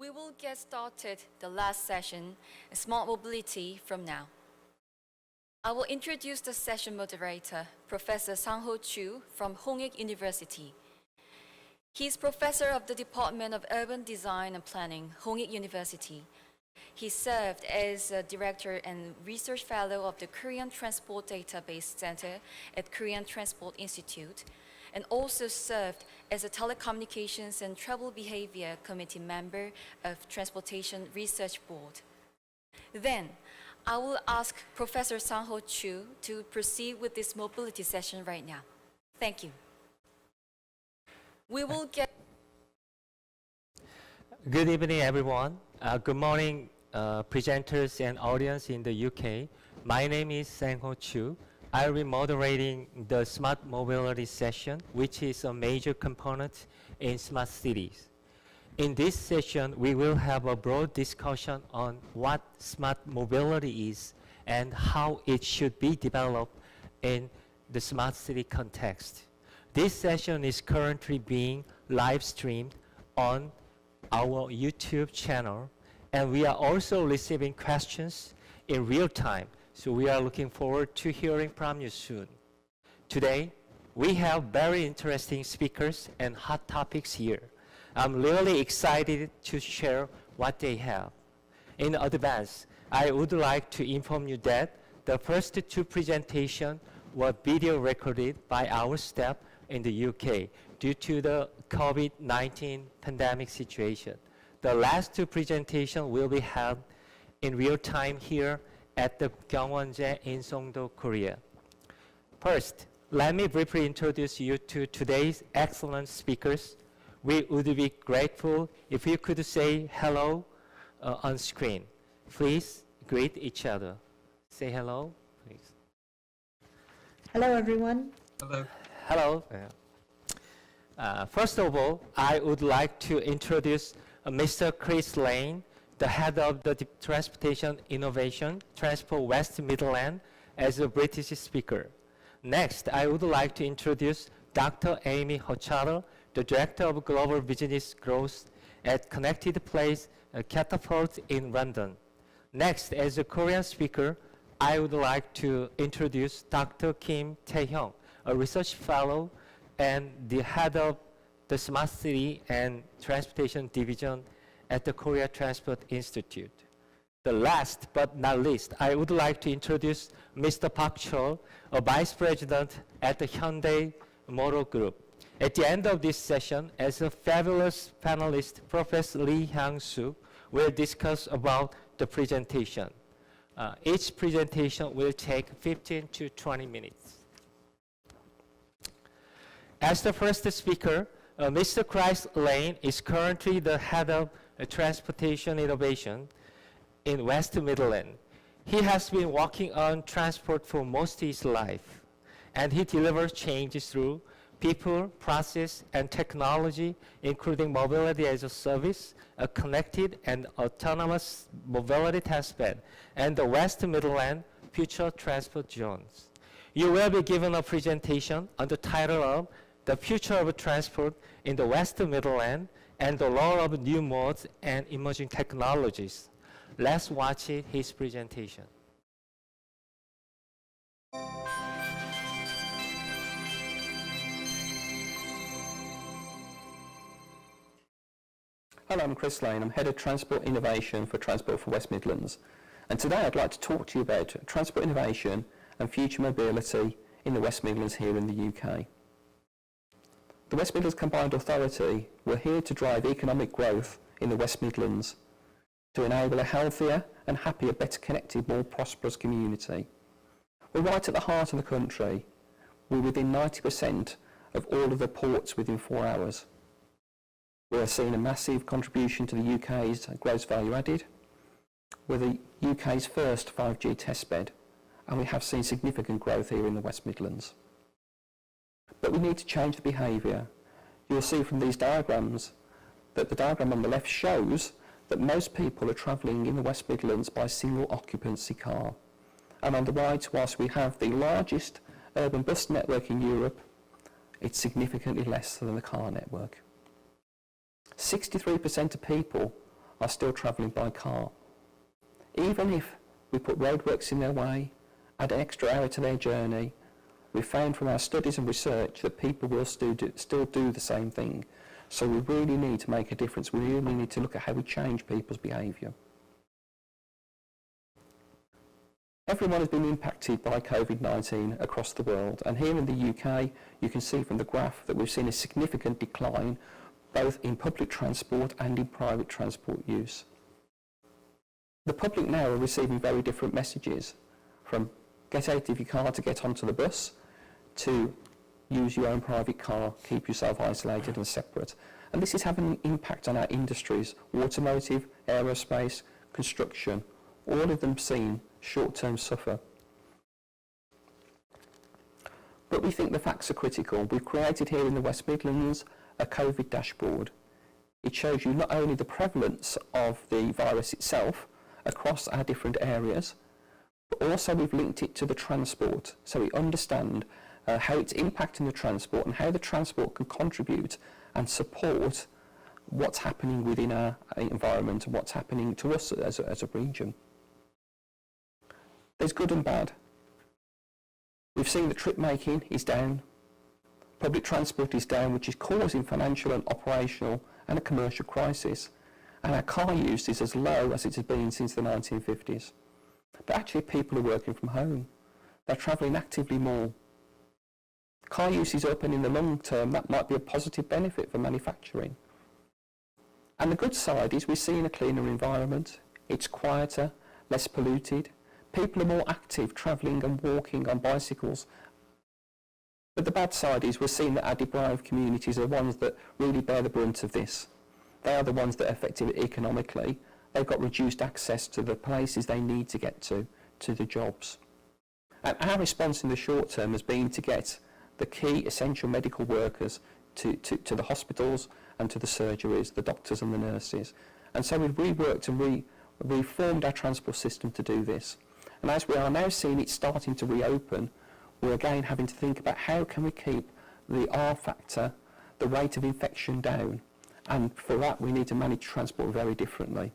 We will get started the last session, Smart Mobility, from now. I will introduce the session moderator, Professor Sang-Ho Chu from Hongik University. He is professor of the Department of Urban Design and Planning, Hongik University. He served as a director and research fellow of the Korean Transport Database Center at Korean Transport Institute, and also served as a Telecommunications and Travel Behavior Committee member of Transportation Research Board. Then, I will ask Professor Sang-Ho Chu to proceed with this mobility session right now. Thank you. We will get... Good evening, everyone. Good morning, presenters and audience in the UK. My name is Sang-Ho Chu. I will be moderating the Smart Mobility session, which is a major component in smart cities. In this session, we will have a broad discussion on what smart mobility is and how it should be developed in the smart city context. This session is currently being live streamed on our YouTube channel, and we are also receiving questions in real time. So we are looking forward to hearing from you soon. Today, we have very interesting speakers and hot topics here. I'm really excited to share what they have. In advance, I would like to inform you that the first two presentations were video recorded by our staff in the UK due to the COVID-19 pandemic situation. The last two presentations will be held in real time here at the Gyeongwon-jae in Songdo, Korea. First, let me briefly introduce you to today's excellent speakers. We would be grateful if you could say hello on screen. Please greet each other. Say hello, please. Hello, everyone. Hello. Hello. First of all, I would like to introduce Mr. Chris Lane, the head of the Transportation Innovation, Transport West Midlands, as a British speaker. Next, I would like to introduce Dr. Amy Hochadel, the Director of Global Business Growth at Connected Place Catapult in London. Next, as a Korean speaker, I would like to introduce Dr. Kim Tae-hyung, a research fellow and the head of the Smart City and Transportation Division at the Korea Transport Institute. The last but not least, I would like to introduce Mr. Park Chol, a Vice President at the Hyundai Motor Group. At the end of this session, as a fabulous panelist, Professor Lee Hyang-suk will discuss about the presentation. Each presentation will take 15 to 20 minutes. As the first speaker, Mr. Chris Lane is currently the head of Transportation Innovation in West Midlands. He has been working on transport for most of his life, and he delivers changes through people, process, and technology, including mobility as a service, a connected and autonomous mobility testbed, and the West Midlands Future Transport Zones. You will be given a presentation on the title of The Future of Transport in the West Midlands and the Role of New Modes and Emerging Technologies. Let's watch his presentation. Hello, I'm Chris Lane. I'm Head of Transport Innovation for Transport for West Midlands. And today I'd like to talk to you about transport innovation and future mobility in the West Midlands here in the UK. The West Midlands Combined Authority, we're here to drive economic growth in the West Midlands to enable a healthier and happier, better connected, more prosperous community. We're right at the heart of the country. We're within 90% of all of the ports within 4 hours. We're seeing a massive contribution to the UK's gross value added. We're the UK's first 5G testbed, and we have seen significant growth here in the West Midlands. But we need to change the behaviour. You'll see from these diagrams that the diagram on the left shows that most people are travelling in the West Midlands by single occupancy car. And on the right, whilst we have the largest urban bus network in Europe, it's significantly less than the car network. 63% of people are still travelling by car. Even if we put roadworks in their way, add an extra hour to their journey, we've found from our studies and research that people will still do the same thing. So we really need to make a difference. We really need to look at how we change people's behaviour. Everyone has been impacted by COVID-19 across the world, and here in the UK you can see from the graph that we've seen a significant decline both in public transport and in private transport use. The public now are receiving very different messages, from get out of your car to get onto the bus, to use your own private car, keep yourself isolated and separate. And this is having an impact on our industries, automotive, aerospace, construction, all of them seen short-term suffer. But we think the facts are critical. We've created here in the West Midlands a COVID dashboard. It shows you not only the prevalence of the virus itself across our different areas, but also we've linked it to the transport, so we understand how it's impacting the transport and how the transport can contribute and support what's happening within our environment and what's happening to us as a region. There's good and bad. We've seen that trip making is down, public transport is down, which is causing financial and operational and a commercial crisis, and our car use is as low as it has been since the 1950s. But actually people are working from home. They're travelling actively more. Car use is up, and in the long term that might be a positive benefit for manufacturing. And the good side is we're seeing a cleaner environment. It's quieter, less polluted. People are more active, travelling and walking on bicycles. But the bad side is we're seeing that our deprived communities are ones that really bear the brunt of this. They are the ones that are affected economically. They've got reduced access to the places they need to get to the jobs. And our response in the short term has been to get the key essential medical workers to the hospitals and to the surgeries, the doctors and the nurses. And so we've reworked and reformed our transport system to do this. And as we are now seeing it starting to reopen, we're again having to think about how can we keep the R factor, the rate of infection down. And for that we need to manage transport very differently.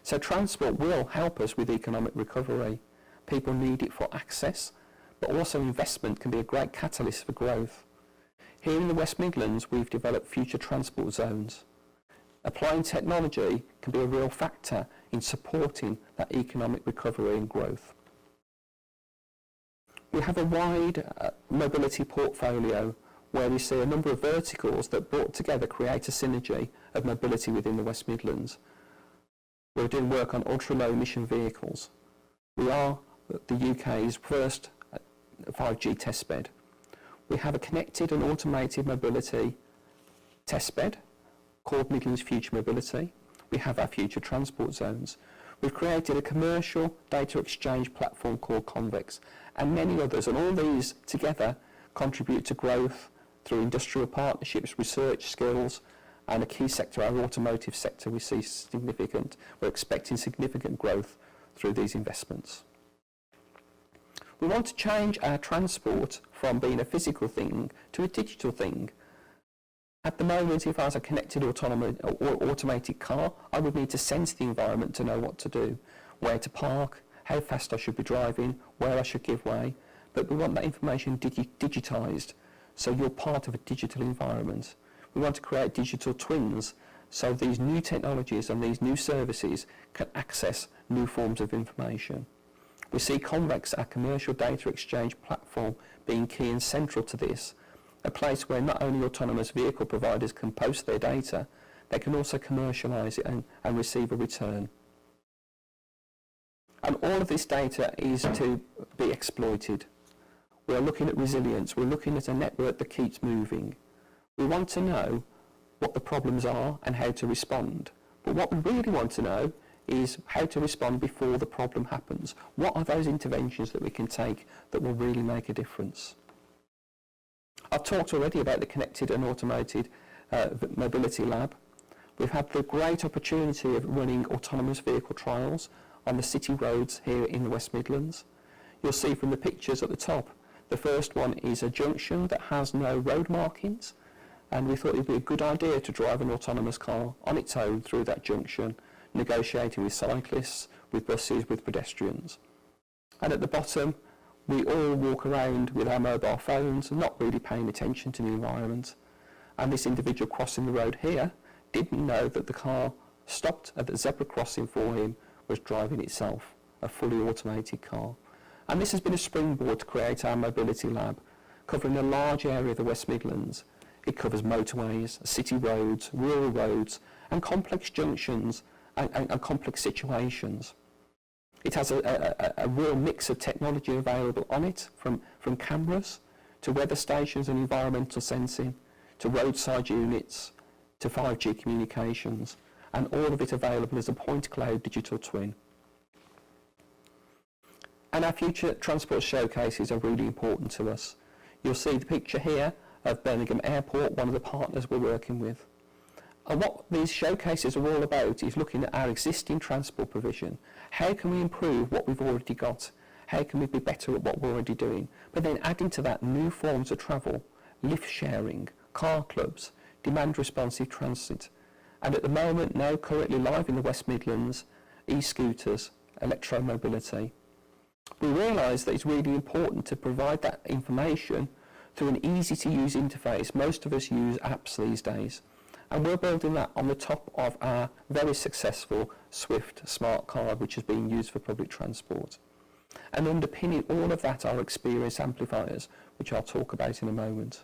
So transport will help us with economic recovery. People need it for access, but also investment can be a great catalyst for growth. Here in the West Midlands we've developed future transport zones. Applying technology can be a real factor in supporting that economic recovery and growth. We have a wide mobility portfolio where we see a number of verticals that brought together create a synergy of mobility within the West Midlands. We're doing work on ultra-low emission vehicles. We are the UK's first 5G testbed. We have a connected and automated mobility testbed called Midlands Future Mobility. We have our future transport zones. We've created a commercial data exchange platform called Convex, and many others, and all these together contribute to growth through industrial partnerships, research skills, and a key sector, our automotive sector, we're expecting significant growth through these investments. We want to change our transport from being a physical thing to a digital thing. At the moment, if I was a connected automated car, I would need to sense the environment to know what to do, where to park, how fast I should be driving, where I should give way. But we want that information digitised, so you're part of a digital environment. We want to create digital twins, so these new technologies and these new services can access new forms of information. We see Convex, our commercial data exchange platform, being key and central to this, a place where not only autonomous vehicle providers can post their data, they can also commercialise it and receive a return. And all of this data is to be exploited. We're looking at resilience, we're looking at a network that keeps moving. We want to know what the problems are and how to respond. But what we really want to know is how to respond before the problem happens. What are those interventions that we can take that will really make a difference? I've talked already about the connected and automated mobility lab. We've had the great opportunity of running autonomous vehicle trials on the city roads here in the West Midlands. You'll see from the pictures at the top, the first one is a junction that has no road markings. and we thought it would be a good idea to drive an autonomous car on its own through that junction, negotiating with cyclists, with buses, with pedestrians. And at the bottom, we all walk around with our mobile phones, not really paying attention to the environment. And this individual crossing the road here didn't know that the car stopped at the zebra crossing for him was driving itself, a fully automated car. And this has been a springboard to create our mobility lab, covering a large area of the West Midlands. It covers motorways, city roads, rural roads, and complex junctions and complex situations. It has a real mix of technology available on it, from cameras to weather stations and environmental sensing, to roadside units, to 5G communications, and all of it available as a point cloud digital twin. And our future transport showcases are really important to us. You'll see the picture here of Birmingham Airport, one of the partners we're working with. And what these showcases are all about is looking at our existing transport provision. How can we improve what we've already got? How can we be better at what we're already doing? But then adding to that new forms of travel, lift sharing, car clubs, demand responsive transit. And at the moment, now currently live in the West Midlands, e-scooters, electromobility. We realise that it's really important to provide that information through an easy to use interface. Most of us use apps these days. And we're building that on the top of our very successful Swift smart card, which is being used for public transport. And underpinning all of that are experience amplifiers, which I'll talk about in a moment.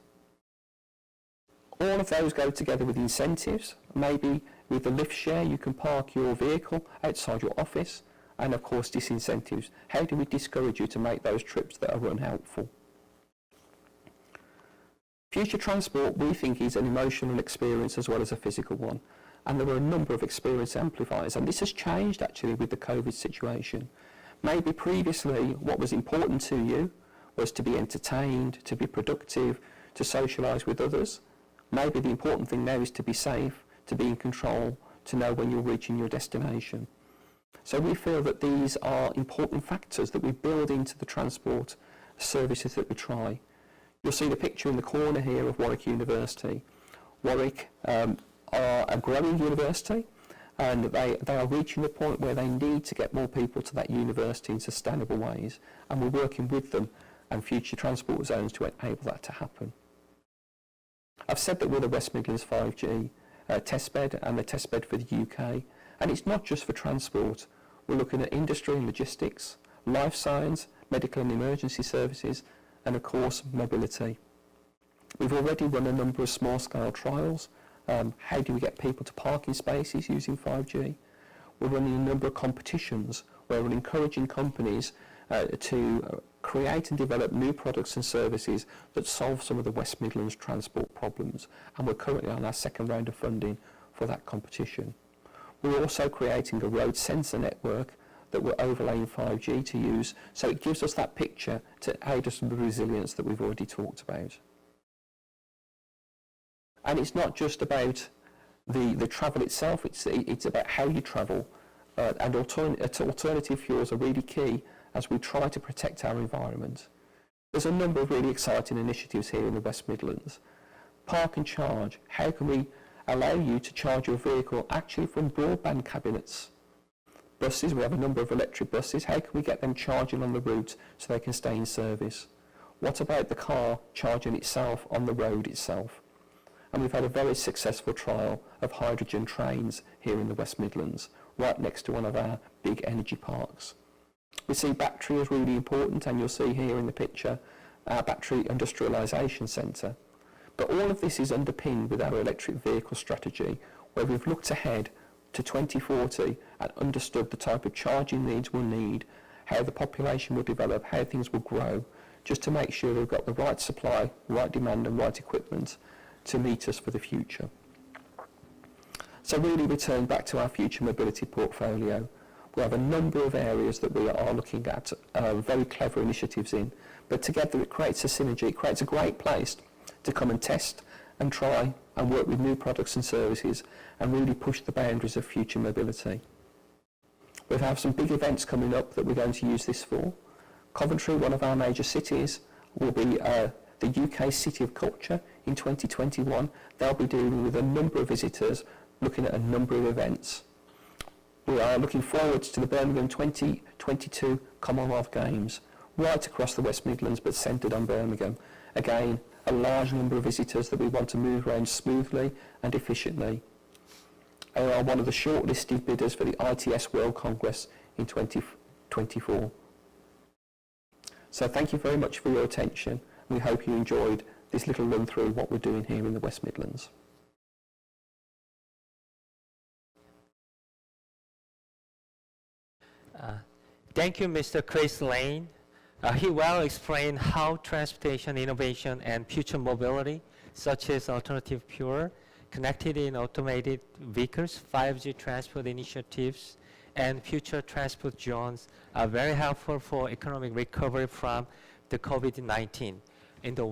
All of those go together with incentives. Maybe with the lift share, you can park your vehicle outside your office, and of course disincentives. How do we discourage you to make those trips that are unhelpful? Future transport, we think, is an emotional experience as well as a physical one. And there are a number of experience amplifiers. And this has changed actually with the COVID situation. Maybe previously what was important to you was to be entertained, to be productive, to socialise with others. Maybe the important thing now is to be safe, to be in control, to know when you're reaching your destination. So we feel that these are important factors that we build into the transport services that we try. You'll see the picture in the corner here of Warwick University. Warwick are a growing university, and they are reaching the point where they need to get more people to that university in sustainable ways, and we're working with them and future transport zones to enable that to happen. I've said that we're the West Midlands 5G testbed and the testbed for the UK, and it's not just for transport. We're looking at industry and logistics, life science, medical and emergency services, and of course mobility. We've already run a number of small-scale trials. How do we get people to parking spaces using 5G? We're running a number of competitions where we're encouraging companies to create and develop new products and services that solve some of the West Midlands transport problems, and we're currently on our second round of funding for that competition. We're also creating a road sensor network that we're overlaying 5G to use, so it gives us that picture to aid us with the resilience that we've already talked about. And it's not just about the travel itself, it's about how you travel, and alternative fuels are really key as we try to protect our environment. There's a number of really exciting initiatives here in the West Midlands. Park and charge. How can we allow you to charge your vehicle actually from broadband cabinets? Buses, we have a number of electric buses. How can we get them charging on the route so they can stay in service? What about the car charging itself on the road itself? And we've had a very successful trial of hydrogen trains here in the West Midlands, right next to one of our big energy parks. We see battery as really important, and you'll see here in the picture our battery industrialisation centre. But all of this is underpinned with our electric vehicle strategy, where we've looked ahead to 2040 and understood the type of charging needs we'll need, how the population will develop, how things will grow, just to make sure we've got the right supply, right demand and right equipment to meet us for the future. So really return back to our future mobility portfolio. We have a number of areas that we are looking at very clever initiatives in, but together it creates a synergy, it creates a great place to come and test and try and work with new products and services and really push the boundaries of future mobility. We have some big events coming up that we're going to use this for. Coventry, one of our major cities, will be the UK City of Culture in 2021. They'll be dealing with a number of visitors, looking at a number of events. We are looking forward to the Birmingham 2022 Commonwealth Games, right across the West Midlands but centred on Birmingham. Again, a large number of visitors that we want to move around smoothly and efficiently. They are one of the shortlisted bidders for the ITS World Congress in 2024. So thank you very much for your attention. We hope you enjoyed this little run through what we're doing here in the West Midlands. Thank you, Mr. Chris Lane. He well explained how transportation innovation and future mobility, such as alternative fuel, connected and automated vehicles, 5G transport initiatives, and future transport zones are very helpful for economic recovery from the COVID-19 in the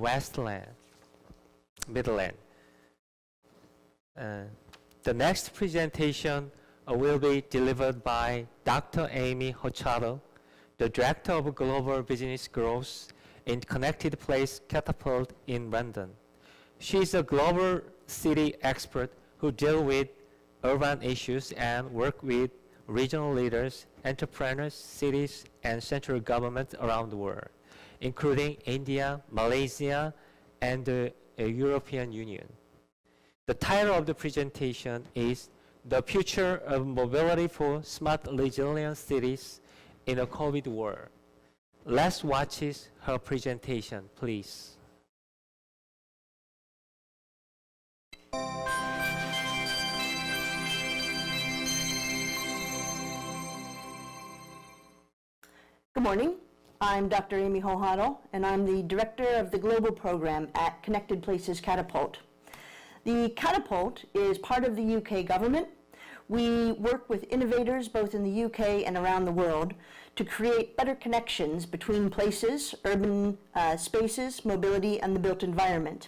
Midland. The next presentation will be delivered by Dr. Amy Hochado, the Director of Global Business Growth in Connected Place Catapult in London. She is a global city expert who deals with urban issues and work with regional leaders, entrepreneurs, cities, and central governments around the world, including India, Malaysia, and the European Union. The title of the presentation is The Future of Mobility for Smart Resilient Cities in a COVID World. Let's watch her presentation, please. Good morning. I'm Dr. Amy Hochado, and I'm the Director of the Global Program at Connected Places Catapult. The Catapult is part of the UK government. We work with innovators both in the UK and around the world to create better connections between places, urban spaces, mobility, and the built environment.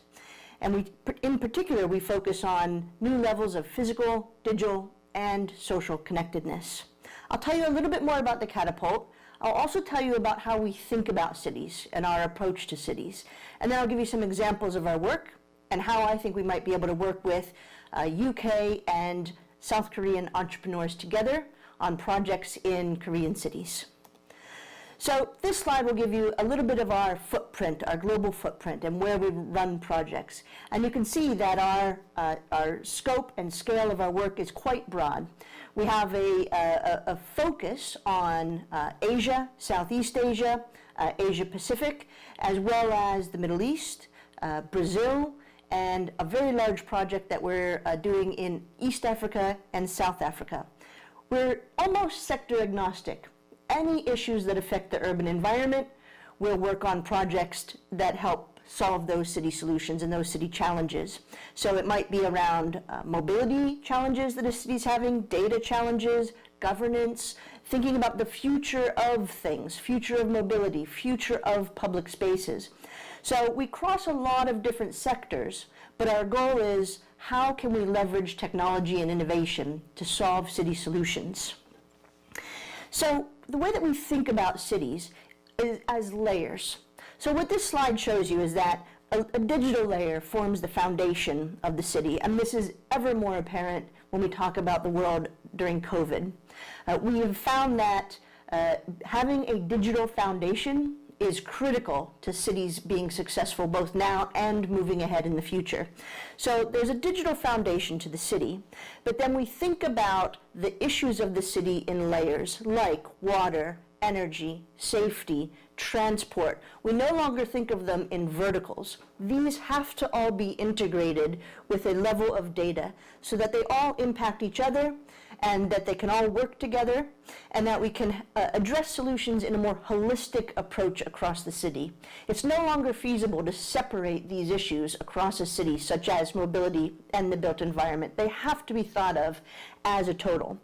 And in particular, we focus on new levels of physical, digital, and social connectedness. I'll tell you a little bit more about the Catapult. I'll also tell you about how we think about cities and our approach to cities. And then I'll give you some examples of our work and how I think we might be able to work with UK and South Korean entrepreneurs together on projects in Korean cities. So this slide will give you a little bit of our footprint, our global footprint, and where we run projects. And you can see that our scope and scale of our work is quite broad. We have a focus on Asia, Southeast Asia, Asia Pacific, as well as the Middle East, Brazil, and a very large project that we're doing in East Africa and South Africa. We're almost sector agnostic. Any issues that affect the urban environment, we'll work on projects that help solve those city solutions and those city challenges. So it might be around mobility challenges that a city's having, data challenges, governance, thinking about the future of things, future of mobility, future of public spaces. So we cross a lot of different sectors, but our goal is how can we leverage technology and innovation to solve city solutions? So the way that we think about cities is as layers. So what this slide shows you is that a digital layer forms the foundation of the city, and this is ever more apparent when we talk about the world during COVID. We have found that having a digital foundation is critical to cities being successful both now and moving ahead in the future. So there's a digital foundation to the city, but then we think about the issues of the city in layers like water, energy, safety, transport. We no longer think of them in verticals. These have to all be integrated with a level of data so that they all impact each other and that they can all work together and that we can address solutions in a more holistic approach across the city. It's no longer feasible to separate these issues across a city, such as mobility and the built environment. They have to be thought of as a total.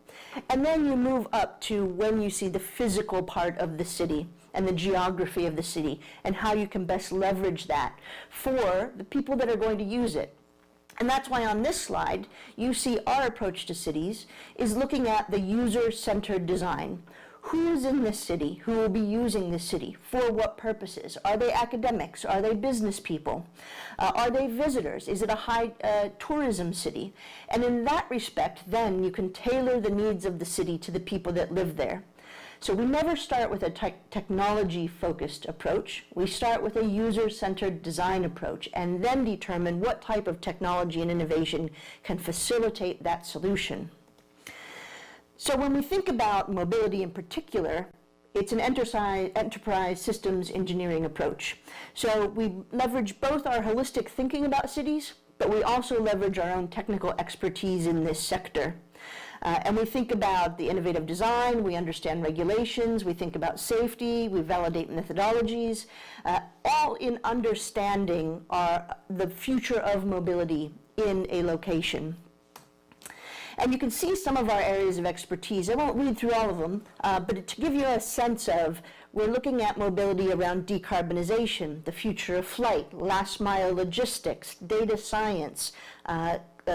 And then you move up to when you see the physical part of the city and the geography of the city and how you can best leverage that for the people that are going to use it. And that's why on this slide, you see our approach to cities is looking at the user-centered design. Who's in this city? Who will be using this city? For what purposes? Are they academics? Are they business people? Are they visitors? Is it a high tourism city? And in that respect, then you can tailor the needs of the city to the people that live there. So we never start with a technology-focused approach. We start with a user-centered design approach and then determine what type of technology and innovation can facilitate that solution. So when we think about mobility in particular, it's an enterprise systems engineering approach. So we leverage both our holistic thinking about cities, but we also leverage our own technical expertise in this sector. And we think about the innovative design, we understand regulations, we think about safety, we validate methodologies, all in understanding the future of mobility in a location. And you can see some of our areas of expertise. I won't read through all of them, but to give you a sense of, we're looking at mobility around decarbonization, the future of flight, last mile logistics, data science,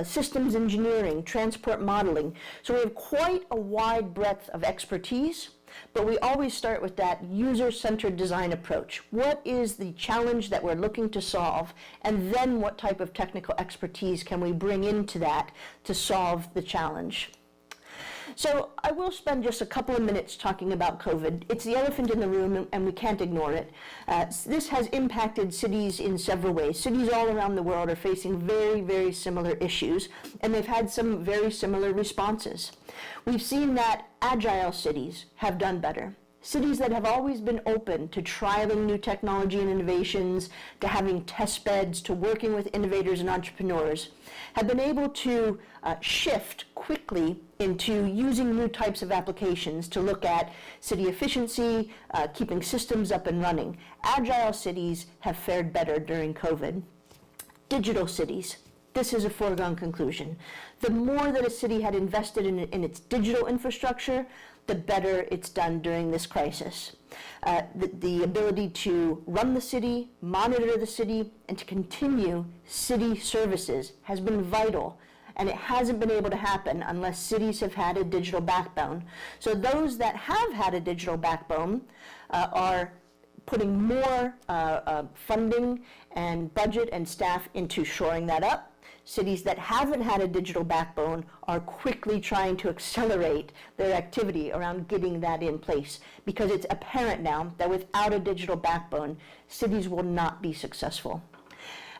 systems engineering, transport modeling. So we have quite a wide breadth of expertise, but we always start with that user-centered design approach. What is the challenge that we're looking to solve, and then what type of technical expertise can we bring into that to solve the challenge? So I will spend just a couple of minutes talking about COVID. It's the elephant in the room, and we can't ignore it. This has impacted cities in several ways. Cities all around the world are facing very, very similar issues, and they've had some very similar responses. We've seen that agile cities have done better. Cities that have always been open to trialing new technology and innovations, to having test beds, to working with innovators and entrepreneurs, have been able to shift quickly into using new types of applications to look at city efficiency, keeping systems up and running. Agile cities have fared better during COVID. Digital cities. This is a foregone conclusion. The more that a city had invested in its digital infrastructure, the better it's done during this crisis. The ability to run the city, monitor the city, and to continue city services has been vital, and it hasn't been able to happen unless cities have had a digital backbone. So those that have had a digital backbone are putting more funding and budget and staff into shoring that up. Cities that haven't had a digital backbone are quickly trying to accelerate their activity around getting that in place, because it's apparent now that without a digital backbone, cities will not be successful.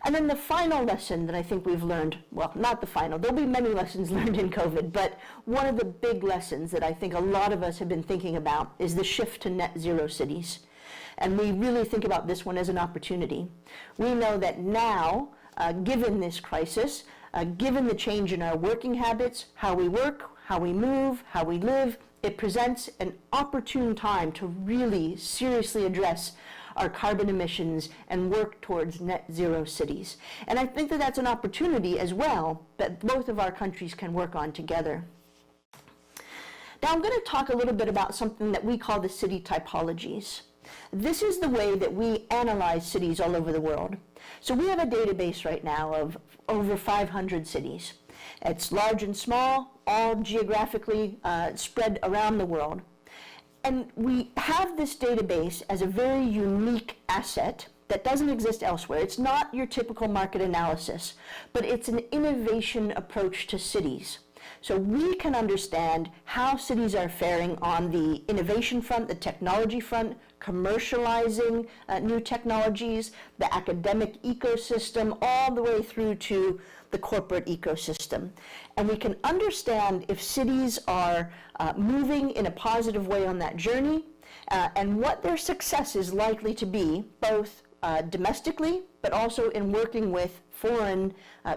And then the final lesson that I think we've learned, well, not the final, there'll be many lessons learned in COVID, but one of the big lessons that I think a lot of us have been thinking about is the shift to net zero cities. And we really think about this one as an opportunity. We know that now, given this crisis, given the change in our working habits, how we work, how we move, how we live, it presents an opportune time to really seriously address our carbon emissions and work towards net zero cities. And I think that that's an opportunity as well that both of our countries can work on together. Now I'm going to talk a little bit about something that we call the city typologies. This is the way that we analyze cities all over the world. So we have a database right now of over 500 cities. It's large and small, all geographically spread around the world. And we have this database as a very unique asset that doesn't exist elsewhere. It's not your typical market analysis, but it's an innovation approach to cities. So we can understand how cities are faring on the innovation front, the technology front, commercializing new technologies, the academic ecosystem, all the way through to the corporate ecosystem. And we can understand if cities are moving in a positive way on that journey, and what their success is likely to be, both domestically, but also in working with foreign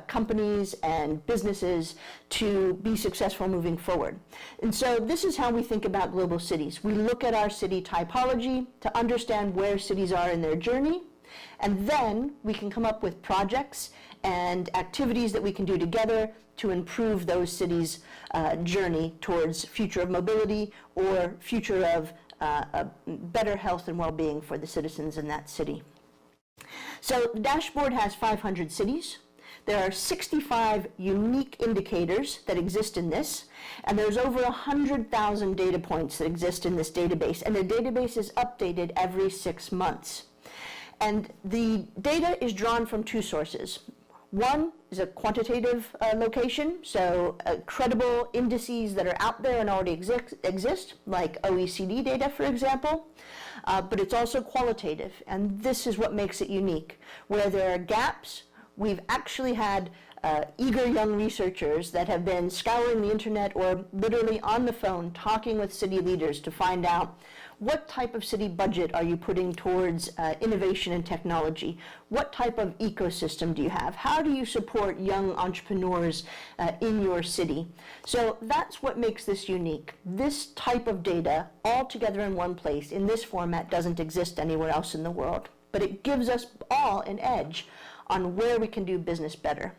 companies and businesses to be successful moving forward. And so this is how we think about global cities. We look at our city typology to understand where cities are in their journey, and then we can come up with projects and activities that we can do together to improve those cities' journey towards future of mobility or future of better health and well-being for the citizens in that city. So the dashboard has 500 cities. There are 65 unique indicators that exist in this, and there's over 100,000 data points that exist in this database, and the database is updated every 6 months. And the data is drawn from two sources. One is a quantitative location, so credible indices that are out there and already exist, like OECD data, for example. But it's also qualitative, and this is what makes it unique. Where there are gaps, we've actually had eager young researchers that have been scouring the internet or literally on the phone talking with city leaders to find out what type of city budget are you putting towards innovation and technology? What type of ecosystem do you have? How do you support young entrepreneurs in your city? So that's what makes this unique. This type of data all together in one place in this format doesn't exist anywhere else in the world, but it gives us all an edge on where we can do business better.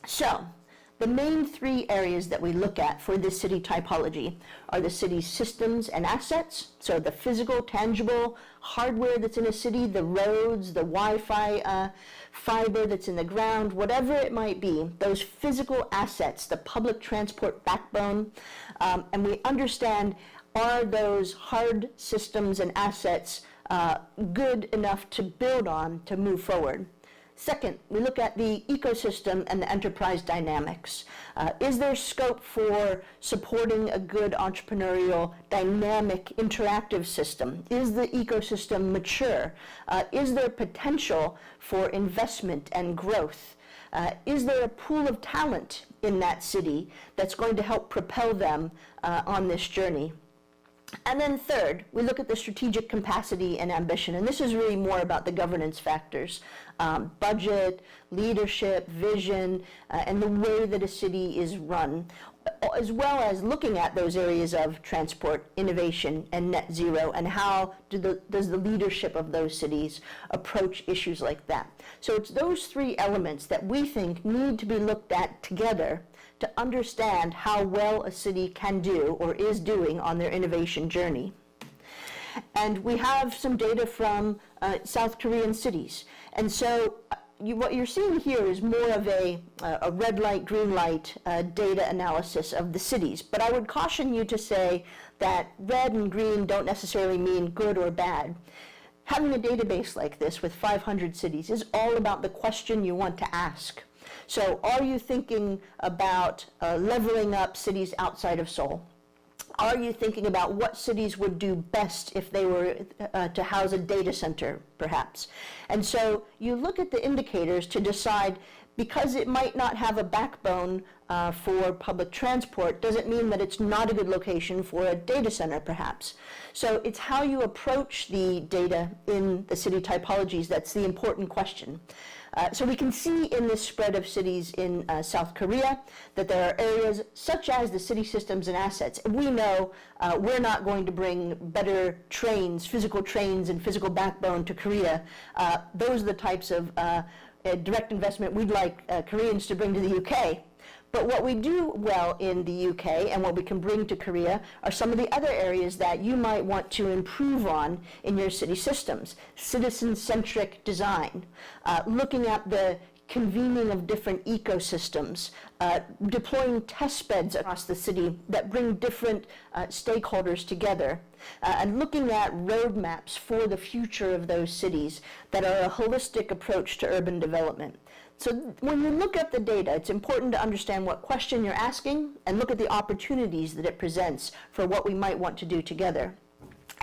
So, the main three areas that we look at for this city typology are the city's systems and assets, so the physical, tangible hardware that's in a city, the roads, the Wi-Fi fiber that's in the ground, whatever it might be, those physical assets, the public transport backbone, and we understand, are those hard systems and assets good enough to build on to move forward? Second, we look at the ecosystem and the enterprise dynamics. Is there scope for supporting a good entrepreneurial, dynamic, interactive system? Is the ecosystem mature? Is there potential for investment and growth? Is there a pool of talent in that city that's going to help propel them on this journey? And then third, we look at the strategic capacity and ambition, and this is really more about the governance factors, budget, leadership, vision, and the way that a city is run, as well as looking at those areas of transport, innovation, and net zero, and how does the leadership of those cities approach issues like that. So it's those three elements that we think need to be looked at together to understand how well a city can do or is doing on their innovation journey. And we have some data from South Korean cities. And so what you're seeing here is more of a red light, green light data analysis of the cities. But I would caution you to say that red and green don't necessarily mean good or bad. Having a database like this with 500 cities is all about the question you want to ask. So are you thinking about leveling up cities outside of Seoul? Are you thinking about what cities would do best if they were to house a data center, perhaps? And so you look at the indicators to decide, because it might not have a backbone for public transport, doesn't mean that it's not a good location for a data center, perhaps. So it's how you approach the data in the city typologies that's the important question. So we can see in this spread of cities in South Korea that there are areas such as the city systems and assets. We know we're not going to bring better trains, physical trains and physical backbone to Korea. Those are the types of direct investment we'd like Koreans to bring to the UK. But what we do well in the UK and what we can bring to Korea are some of the other areas that you might want to improve on in your city systems. Citizen-centric design, looking at the convening of different ecosystems, deploying test beds across the city that bring different stakeholders together, and looking at roadmaps for the future of those cities that are a holistic approach to urban development. So when you look at the data, it's important to understand what question you're asking and look at the opportunities that it presents for what we might want to do together.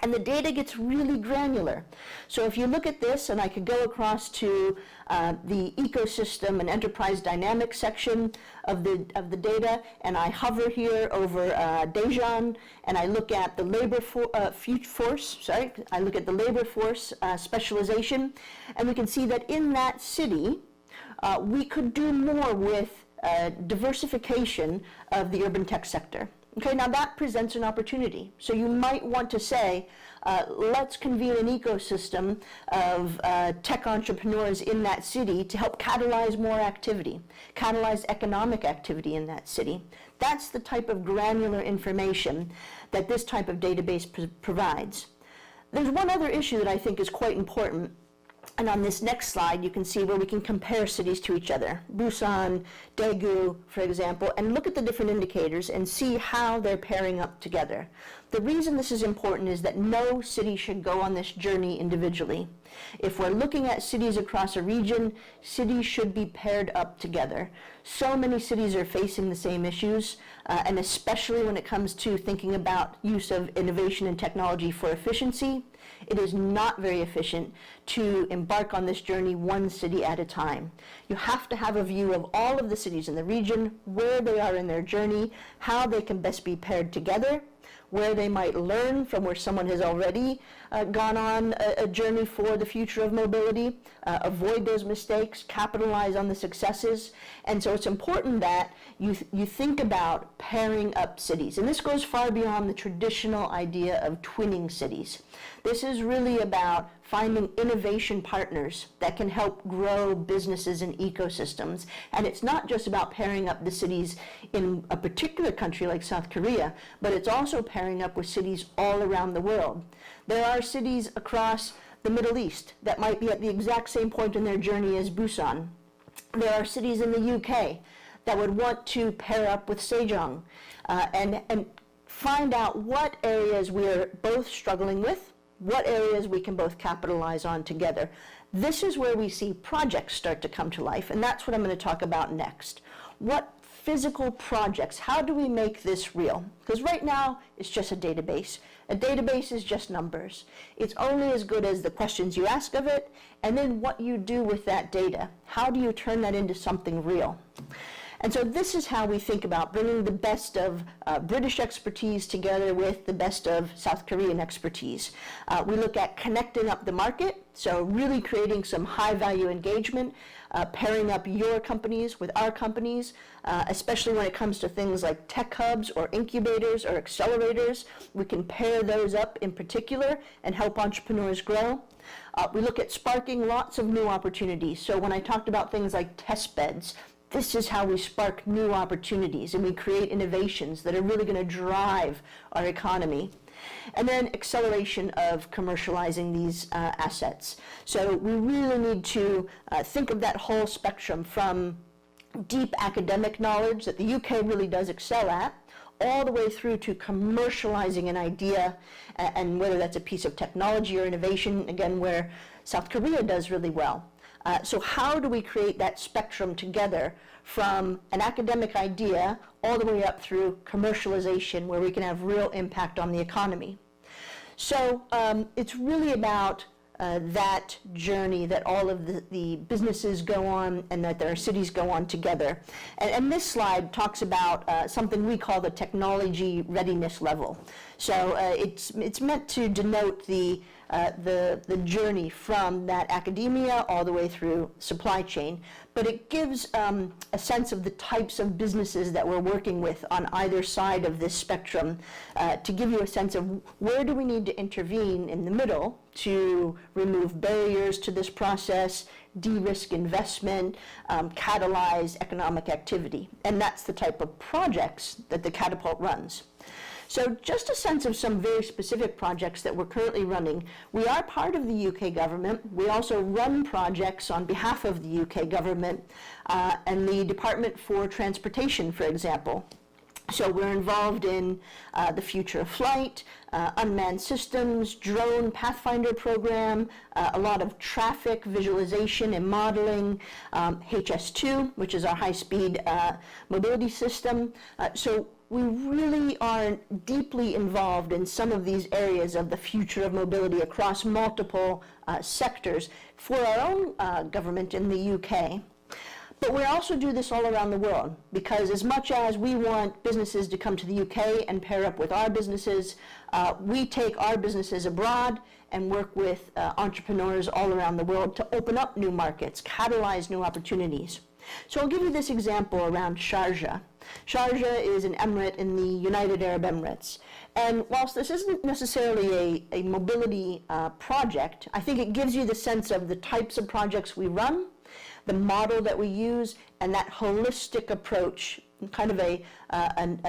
And the data gets really granular. So if you look at this, and I could go across to the ecosystem and enterprise dynamics section of the data, and I hover here over Daejeon, and I look at the labor force, I look at the labor force specialization, and we can see that in that city, we could do more with diversification of the urban tech sector. Okay, now that presents an opportunity. So you might want to say, let's convene an ecosystem of tech entrepreneurs in that city to help catalyze more activity, catalyze economic activity in that city. That's the type of granular information that this type of database provides. There's one other issue that I think is quite important, And on this next slide, you can see where we can compare cities to each other. Busan, Daegu, for example, and look at the different indicators and see how they're pairing up together. The reason this is important is that no city should go on this journey individually. If we're looking at cities across a region, cities should be paired up together. So many cities are facing the same issues, and especially when it comes to thinking about use of innovation and technology for efficiency, it is not very efficient to embark on this journey one city at a time. You have to have a view of all of the cities in the region, where they are in their journey, how they can best be paired together, where they might learn from where someone has already gone on a journey for the future of mobility, avoid those mistakes, capitalize on the successes. And so it's important that you think about pairing up cities. And this goes far beyond the traditional idea of twinning cities. This is really about finding innovation partners that can help grow businesses and ecosystems. And it's not just about pairing up the cities in a particular country like South Korea, but it's also pairing up with cities all around the world. There are cities across the Middle East that might be at the exact same point in their journey as Busan. There are cities in the UK that would want to pair up with Sejong and find out what areas we're both struggling with, what areas we can both capitalize on together. This is where we see projects start to come to life, and that's what I'm going to talk about next. What physical projects, how do we make this real? Because right now, it's just a database. A database is just numbers. It's only as good as the questions you ask of it, and then what you do with that data. How do you turn that into something real? And so this is how we think about bringing the best of British expertise together with the best of South Korean expertise. We look at connecting up the market, so really creating some high-value engagement, pairing up your companies with our companies, especially when it comes to things like tech hubs or incubators or accelerators. We can pair those up in particular and help entrepreneurs grow. We look at sparking lots of new opportunities. So when I talked about things like test beds, this is how we spark new opportunities and we create innovations that are really going to drive our economy. And then acceleration of commercializing these assets. So we really need to think of that whole spectrum from deep academic knowledge that the UK really does excel at, all the way through to commercializing an idea, and whether that's a piece of technology or innovation, again, where South Korea does really well. So how do we create that spectrum together from an academic idea all the way up through commercialization where we can have real impact on the economy? So it's really about that journey that all of the businesses go on and that their cities go on together. And this slide talks about something we call the technology readiness level. So it's meant to denote the journey from that academia all the way through supply chain, but it gives a sense of the types of businesses that we're working with on either side of this spectrum to give you a sense of where do we need to intervene in the middle to remove barriers to this process, de-risk investment, catalyze economic activity. And that's the type of projects that the Catapult runs. So just a sense of some very specific projects that we're currently running. We are part of the UK government. We also run projects on behalf of the UK government and the Department for Transportation, for example. So we're involved in the future of flight, unmanned systems, drone pathfinder program, a lot of traffic visualization and modeling, HS2, which is our high-speed mobility system. So we really are deeply involved in some of these areas of the future of mobility across multiple sectors for our own government in the UK. But we also do this all around the world, because as much as we want businesses to come to the UK and pair up with our businesses, we take our businesses abroad and work with entrepreneurs all around the world to open up new markets, catalyze new opportunities. So I'll give you this example around Sharjah. Sharjah is an emirate in the United Arab Emirates. And whilst this isn't necessarily a mobility project, I think it gives you the sense of the types of projects we run, the model that we use, and that holistic approach, kind of a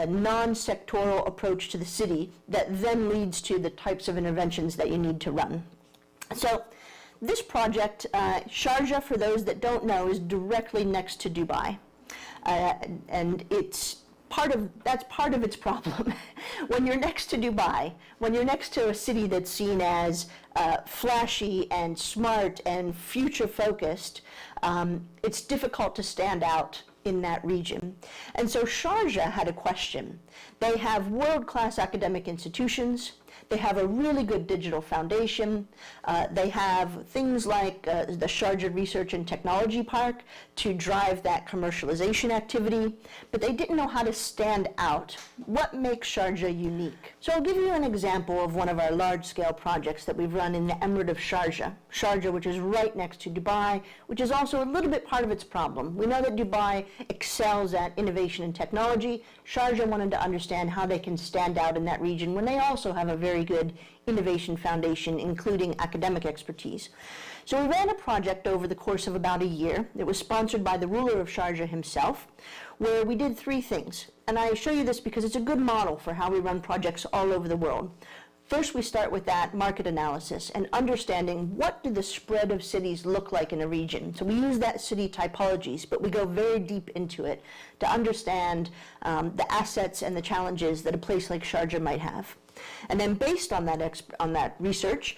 non-sectoral approach to the city that then leads to the types of interventions that you need to run. So This project, Sharjah, for those that don't know, is directly next to Dubai. And that's part of its problem. When you're next to Dubai, when you're next to a city that's seen as flashy and smart and future-focused, it's difficult to stand out in that region. And so Sharjah had a question. They have world-class academic institutions. They have a really good digital foundation. They have things like the Sharjah Research and Technology Park to drive that commercialization activity, but they didn't know how to stand out. What makes Sharjah unique? So I'll give you an example of one of our large-scale projects that we've run in the Emirate of Sharjah. Sharjah, which is right next to Dubai, which is also a little bit part of its problem. We know that Dubai excels at innovation and technology. Sharjah wanted to understand how they can stand out in that region when they also have a very good innovation foundation, including academic expertise. So we ran a project over the course of about a year. It was sponsored by the ruler of Sharjah himself, where we did 3 things. And I show you this because it's a good model for how we run projects all over the world. First, we start with that market analysis and understanding what do the spread of cities look like in a region. So we use that city typologies, but we go very deep into it to understand the assets and the challenges that a place like Sharjah might have. And then based on that research,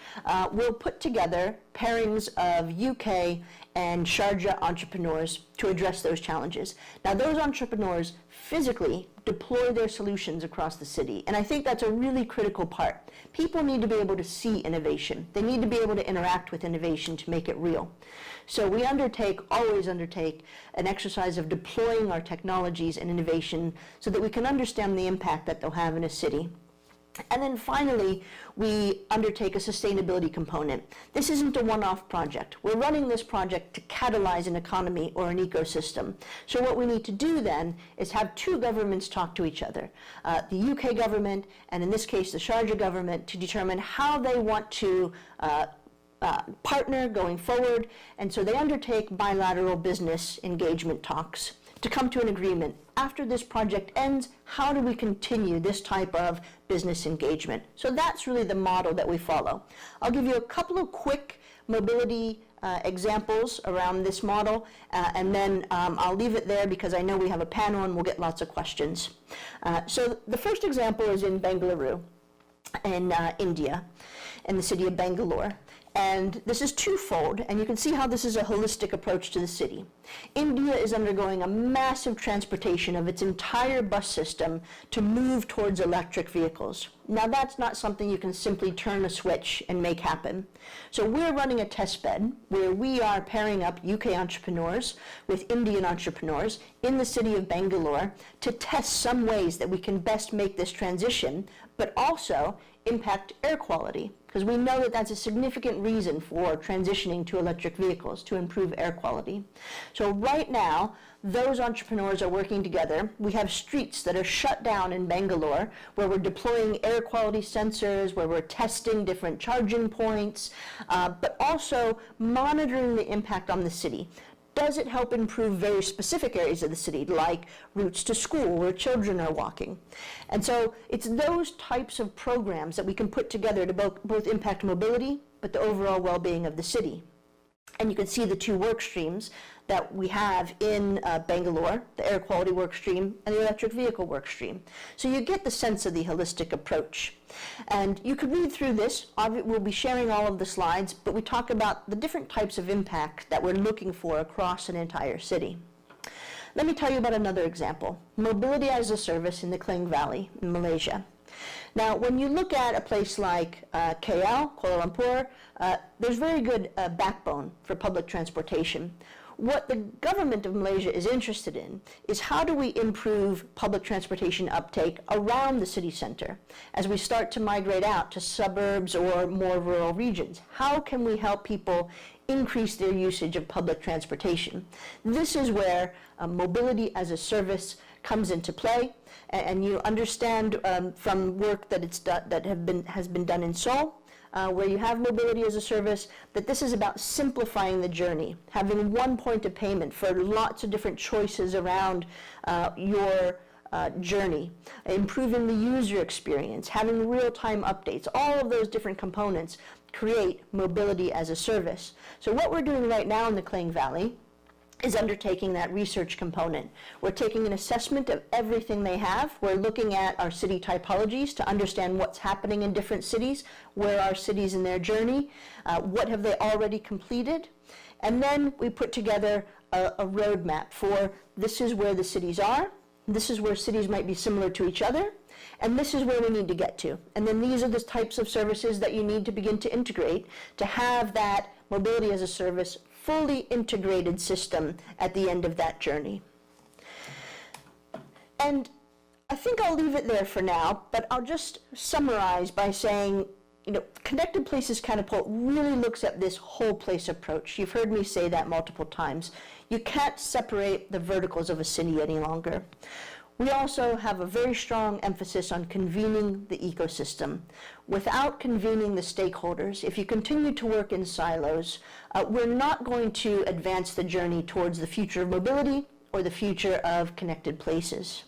we'll put together pairings of UK and Sharjah entrepreneurs to address those challenges. Now, those entrepreneurs physically deploy their solutions across the city, and I think that's a really critical part. People need to be able to see innovation. They need to be able to interact with innovation to make it real. So we always undertake an exercise of deploying our technologies and innovation so that we can understand the impact that they'll have in a city. And then finally, we undertake a sustainability component. This isn't a one-off project. We're running this project to catalyze an economy or an ecosystem. So what we need to do then is have 2 governments talk to each other, the UK government and in this case the Sharjah government, to determine how they want to partner going forward. And so they undertake bilateral business engagement talks to come to an agreement. After this project ends, how do we continue this type of business engagement? So that's really the model that we follow. I'll give you a couple of quick mobility examples around this model, and then I'll leave it there because I know we have a panel and we'll get lots of questions. So the first example is in Bengaluru in India, in the city of Bangalore. And this is twofold, and you can see how this is a holistic approach to the city. India is undergoing a massive transportation of its entire bus system to move towards electric vehicles. Now, that's not something you can simply turn a switch and make happen. So we're running a test bed where we are pairing up UK entrepreneurs with Indian entrepreneurs in the city of Bangalore to test some ways that we can best make this transition, but also impact air quality, because we know that that's a significant reason for transitioning to electric vehicles, to improve air quality. So right now, those entrepreneurs are working together. We have streets that are shut down in Bangalore where we're deploying air quality sensors, where we're testing different charging points, but also monitoring the impact on the city. Does it help improve very specific areas of the city, like routes to school where children are walking? And so it's those types of programs that we can put together to both impact mobility, but the overall well-being of the city. And you can see the 2 work streams that we have in Bangalore, the air quality work stream and the electric vehicle work stream. So you get the sense of the holistic approach. And you could read through this. We'll be sharing all of the slides, but we talk about the different types of impact that we're looking for across an entire city. Let me tell you about another example, mobility as a service in the Klang Valley in Malaysia. Now, when you look at a place like KL, Kuala Lumpur, there's very good backbone for public transportation. What the government of Malaysia is interested in is how do we improve public transportation uptake around the city center as we start to migrate out to suburbs or more rural regions. How can we help people increase their usage of public transportation? This is where mobility as a service comes into play, and you understand from work that has been done in Seoul, where you have mobility as a service, that this is about simplifying the journey, having one point of payment for lots of different choices around your journey, improving the user experience, having real-time updates, all of those different components create mobility as a service. So what we're doing right now in the Klang Valley is undertaking that research component. We're taking an assessment of everything they have. We're looking at our city typologies to understand what's happening in different cities, where are cities in their journey, what have they already completed, and then we put together a roadmap for this is where the cities are, this is where cities might be similar to each other, and this is where we need to get to. And then these are the types of services that you need to begin to integrate to have that mobility as a service fully integrated system at the end of that journey. And I think I'll leave it there for now, but I'll just summarize by saying, Connected Places Catapult really looks at this whole place approach. You've heard me say that multiple times. You can't separate the verticals of a city any longer. We also have a very strong emphasis on convening the ecosystem. Without convening the stakeholders, if you continue to work in silos, we're not going to advance the journey towards the future of mobility or the future of connected places.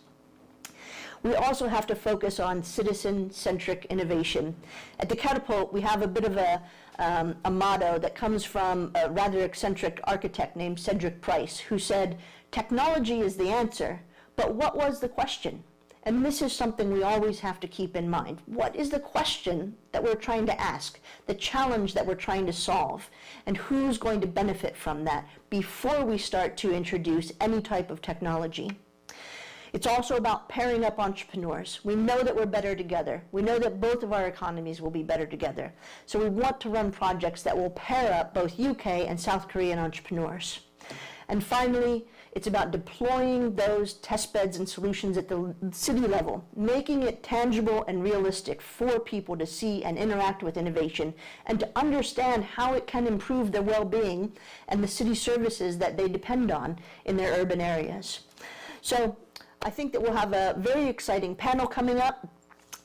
We also have to focus on citizen-centric innovation. At the Catapult, we have a bit of a motto that comes from a rather eccentric architect named Cedric Price, who said, "Technology is the answer, but what was the question?" And this is something we always have to keep in mind. What is the question that we're trying to ask, the challenge that we're trying to solve, and who's going to benefit from that before we start to introduce any type of technology? It's also about pairing up entrepreneurs. We know that we're better together. We know that both of our economies will be better together. So we want to run projects that will pair up both UK and South Korean entrepreneurs. And finally, it's about deploying those test beds and solutions at the city level, making it tangible and realistic for people to see and interact with innovation and to understand how it can improve their well-being and the city services that they depend on in their urban areas. So I think that we'll have a very exciting panel coming up.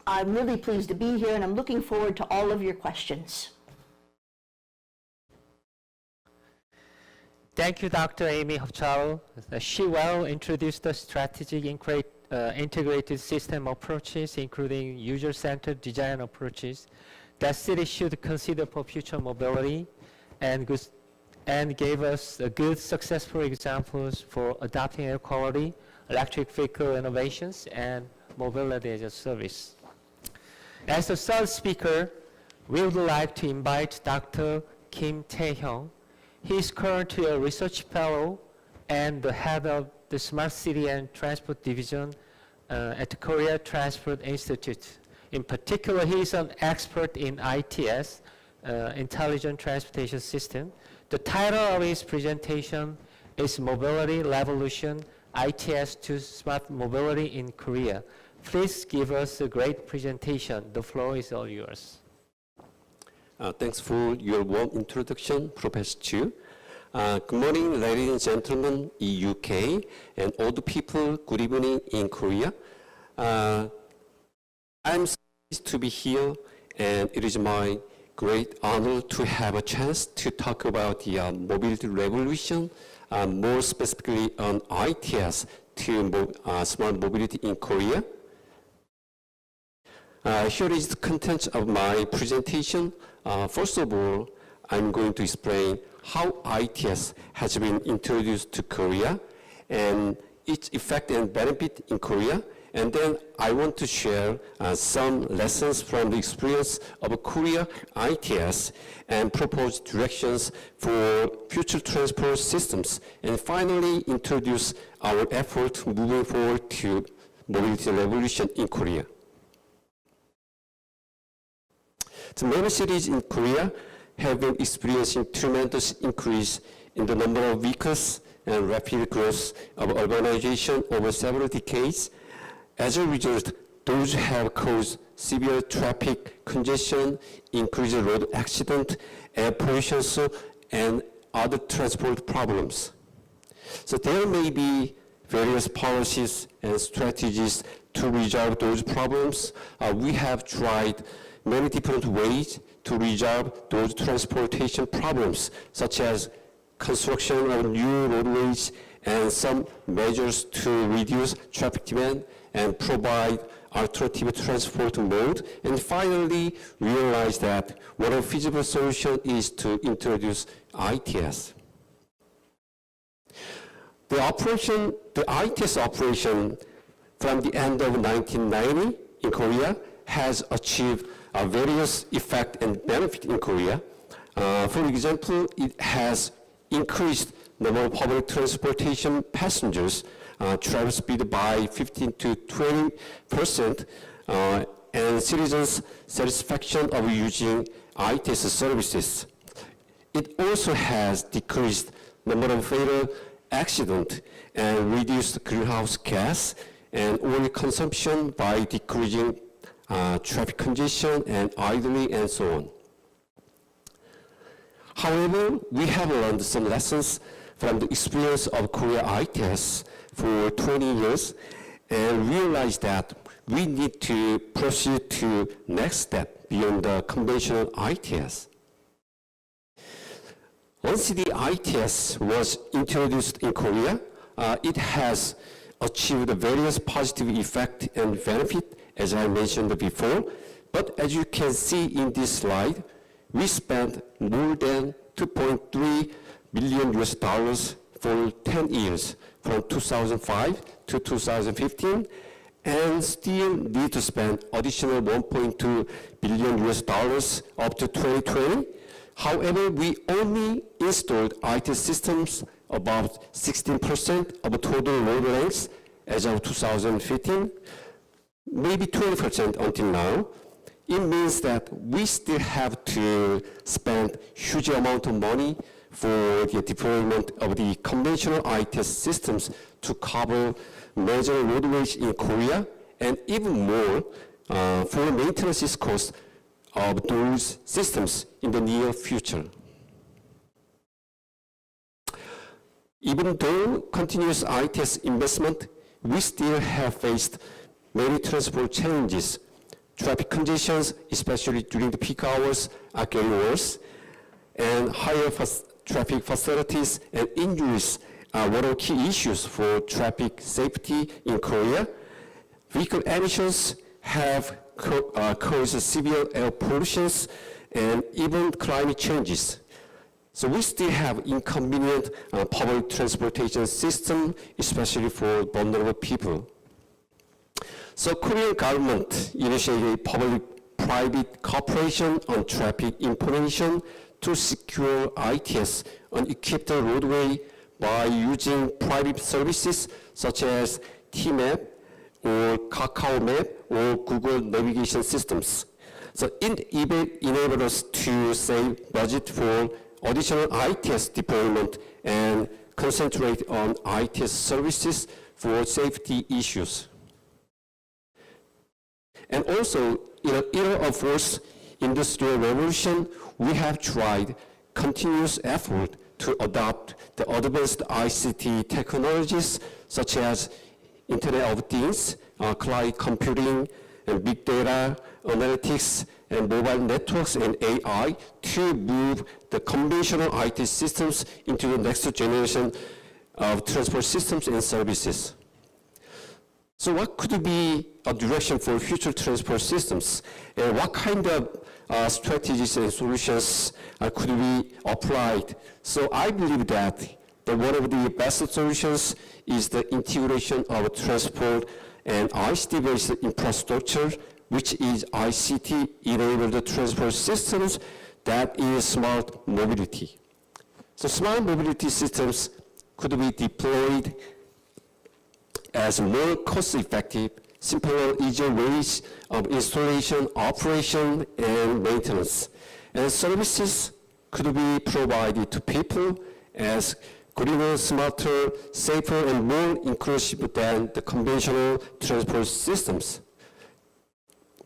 I'm really pleased to be here, and I'm looking forward to all of your questions. Thank you, Dr. Amy Hopchao. She well introduced the strategic integrated system approaches, including user-centered design approaches that cities should consider for future mobility, and gave us good successful examples for adopting air quality, electric vehicle innovations, and mobility as a service. As the third speaker, we would like to invite Dr. Kim Tae-hyung. He is currently a research fellow and the head of the Smart City and Transport Division at the Korea Transport Institute. In particular, he is an expert in ITS, Intelligent Transportation System. The title of his presentation is Mobility Revolution, ITS to Smart Mobility in Korea. Please give us a great presentation. The floor is all yours. Thanks for your warm introduction, Professor Chu. Good morning, ladies and gentlemen in UK, and all the people, good evening in Korea. I'm pleased to be here, and it is my great honor to have a chance to talk about the mobility revolution, more specifically on ITS to smart mobility in Korea. Here is the content of my presentation. First of all, I'm going to explain how ITS has been introduced to Korea and its effect and benefit in Korea. And then I want to share some lessons from the experience of Korea ITS and propose directions for future transport systems. And finally, introduce our effort moving forward to mobility revolution in Korea. The many cities in Korea have been experiencing tremendous increase in the number of vehicles and rapid growth of urbanization over several decades. As a result, those have caused severe traffic congestion, increased road accident, air pollution, and other transport problems. So there may be various policies and strategies to resolve those problems. We have tried many different ways to resolve those transportation problems, such as construction of new roadways and some measures to reduce traffic demand and provide alternative transport mode, and finally realize that one of the feasible solution is to introduce ITS. The ITS operation from the end of 1990 in Korea has achieved various effect and benefit in Korea. For example, it has increased number of public transportation passengers travel speed by 15 to 20%, and citizens' satisfaction of using ITS services. It also has decreased number of fatal accidents and reduced greenhouse gas and oil consumption by decreasing traffic congestion and idling and so on. However, we have learned some lessons from the experience of Korea ITS for 20 years and realized that we need to proceed to next step beyond the conventional ITS. Once the ITS was introduced in Korea, it has achieved various positive effect and benefit, as I mentioned before. But as you can see in this slide, we spent more than $2.3 billion for 10 years, from 2005 to 2015, and still need to spend additional $1.2 billion up to 2020. However, we only installed IT systems about 16% of total road lengths as of 2015, maybe 20% until now. It means that we still have to spend huge amount of money for the deployment of the conventional ITS systems to cover major roadways in Korea, and even more for maintenance costs of those systems in the near future. Even though continuous ITS investment, we still have faced many transport challenges. Traffic conditions, especially during the peak hours, are getting worse, and higher traffic fatalities and injuries are one of the key issues for traffic safety in Korea. Vehicle emissions have caused severe air pollution and even climate changes. So we still have inconvenient public transportation system, especially for vulnerable people. So Korean government initiated a public-private cooperation on traffic information to secure ITS on equipped roadway by using private services such as T-Map or Kakao Map or Google navigation systems. So it enabled us to save budget for additional ITS deployment and concentrate on ITS services for safety issues. And also, in an era of fourth industrial revolution, we have tried continuous effort to adopt the advanced ICT technologies such as Internet of Things, cloud computing, and big data, analytics, and mobile networks and AI to move the conventional IT systems into the next generation of transport systems and services. So what could be a direction for future transport systems? And what kind of strategies and solutions could be applied? So I believe that one of the best solutions is the integration of transport and ICT-based infrastructure, which is ICT-enabled transport systems that is smart mobility. So smart mobility systems could be deployed as more cost-effective, simpler, easier ways of installation, operation, and maintenance. And services could be provided to people as greener, smarter, safer, and more inclusive than the conventional transport systems.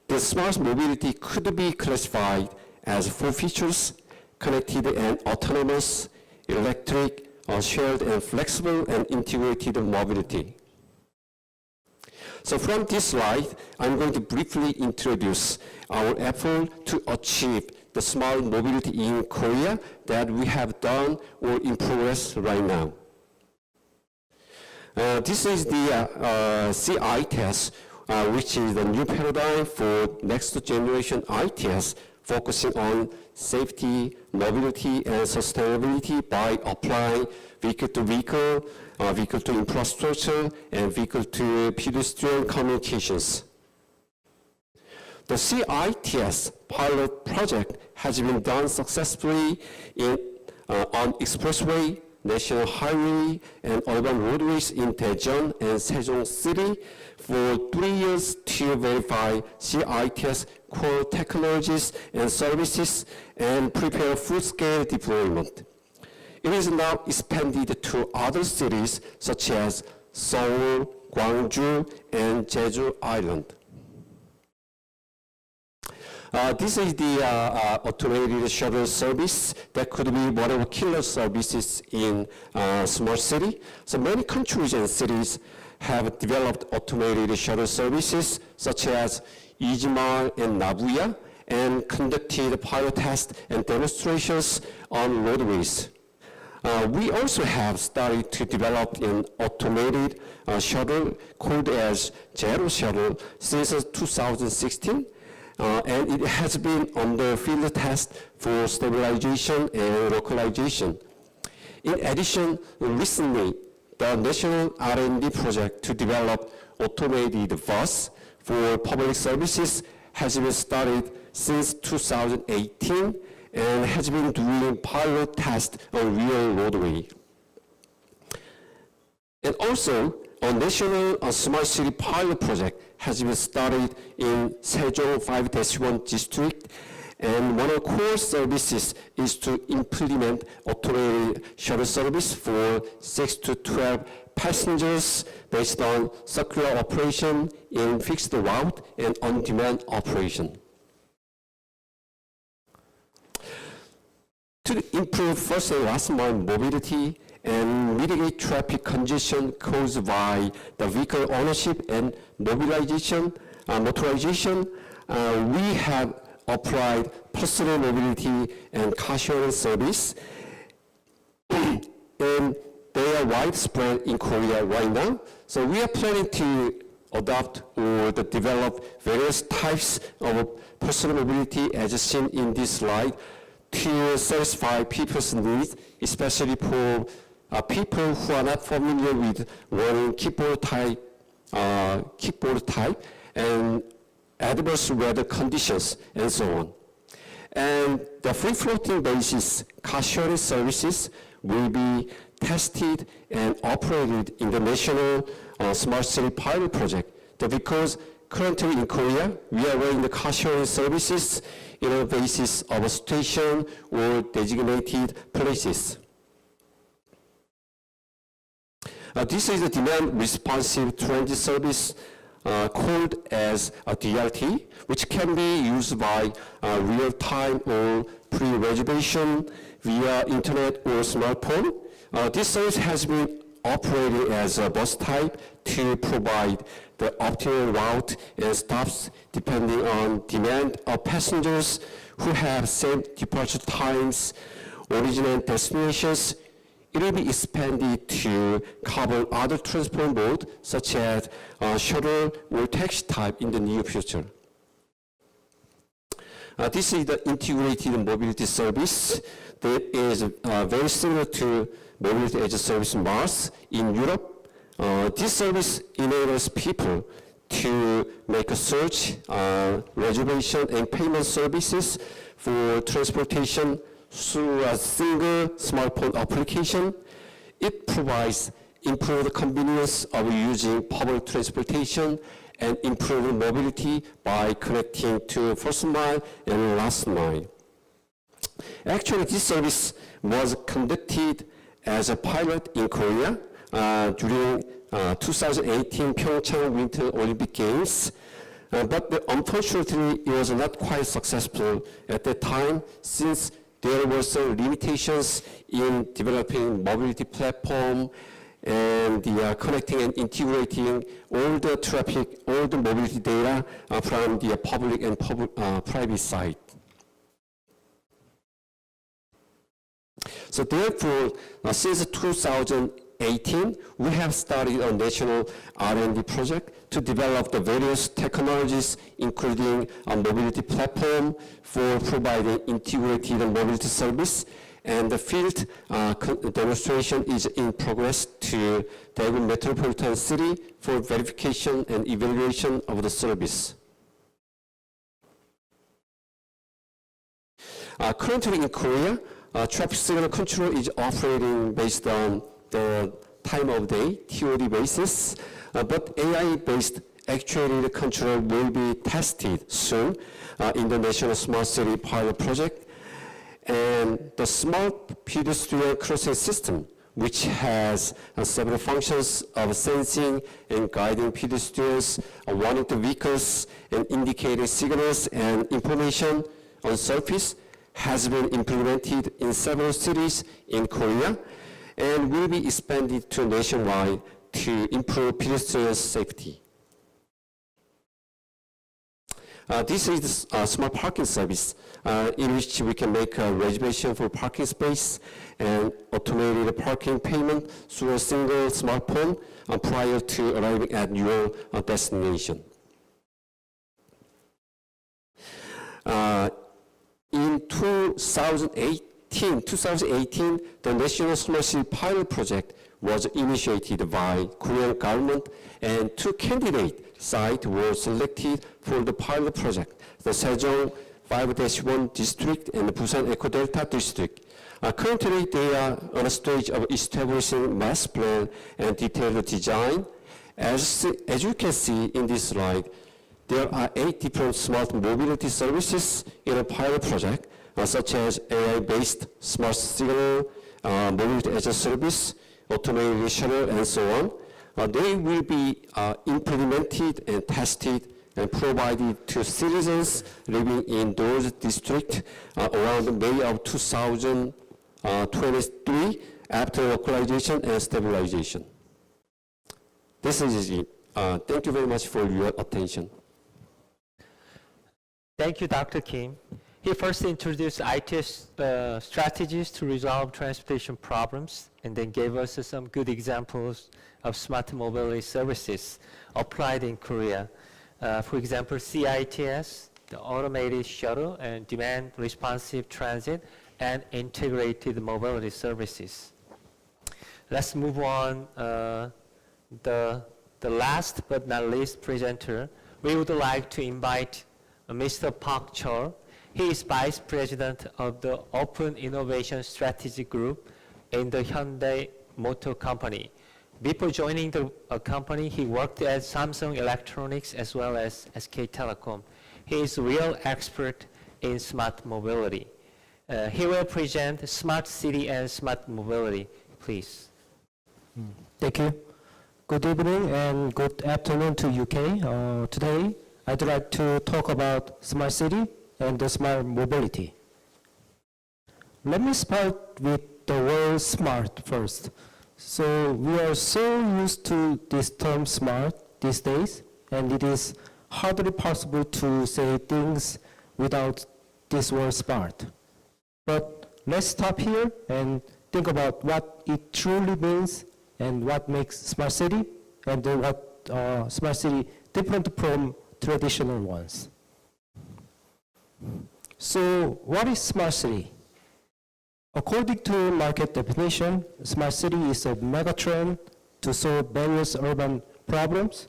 The smart mobility could be classified as 4 features: connected and autonomous, electric, shared and flexible, and integrated mobility. So from this slide, I'm going to briefly introduce our effort to achieve the smart mobility in Korea that we have done or in progress right now. This is the CI test, which is the new paradigm for next generation ITS, focusing on safety, mobility, and sustainability by applying vehicle-to-vehicle, vehicle-to-infrastructure, and vehicle-to-pedestrian communications. The CITS pilot project has been done successfully on expressway, national highway, and urban roadways in Daejeon and Sejong City for 3 years to verify CITS core technologies and services and prepare full-scale deployment. It is now expanded to other cities such as Seoul, Gwangju, and Jeju Island. This is the automated shuttle service that could be one of the killer services in smart city. So many countries and cities have developed automated shuttle services such as Ijmal and Nabuya and conducted pilot tests and demonstrations on roadways. We also have started to develop an automated shuttle called as Zero Shuttle since 2016. And it has been under field test for stabilization and localization. In addition, recently, the National R&D project to develop automated bus for public services has been started since 2018 and has been doing pilot tests on real roadway. And also, a national smart city pilot project has been started in Sejong 5-1 district, and one of the core services is to implement automated shuttle service for 6 to 12 passengers based on circular operation in fixed route and on-demand operation. To improve first and last mile mobility and mitigate traffic congestion caused by the vehicle ownership and motorization, we have applied personal mobility and car sharing service, and they are widespread in Korea right now. So we are planning to adopt or develop various types of personal mobility as seen in this slide to satisfy people's needs, especially for people who are not familiar with running kickboard type and adverse weather conditions and so on. And the free-floating basis car sharing services will be tested and operated in the National Smart City Pilot Project. Because currently in Korea, we are running the car sharing services in a basis of a station or designated places. This is a demand responsive transit service called as a DRT, which can be used by real-time or pre-reservation via internet or smartphone. This service has been operating as a bus type to provide the optimal route and stops depending on demand of passengers who have same departure times, origin and destinations. It will be expanded to cover other transport modes such as shuttle or taxi type in the near future. This is the integrated mobility service that is very similar to Mobility as a Service MaaS in Europe. This service enables people to make a search, reservation, and payment services for transportation through a single smartphone application. It provides improved convenience of using public transportation and improved mobility by connecting to first mile and last mile. Actually, this service was conducted as a pilot in Korea during 2018 Pyeongchang Winter Olympic Games. But unfortunately, it was not quite successful at that time since there were some limitations in developing mobility platform and connecting and integrating all the traffic, all the mobility data from the public and private side. So therefore, since 2018, 2018, we have started a national R&D project to develop the various technologies, including a mobility platform for providing integrated mobility service, and the field demonstration is in progress to Daegu Metropolitan City for verification and evaluation of the service. Currently in Korea, traffic signal control is operating based on the time of day, TOD basis, but AI-based actuated control will be tested soon in the National Smart City Pilot Project. And the smart pedestrian crossing system, which has several functions of sensing and guiding pedestrians, warning to vehicles, and indicating signals and information on surface, has been implemented in several cities in Korea and will be expanded to nationwide to improve pedestrian safety. This is a smart parking service in which we can make a reservation for parking space and automated parking payment through a single smartphone prior to arriving at your destination. In 2018, the National Smart City Pilot Project was initiated by Korean government, and 2 candidate sites were selected for the pilot project, the Sejong 5-1 district and the Busan Eco Delta district. Currently, they are on a stage of establishing master plan and detailed design. As you can see in this slide, there are 8 different smart mobility services in a pilot project, such as AI-based smart signal, mobility as a service, automated shuttle, and so on. They will be implemented and tested and provided to citizens living in those districts around May of 2023 after localization and stabilization. This is it. Thank you very much for your attention. Thank you, Dr. Kim. He first introduced IT strategies to resolve transportation problems, and then gave us some good examples of smart mobility services applied in Korea. For example, CITS, the automated shuttle and demand responsive transit, and integrated mobility services. Let's move on. The last but not least presenter, we would like to invite Mr. Park Chol. He is Vice President of the Open Innovation Strategy Group in the Hyundai Motor Company. Before joining the company, he worked at Samsung Electronics as well as SK Telecom. He is a real expert in smart mobility. He will present Smart City and Smart Mobility. Please. Thank you. Good evening and good afternoon to UK. Today, I'd like to talk about Smart City and the smart mobility. Let me start with the word smart first. So we are so used to this term smart these days, and it is hardly possible to say things without this word smart. But let's stop here and think about what it truly means and what makes smart city and what smart city different from traditional ones. So what is smart city? According to market definition, smart city is a megatrend to solve various urban problems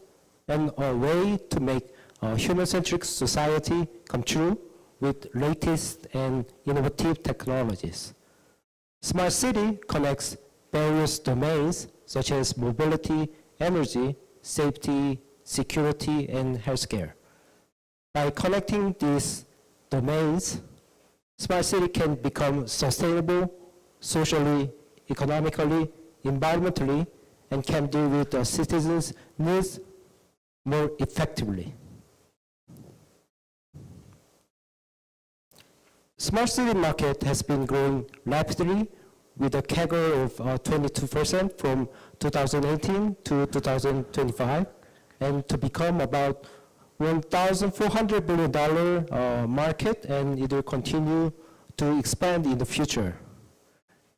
and a way to make a human-centric society come true with latest and innovative technologies. Smart city connects various domains such as mobility, energy, safety, security, and healthcare. By connecting these domains, smart city can become sustainable, socially, economically, environmentally, and can deal with the citizens' needs more effectively. Smart city market has been growing rapidly with a CAGR of 22% from 2018 to 2025, and to become about $1,400 billion market, and it will continue to expand in the future.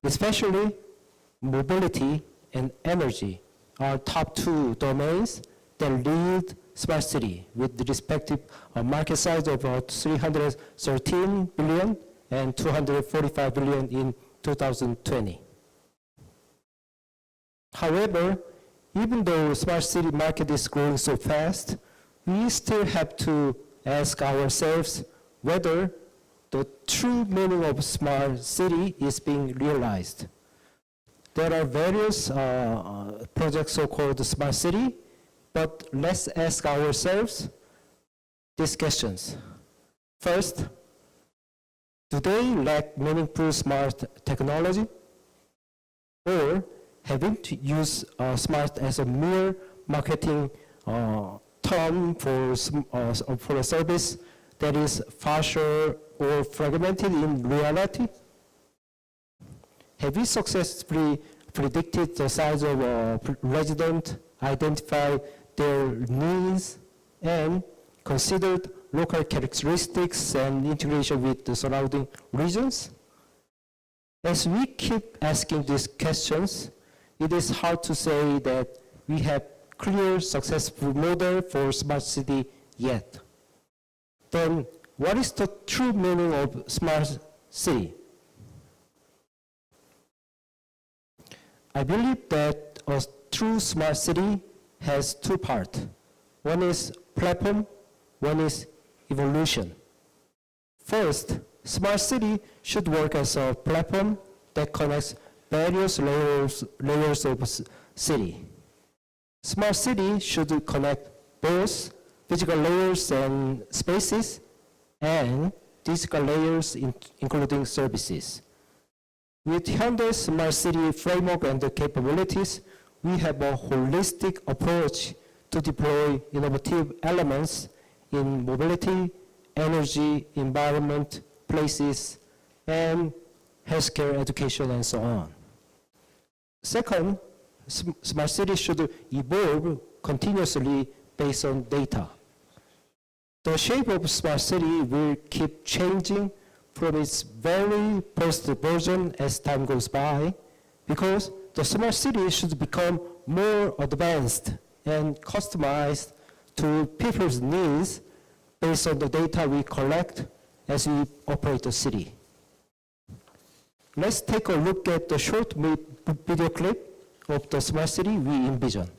Especially mobility and energy are top two domains that lead smart city with the respective market size of about 313 billion and 245 billion in 2020. However, even though smart city market is growing so fast, we still have to ask ourselves whether the true meaning of smart city is being realized. There are various projects so-called smart city, but let's ask ourselves these questions. First, do they lack meaningful smart technology? Or haven't used smart as a mere marketing term for a service that is partial or fragmented in reality? Have we successfully predicted the size of a resident, identified their needs, and considered local characteristics and integration with the surrounding regions? As we keep asking these questions, it is hard to say that we have clear, successful model for smart city yet. Then, what is the true meaning of smart city? I believe that a true smart city has two parts. One is platform, one is evolution. First, smart city should work as a platform that connects various layers of city. Smart city should connect both physical layers and spaces and digital layers including services. With Hyundai's smart city framework and the capabilities, we have a holistic approach to deploy innovative elements in mobility, energy, environment, places, and healthcare, education, and so on. Second, smart cities should evolve continuously based on data. The shape of smart city will keep changing from its very first version as time goes by, because the smart city should become more advanced and customized to people's needs based on the data we collect as we operate the city. Let's take a look at the short video clip of the smart city we envision.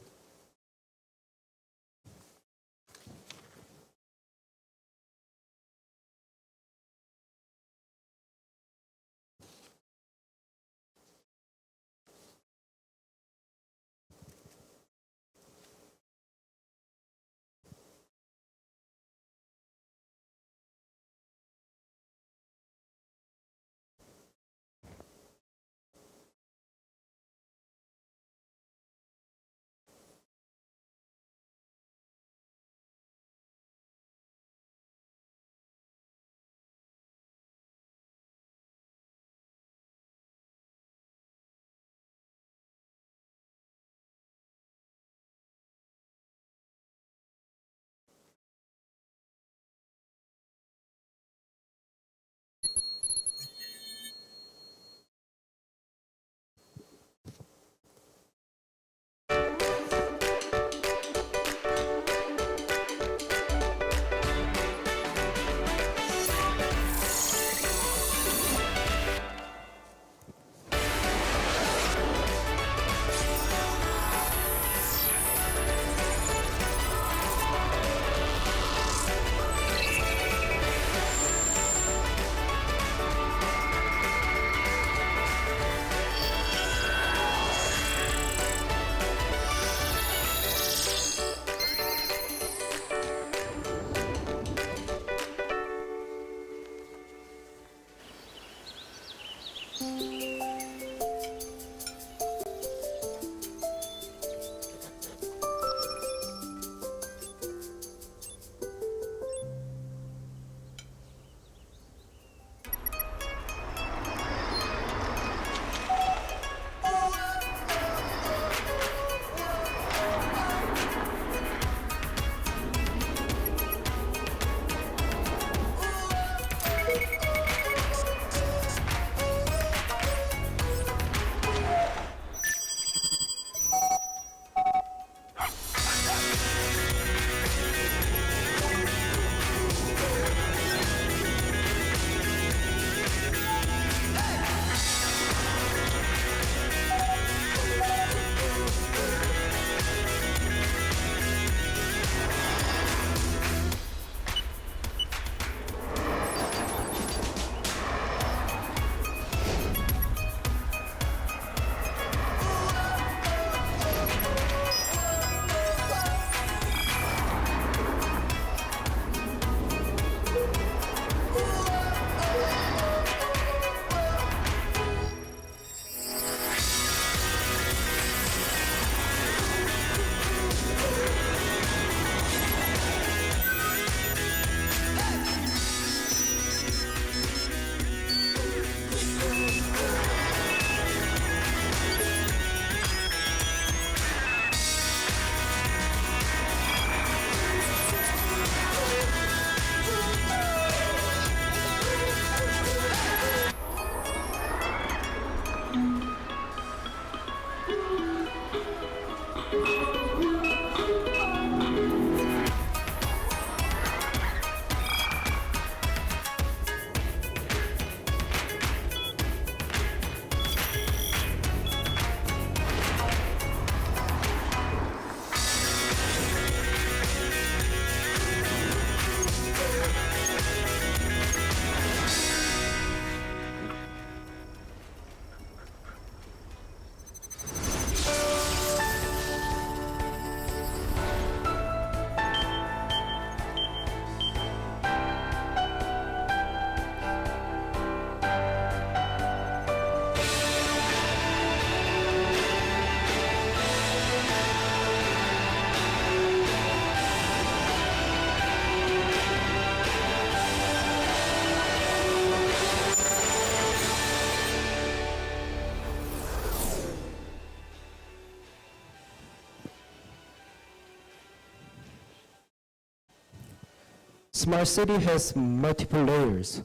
smart city has multiple layers.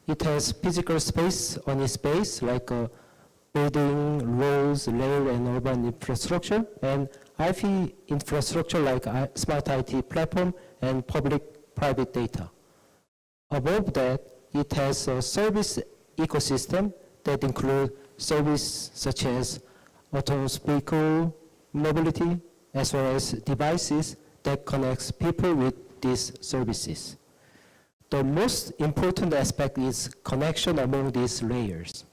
It has physical space on its base, like building, roads, rail, and urban infrastructure, and IT infrastructure like smart IT platform and public-private data. Above that, it has a service ecosystem that includes services such as autonomous vehicle mobility, as well as devices that connects people with these services. The most important aspect is connection among these layers.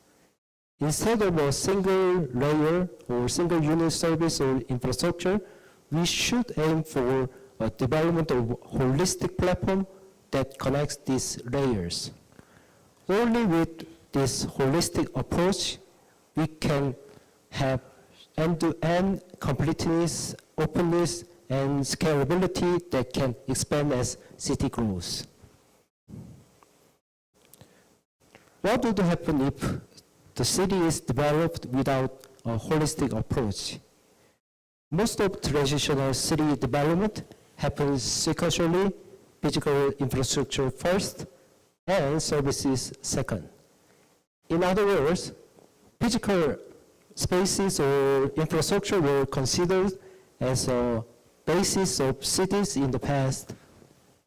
Instead of a single layer or single unit service or infrastructure, we should aim for a development of holistic platform that connects these layers. Only with this holistic approach, we can have end-to-end completeness, openness, and scalability that can expand as city grows. What would happen if the city is developed without a holistic approach? Most of traditional city development happens sequentially, physical infrastructure first, and services second. In other words, physical spaces or infrastructure were considered as a basis of cities in the past,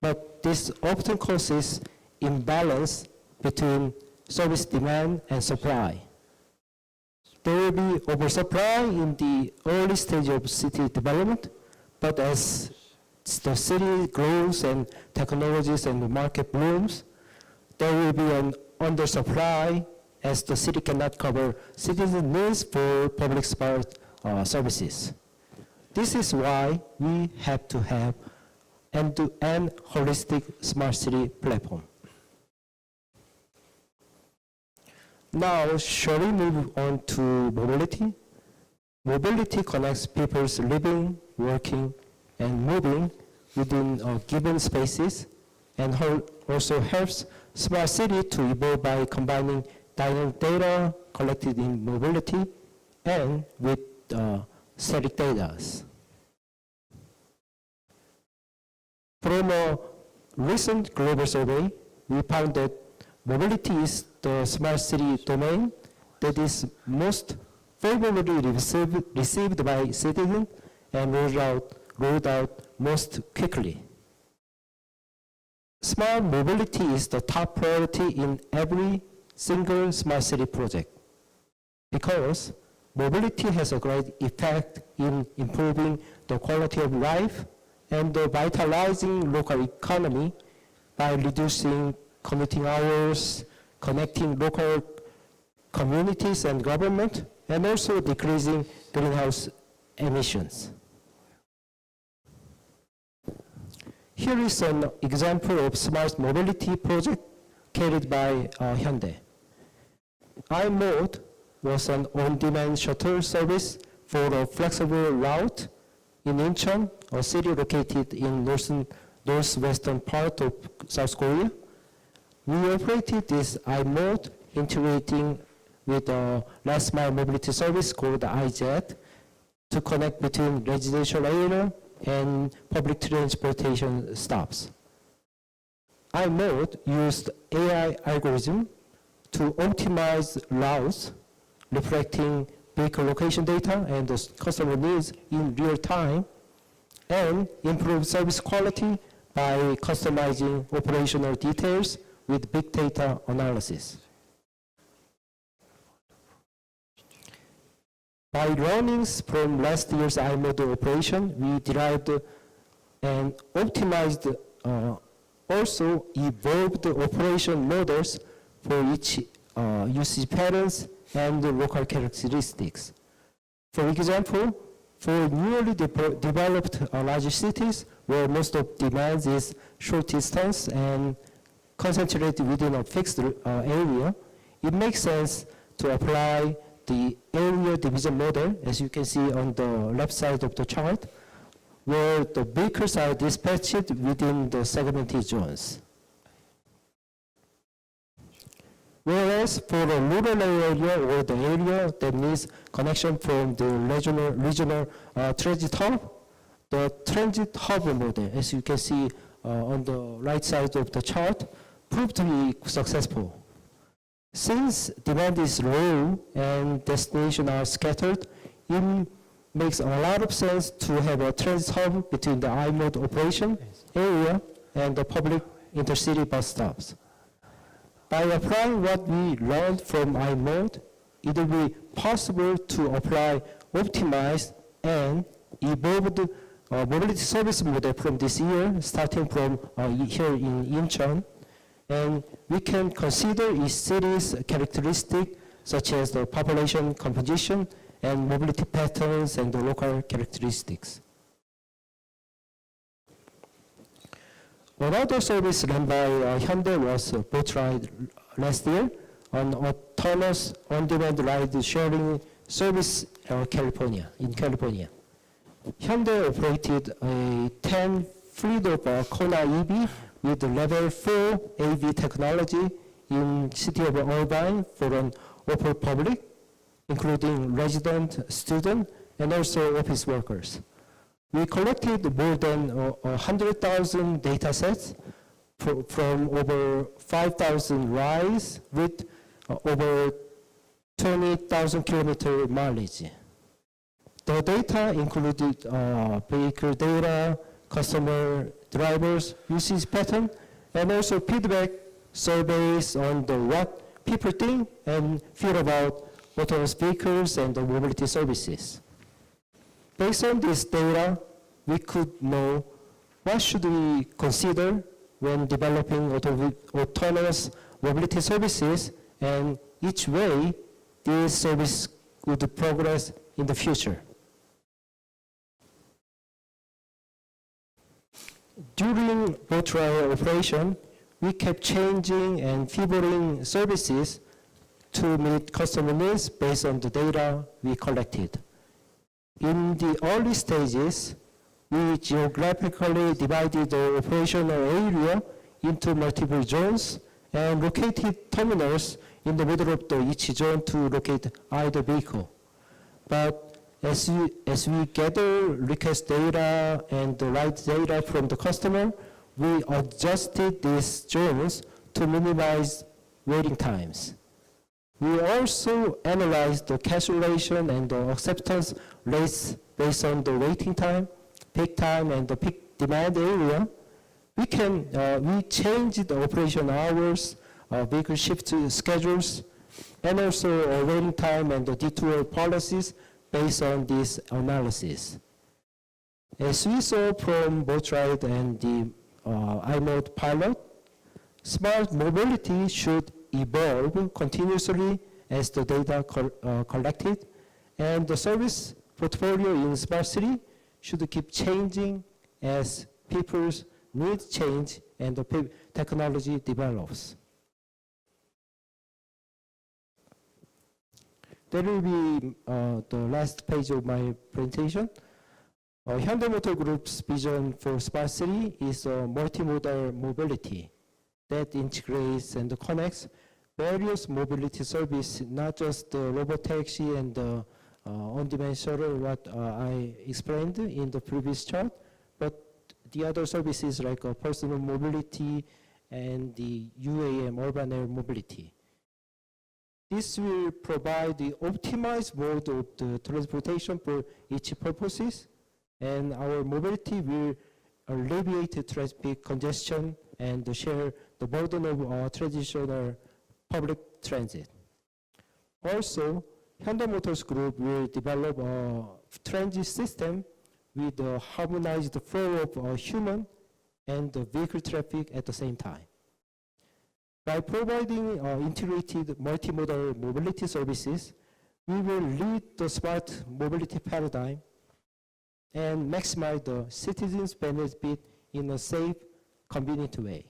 but this often causes imbalance between service demand and supply. There will be oversupply in the early stage of city development, but as the city grows and technologies and the market blooms, there will be an undersupply as the city cannot cover citizens' needs for public smart services. This is why we have to have end-to-end holistic smart city platform. Now, shall we move on to mobility? Mobility connects people's living, working, and moving within given spaces, and also helps smart city to evolve by combining dynamic data collected in mobility and with static data. From a recent global survey, we found that mobility is the smart city domain that is most favorably received by citizens and rolled out most quickly. Smart mobility is the top priority in every single smart city project because mobility has a great effect in improving the quality of life and vitalizing local economy by reducing commuting hours, connecting local communities and government, and also decreasing greenhouse emissions. Here is an example of smart mobility project carried by Hyundai. iMode was an on-demand shuttle service for a flexible route in Incheon, a city located in northwestern part of South Korea. We operated this iMode integrating with a last mile mobility service called iJet to connect between residential area and public transportation stops. iMode used AI algorithm to optimize routes, reflecting vehicle location data and the customer needs in real time, and improve service quality by customizing operational details with big data analysis. By learnings from last year's iMode operation, we derived and optimized also evolved operation models for each usage patterns and the local characteristics. For example, for newly developed large cities where most of demands is short distance and concentrated within a fixed area, it makes sense to apply the area division model, as you can see on the left side of the chart, where the vehicles are dispatched within the segmented zones. Whereas for a rural area or the area that needs connection from the regional transit hub, the transit hub model, as you can see on the right side of the chart, proved to be successful. Since demand is low and destinations are scattered, it makes a lot of sense to have a transit hub between the I-mode operation area and the public intercity bus stops. By applying what we learned from I-mode, it will be possible to apply optimized and evolved mobility service model from this year, starting from here in Incheon. And we can consider each city's characteristics, such as the population composition and mobility patterns and the local characteristics. Another service run by Hyundai was boat ride last year, an autonomous on-demand ride sharing service in California. Hyundai operated a 10 fleet of Kona EV with level 4 AV technology in city of Irvine for an open public, including resident, student, and also office workers. We collected more than 100,000 data sets from over 5,000 rides with over 20,000 kilometer mileage. The data included vehicle data, customer drivers usage pattern, and also feedback surveys on what people think and feel about autonomous vehicles and the mobility services. Based on this data, we could know what should we consider when developing autonomous mobility services and each way these services would progress in the future. During boat ride operation, we kept changing and pivoting services to meet customer needs based on the data we collected. In the early stages, we geographically divided the operational area into multiple zones and located terminals in the middle of each zone to locate either vehicle. But as we gather request data and the right data from the customer, we adjusted these zones to minimize waiting times. We also analyzed the cancellation and the acceptance rates based on the waiting time, peak time, and the peak demand area. We changed the operation hours, vehicle shift schedules, and also waiting time and the detour policies based on this analysis. As we saw from boat ride and the I-mode pilot, smart mobility should evolve continuously as the data collected, and the service portfolio in smart city should keep changing as people's needs change and the technology develops. That will be the last page of my presentation. Hyundai Motor Group's vision for smart city is a multimodal mobility that integrates and connects various mobility services, not just the robotaxi and the on-demand shuttle, what I explained in the previous chart, but the other services like personal mobility and the UAM, urban air mobility. This will provide the optimized mode of the transportation for each purposes, and our mobility will alleviate traffic congestion and share the burden of traditional public transit. Also, Hyundai Motors Group will develop a transit system with a harmonized flow of human and the vehicle traffic at the same time. By providing integrated multimodal mobility services, we will lead the smart mobility paradigm and maximize the citizens' benefit in a safe, convenient way.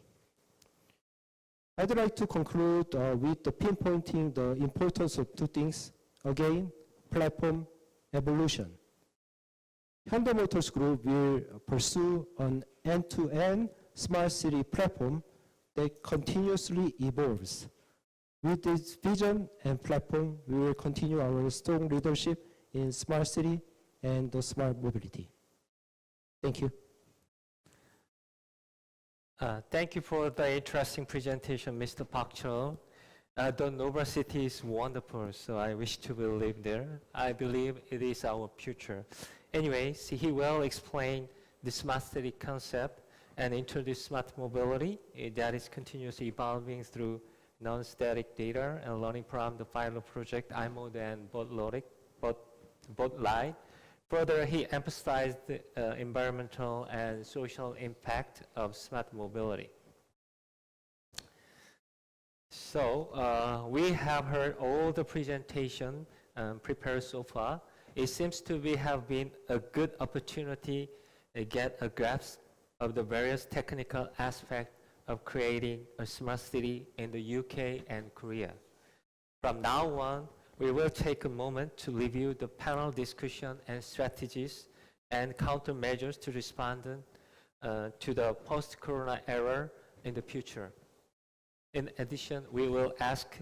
I'd like to conclude with pinpointing the importance of two things. Again, platform evolution. Hyundai Motors Group will pursue an end-to-end smart city platform that continuously evolves. With this vision and platform, we will continue our strong leadership in smart city and the smart mobility. Thank you. Thank you for the interesting presentation, Mr. Park Cheol. The Nova City is wonderful, so I wish to live there. I believe it is our future. Anyways, he well explained the smart city concept and introduced smart mobility that is continuously evolving through non-static data and learning from the pilot project iMode and Botlight. Further, he emphasized the environmental and social impact of smart mobility. So we have heard all the presentation prepared so far. It seems to have been a good opportunity to get a grasp of the various technical aspects of creating a smart city in the UK and Korea. From now on, we will take a moment to review the panel discussion and strategies and countermeasures to respond to the post-corona era in the future. In addition, we will ask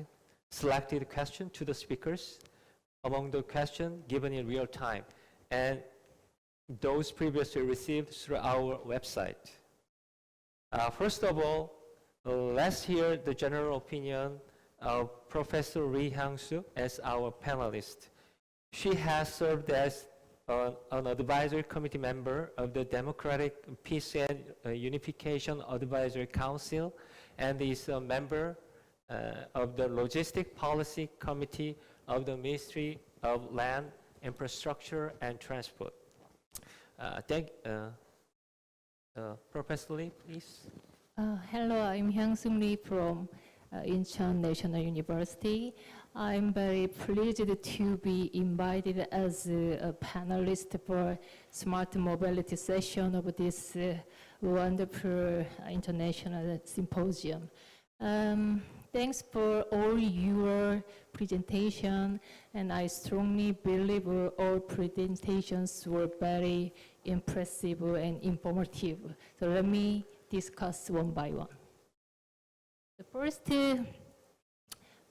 selected questions to the speakers among the questions given in real time and those previously received through our website. First of all, let's hear the general opinion of Professor Ri Hyang-soo as our panelist. She has served as an advisory committee member of the Democratic Peace and Unification Advisory Council and is a member of the Logistic Policy Committee of the Ministry of Land, Infrastructure and Transport. Professor Lee, please. Hello, I'm Hyang-sung Lee from Incheon National University. I'm very pleased to be invited as a panelist for smart mobility session of this wonderful international symposium. Thanks for all your presentation, and I strongly believe all presentations were very impressive and informative. So let me discuss one by one. The first,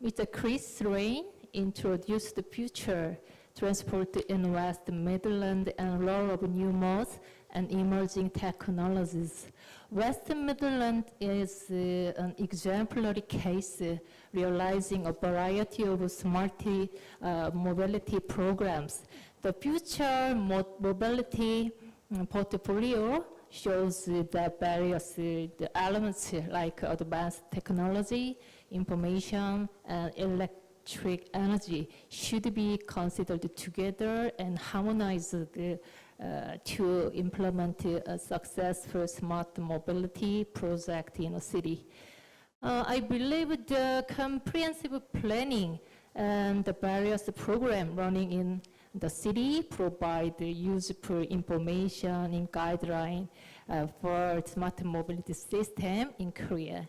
Mr. Chris Rain introduced the future transport in West Midland and role of new modes and emerging technologies. West Midland is an exemplary case realizing a variety of smart mobility programs. The future mobility portfolio shows the various the elements like advanced technology, information, and electric energy should be considered together and harmonized to implement a successful smart mobility project in a city. I believe the comprehensive planning and the various programs running in the city provide useful information and guidelines for smart mobility system in Korea.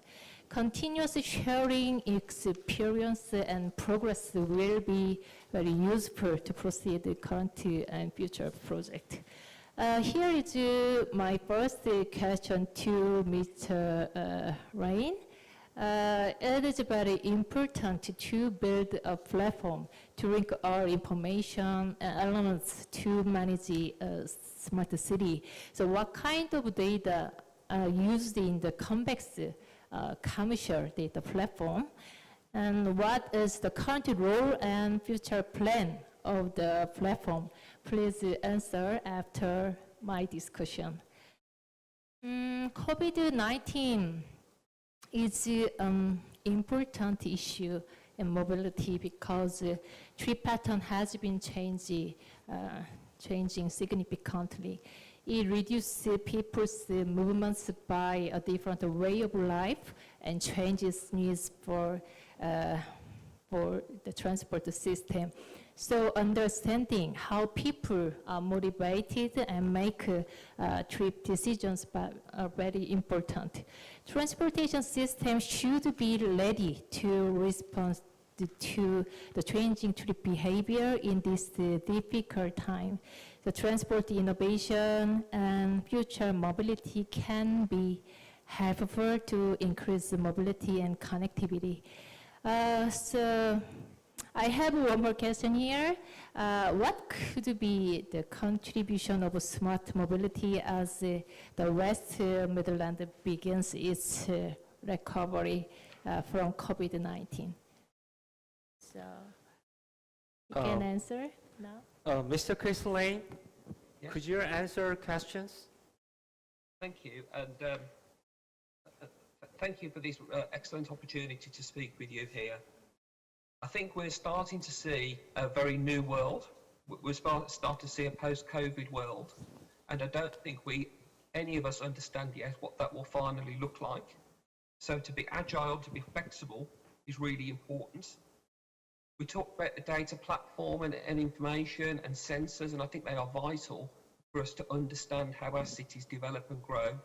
Continuous sharing experience and progress will be very useful to proceed the current and future project. Here is my first question to Mr. Rain. It is very important to build a platform to link our information and elements to manage a smart city. So what kind of data are used in the convex commercial data platform? And what is the current role and future plan of the platform? Please answer after my discussion. COVID-19 is an important issue in mobility because trip pattern has been changing significantly. It reduces people's movements by a different way of life and changes needs for the transport system. So understanding how people are motivated and make trip decisions are very important. Transportation system should be ready to respond to the changing trip behavior in this difficult time. The transport innovation and future mobility can be helpful to increase mobility and connectivity. So I have one more question here. What could be the contribution of smart mobility as the West Midlands begins its recovery from COVID-19? So, you can answer now? Mr. Chris Lane, Yeah. could you answer questions? Thank you, and thank you for this excellent opportunity to speak with you here. I think we're starting to see a very new world. We're starting to see a post-COVID world, and I don't think any of us understand yet what that will finally look like. So to be agile, to be flexible is really important. We talk about the data platform and information and sensors, and I think they are vital for us to understand how our cities develop and grow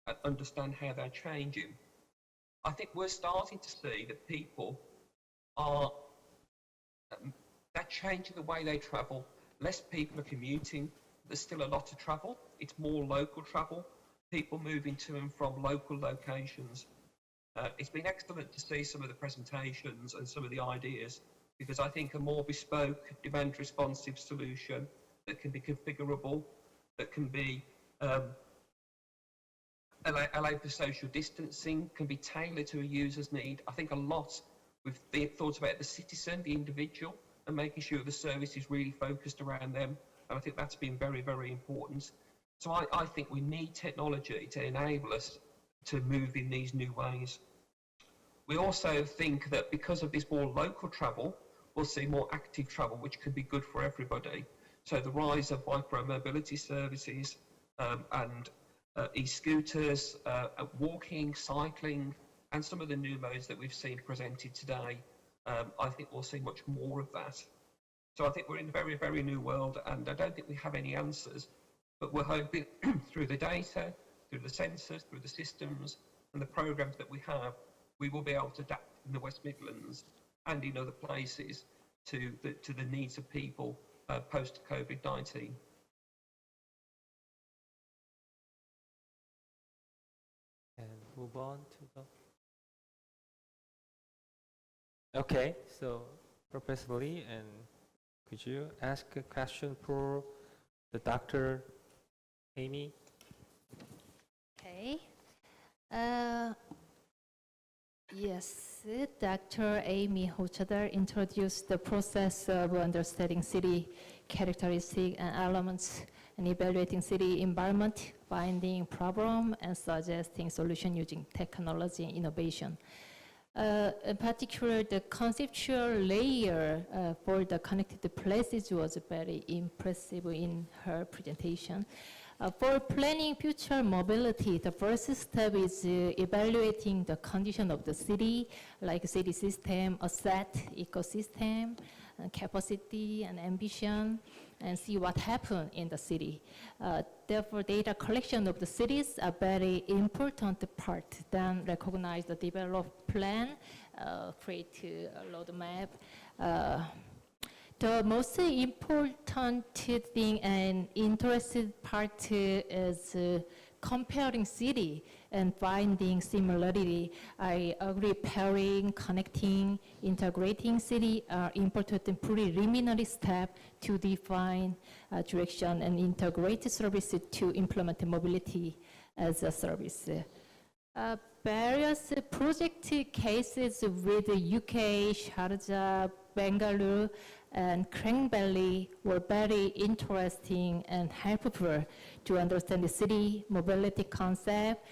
and understand how they're changing. I think we're starting to see that people are they're changing the way they travel. Less people are commuting. There's still a lot to travel. It's more local travel, people moving to and from local locations. It's been excellent to see some of the presentations and some of the ideas, because I think a more bespoke, demand responsive solution that can be configurable, that can be allow for social distancing, can be tailored to a user's need. I think a lot we've thought about the citizen, the individual, and making sure the service is really focused around them. And I think that's been very, very important. So I think we need technology to enable us to move in these new ways. We also think that because of this more local travel, we'll see more active travel, which can be good for everybody. So the rise of micro-mobility services and e-scooters, walking, cycling, and some of the new modes that we've seen presented today, I think we'll see much more of that. So I think we're in a very, very new world, and I don't think we have any answers, but we're hoping through the data, through the sensors, through the systems, and the programs that we have, we will be able to adapt in the West Midlands and in other places to the needs of people post-COVID-19. And move on to the... Okay, so Professor Lee, and could you ask a question for the Dr. Amy? Okay. Yes, Dr. Amy Hochadar introduced the process of understanding city characteristics and elements and evaluating city environment, finding problem, and suggesting solution using technology and innovation. In particular, the conceptual layer for the connected places was very impressive in her presentation. For planning future mobility, the first step is evaluating the condition of the city, like city system, asset, ecosystem, capacity, and ambition, and see what happened in the city. Therefore, data collection of the cities are very important part. Then recognize the developed plan, create a roadmap. The most important thing and interesting part is comparing city and finding similarity. I agree pairing, connecting, integrating city are important and preliminary step to define direction and integrate services to implement mobility as a service. Various project cases with the UK, Sharjah, Bangalore, and Klang Valley were very interesting and helpful to understand the city mobility concept,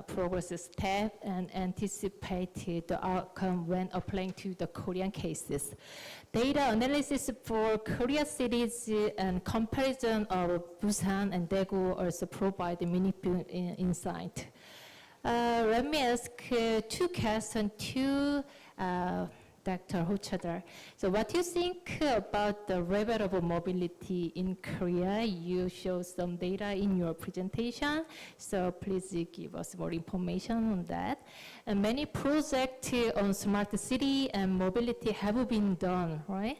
progress step, and anticipate the outcome when applying to the Korean cases. Data analysis for Korea cities and comparison of Busan and Daegu also provide meaningful insight. Let me ask two questions to Dr. Hochadar. So what do you think about the level of mobility in Korea? You showed some data in your presentation, so please give us more information on that. And many projects on smart city and mobility have been done, right?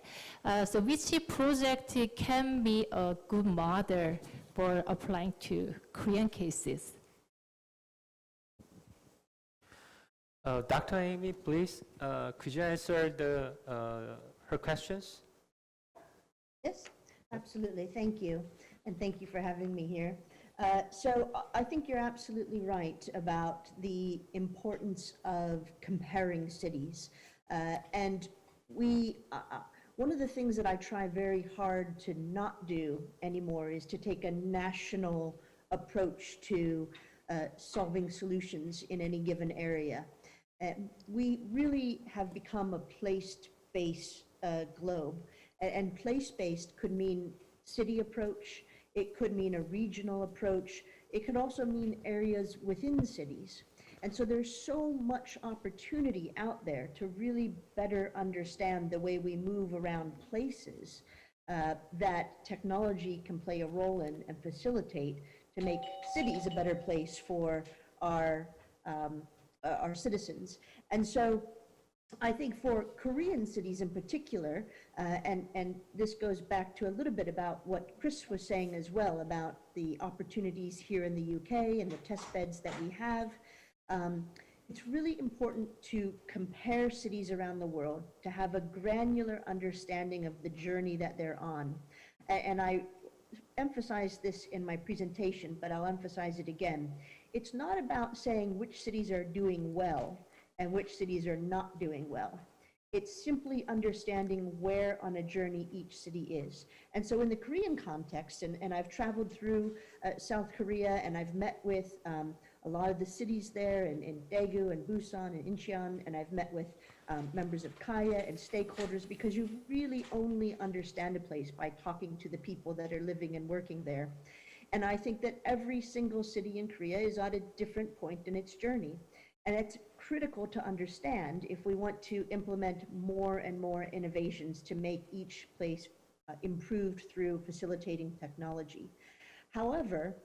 So which project can be a good model for applying to Korean cases? Dr. Amy, please, could you answer her questions? Yes, absolutely. Thank you. And thank you for having me here. I think you're absolutely right about the importance of comparing cities. And one of the things that I try very hard to not do anymore is to take a national approach to solving solutions in any given area. We really have become a place-based globe. And place-based could mean city approach, it could mean a regional approach, it could also mean areas within cities. And so there's so much opportunity out there to really better understand the way we move around places that technology can play a role in and facilitate to make cities a better place for our citizens. And so I think for Korean cities in particular, and this goes back to a little bit about what Chris was saying as well about the opportunities here in the UK and the test beds that we have, it's really important to compare cities around the world, to have a granular understanding of the journey that they're on. And I emphasized this in my presentation, but I'll emphasize it again. It's not about saying which cities are doing well and which cities are not doing well. It's simply understanding where on a journey each city is. And so in the Korean context, and I've traveled through South Korea, and I've met with a lot of the cities there in Daegu and Busan and Incheon, and I've met with members of Kaya and stakeholders, because you really only understand a place by talking to the people that are living and working there. And I think that every single city in Korea is at a different point in its journey. And it's critical to understand if we want to implement more and more innovations to make each place improved through facilitating technology. However,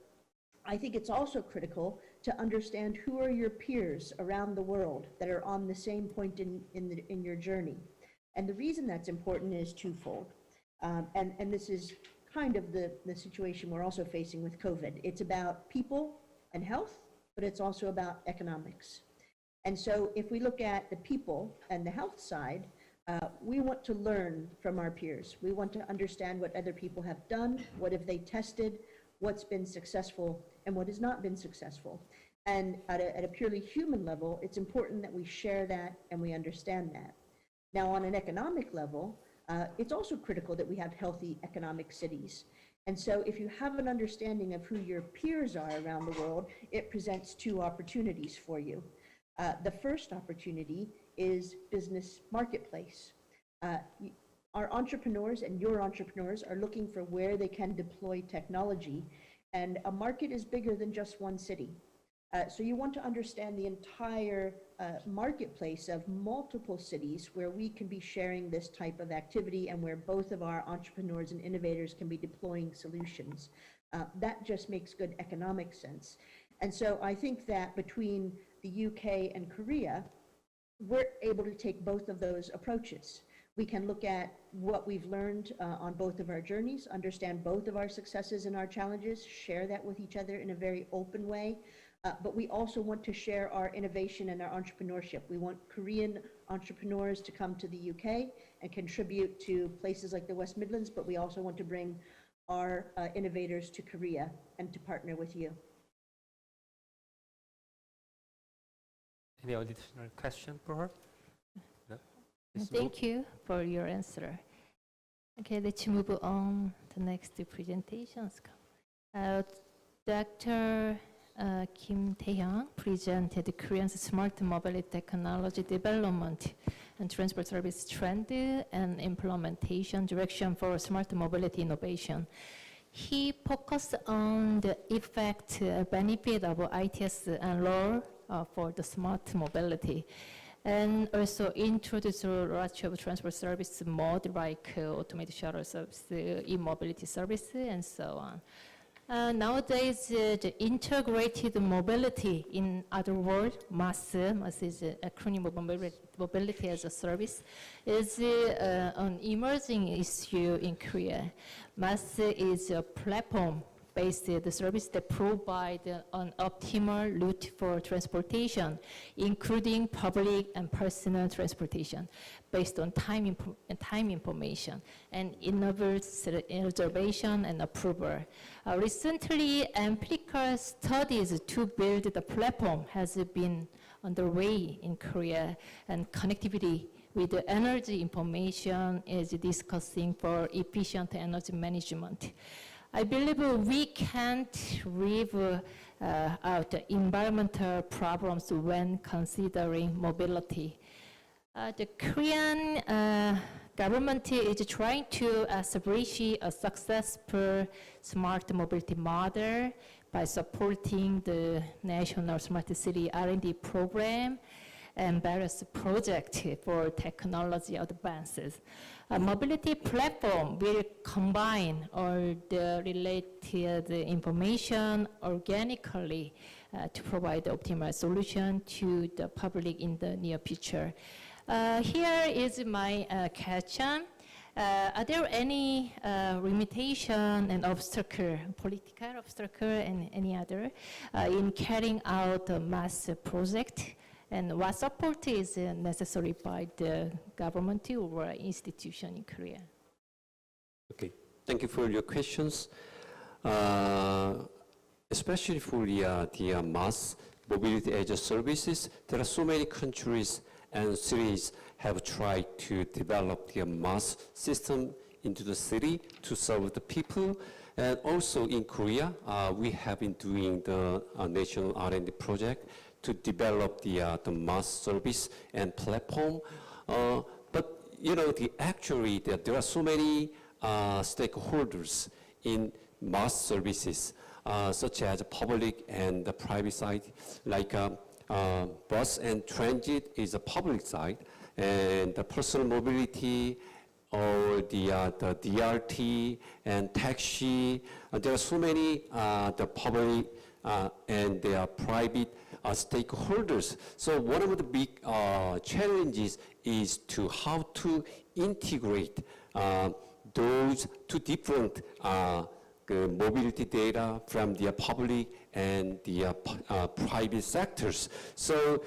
I think it's also critical to understand who are your peers around the world that are on the same point in your journey. And the reason that's important is twofold. And this is kind of the situation we're also facing with COVID. It's about people and health, but it's also about economics. And so if we look at the people and the health side, we want to learn from our peers. We want to understand what other people have done, what have they tested, what's been successful, and what has not been successful. And at a purely human level, it's important that we share that and we understand that. Now, on an economic level, it's also critical that we have healthy economic cities. And so if you have an understanding of who your peers are around the world, it presents two opportunities for you. The first opportunity is business marketplace. Our entrepreneurs and your entrepreneurs are looking for where they can deploy technology, and a market is bigger than just one city. So you want to understand the entire marketplace of multiple cities where we can be sharing this type of activity and where both of our entrepreneurs and innovators can be deploying solutions. That just makes good economic sense. And so I think that between the UK and Korea, we're able to take both of those approaches. We can look at what we've learned on both of our journeys, understand both of our successes and our challenges, share that with each other in a very open way. But we also want to share our innovation and our entrepreneurship. We want Korean entrepreneurs to come to the UK and contribute to places like the West Midlands, but we also want to bring our innovators to Korea and to partner with you. Any additional question for her? No? Thank you for your answer. Okay, let's move on to the next presentations. Dr. Kim Tae-hyung presented Korean's smart mobility technology development and transport service trend and implementation direction for smart mobility innovation. He focused on the effect, benefit of ITS and law for the smart mobility, and also introduced a range of transport service mode like automated shuttle service, e-mobility service, and so on. Nowadays, the integrated mobility, in other words, MaaS is an acronym of mobility as a service, is an emerging issue in Korea. MaaS is a platform based the service that provide an optimal route for transportation, including public and personal transportation, based on time information, and enables reservation and approval. Recently, Amplica studies to build the platform has been underway in Korea, and connectivity with the energy information is discussing for efficient energy management. I believe we can't leave out the environmental problems when considering mobility. The Korean government is trying to establish a successful smart mobility model by supporting the National Smart City R&D program and various projects for technology advances. A mobility platform will combine all the related information organically to provide the optimal solution to the public in the near future. Here is my question. Are there any limitation and obstacle, political obstacle and any other, in carrying out a mass project? And what support is necessary by the government or institution in Korea? Okay, thank you for your questions. Especially for the mass mobility as a services, there are so many countries and cities have tried to develop their mass system into the city to serve the people. And also in Korea, we have been doing the national R&D project to develop the mass service and platform. But you know, actually there are so many stakeholders in mass services, such as public and the private side, like bus and transit is a public side, and the personal mobility or the DRT and taxi. There are so many the public and their private stakeholders. So one of the big challenges is to how to integrate those two different mobility data from the public and the private sectors. So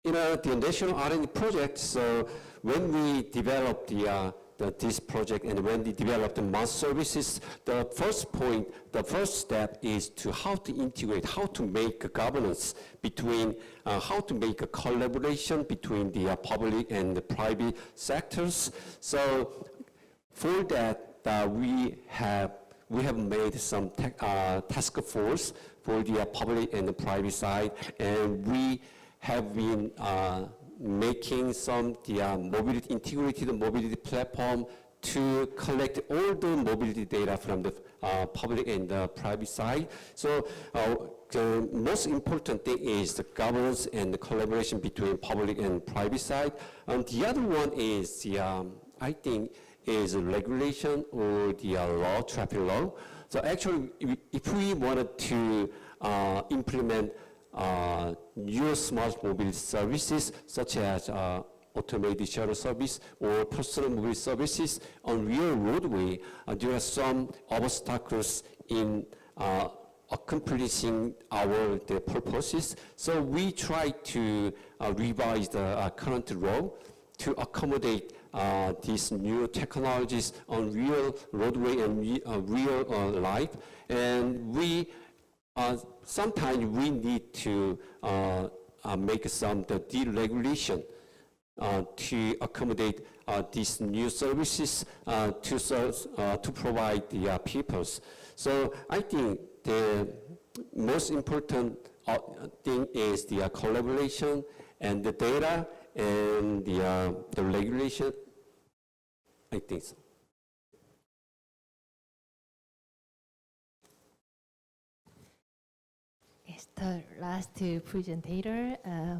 in the national R&D project, so when we develop this project and when we develop the mass services, the first step is to how to integrate, how to make a governance between, how to make a collaboration between the public and the private sectors. So for that, we have made some task force for the public and the private side, and we have been making some mobility integrated mobility platform to collect all the mobility data from the public and the private side. So the most important thing is the governance and the collaboration between public and private side. And the other one is I think is regulation or the law, traffic law. So actually, if we wanted to implement new smart mobility services, such as automated shuttle service or personal mobility services on real roadway, there are some obstacles in accomplishing the purposes. So we try to revise the current law to accommodate these new technologies on real roadway and real life. And we sometimes we need to make some deregulation to accommodate these new services to provide the peoples. So I think the most important thing is the collaboration and the data and the regulation. I think so. Yes, the last presenter,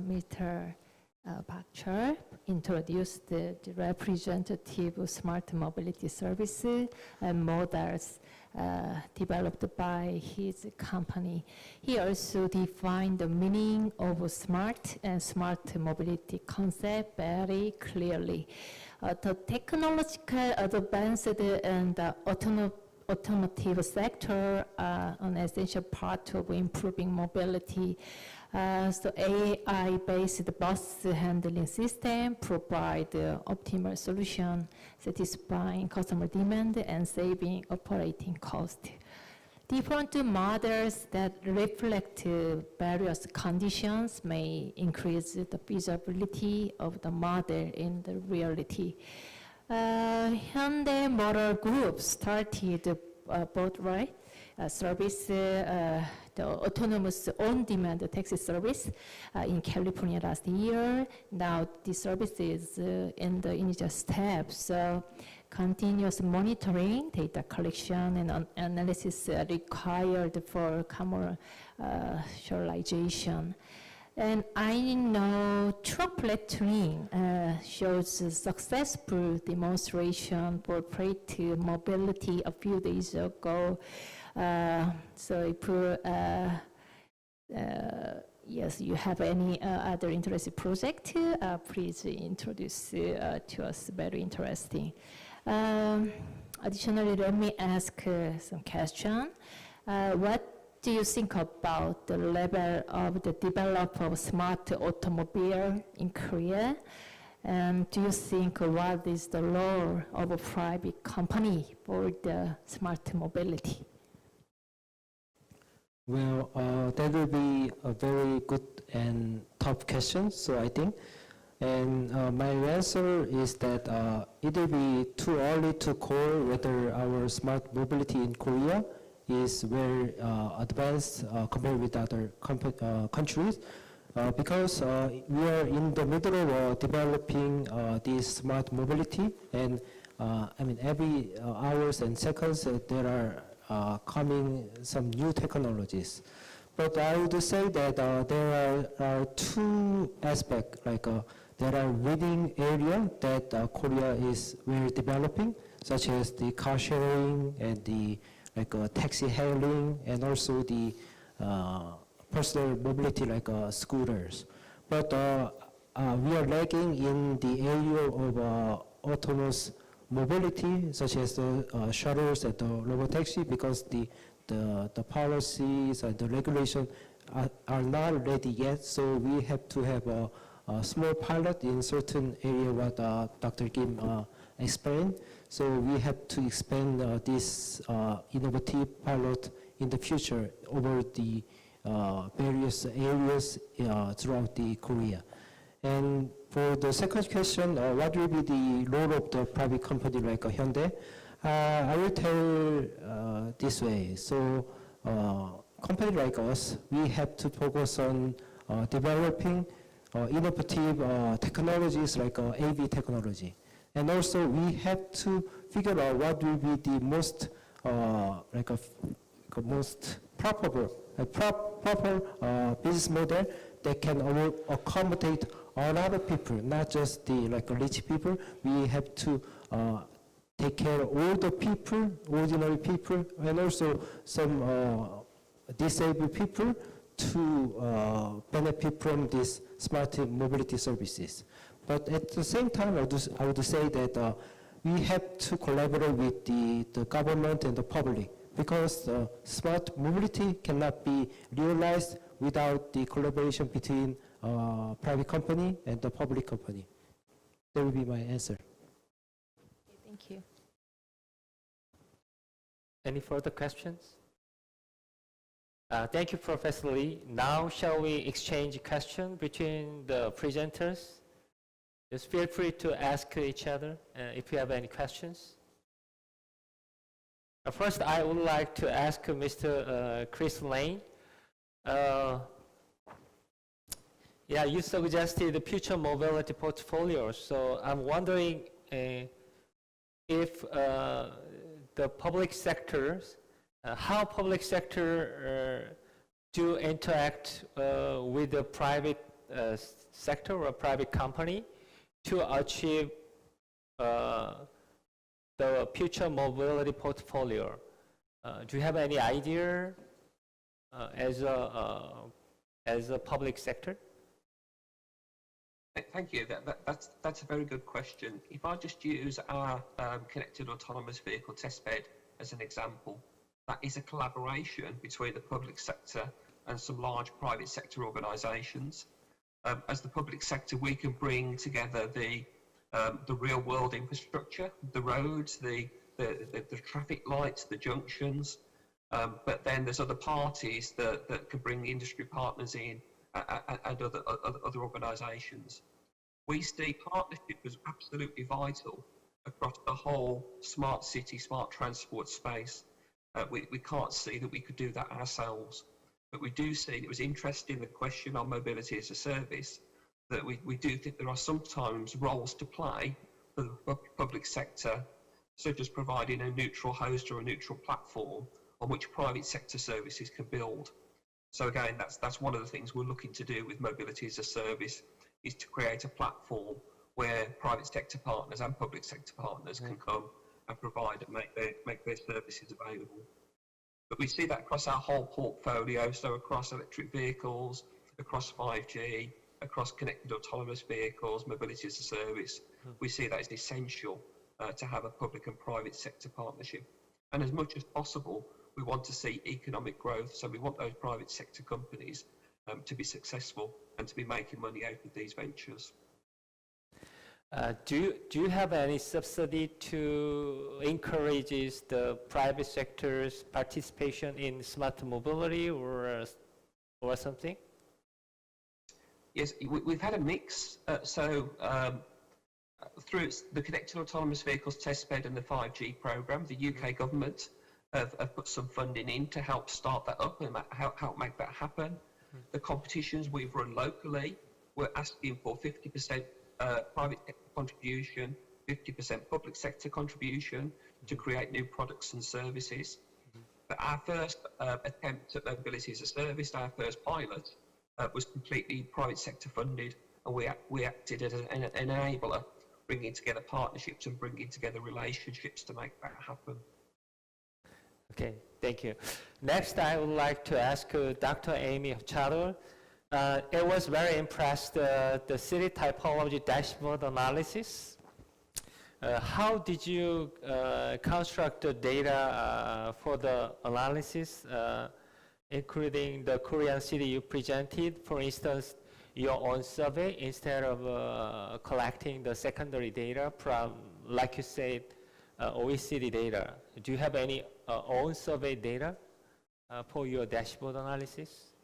Mr. Park Chul, introduced the representative smart mobility services and models developed by his company. He also defined the meaning of smart and smart mobility concept very clearly. The technological advanced and automotive sector an essential part of improving mobility. So AI-based bus handling system provide optimal solution, satisfying customer demand and saving operating cost. Different models that reflect various conditions may increase the feasibility of the model in the reality. Hyundai Motor Group started both service, the autonomous on-demand taxi service in California last year. Now the service is in the initial steps. So continuous monitoring, data collection, and analysis required for commercialization. And I know truck lettering shows a successful demonstration for freight mobility a few days ago. So if yes, you have any other interesting project, please introduce to us. Very interesting. Additionally, let me ask some question. What do you think about the level of the development of smart automobile in Korea? And do you think what is the role of a private company for the smart mobility? Well, that will be a very good and tough question, so I think. And my answer is that it will be too early to call whether our smart mobility in Korea is very advanced compared with other countries, because we are in the middle of developing this smart mobility, and I mean every hours and seconds there are coming some new technologies. But I would say that there are two aspects, like there are leading area that Korea is very developing, such as the car sharing and the taxi hailing, and also the personal mobility like scooters. But we are lagging in the area of autonomous mobility, such as the shuttles and the robotaxi, because the policies and the regulation are not ready yet. So we have to have a small pilot in certain area, what Dr. Kim explained. So we have to expand this innovative pilot in the future over the various areas throughout the Korea. And for the second question, what will be the role of the private company like Hyundai? I will tell this way. So company like us, we have to focus on developing innovative technologies like AV technology. And also we have to figure out what will be the most most proper business model that can accommodate a lot of people, not just the rich people. We have to take care of all the people, ordinary people, and also some disabled people to benefit from these smart mobility services. But at the same time, I would say that we have to collaborate with the government and the public, because smart mobility cannot be realized without the collaboration between private company and the public company. That will be my answer. Thank you. Any further questions? Thank you, Professor Lee. Now, shall we exchange questions between the presenters? Just feel free to ask each other if you have any questions. First, I would like to ask Mr. Chris Lane. Yeah, you suggested the future mobility portfolio. So I'm wondering if the public sectors, how public sector do interact with the private sector or private company to achieve the future mobility portfolio. Do you have any idea as a public sector? Thank you. That's a very good question. If I just use our connected autonomous vehicle testbed as an example. That is a collaboration between the public sector and some large private sector organisations. As the public sector, we can bring together the real world infrastructure, the roads, the traffic lights, the junctions, but then there's other parties that can bring industry partners in and other organisations. We see partnership as absolutely vital across the whole smart city, smart transport space. We can't see that we could do that ourselves, but we do see, it was interesting, the question on mobility as a service, that we do think there are sometimes roles to play for the public sector, such as providing a neutral host or a neutral platform on which private sector services can build. So again, that's one of the things we're looking to do with mobility as a service, is to create a platform where private sector partners and public sector partners can come and provide and make their services available. But we see that across our whole portfolio, so across electric vehicles, across 5G, across connected autonomous vehicles, mobility as a service. We see that as essential to have a public and private sector partnership. And as much as possible, we want to see economic growth, so we want those private sector companies to be successful and to be making money out of these ventures. Do you have any subsidy to encourage the private sector's participation in smart mobility or something? Yes, we've had a mix. Through the Connected Autonomous Vehicles Testbed and the 5G programme, the UK government have put some funding in to help start that up and help make that happen. The competitions we've run locally, we're asking for 50% private sector contribution, 50% public sector contribution to create new products and services. But our first attempt at mobility as a service, our first pilot, was completely private sector funded, and we acted as an enabler, bringing together partnerships and bringing together relationships to make that happen. Okay, thank you. Next, I would like to ask Dr. Amy Hochadol. It was very impressed, the city typology dashboard analysis. How did you construct the data for the analysis, including the Korean city you presented, for instance, your own survey, instead of collecting the secondary data from, like you said, OECD data? Do you have any own survey data for your dashboard analysis?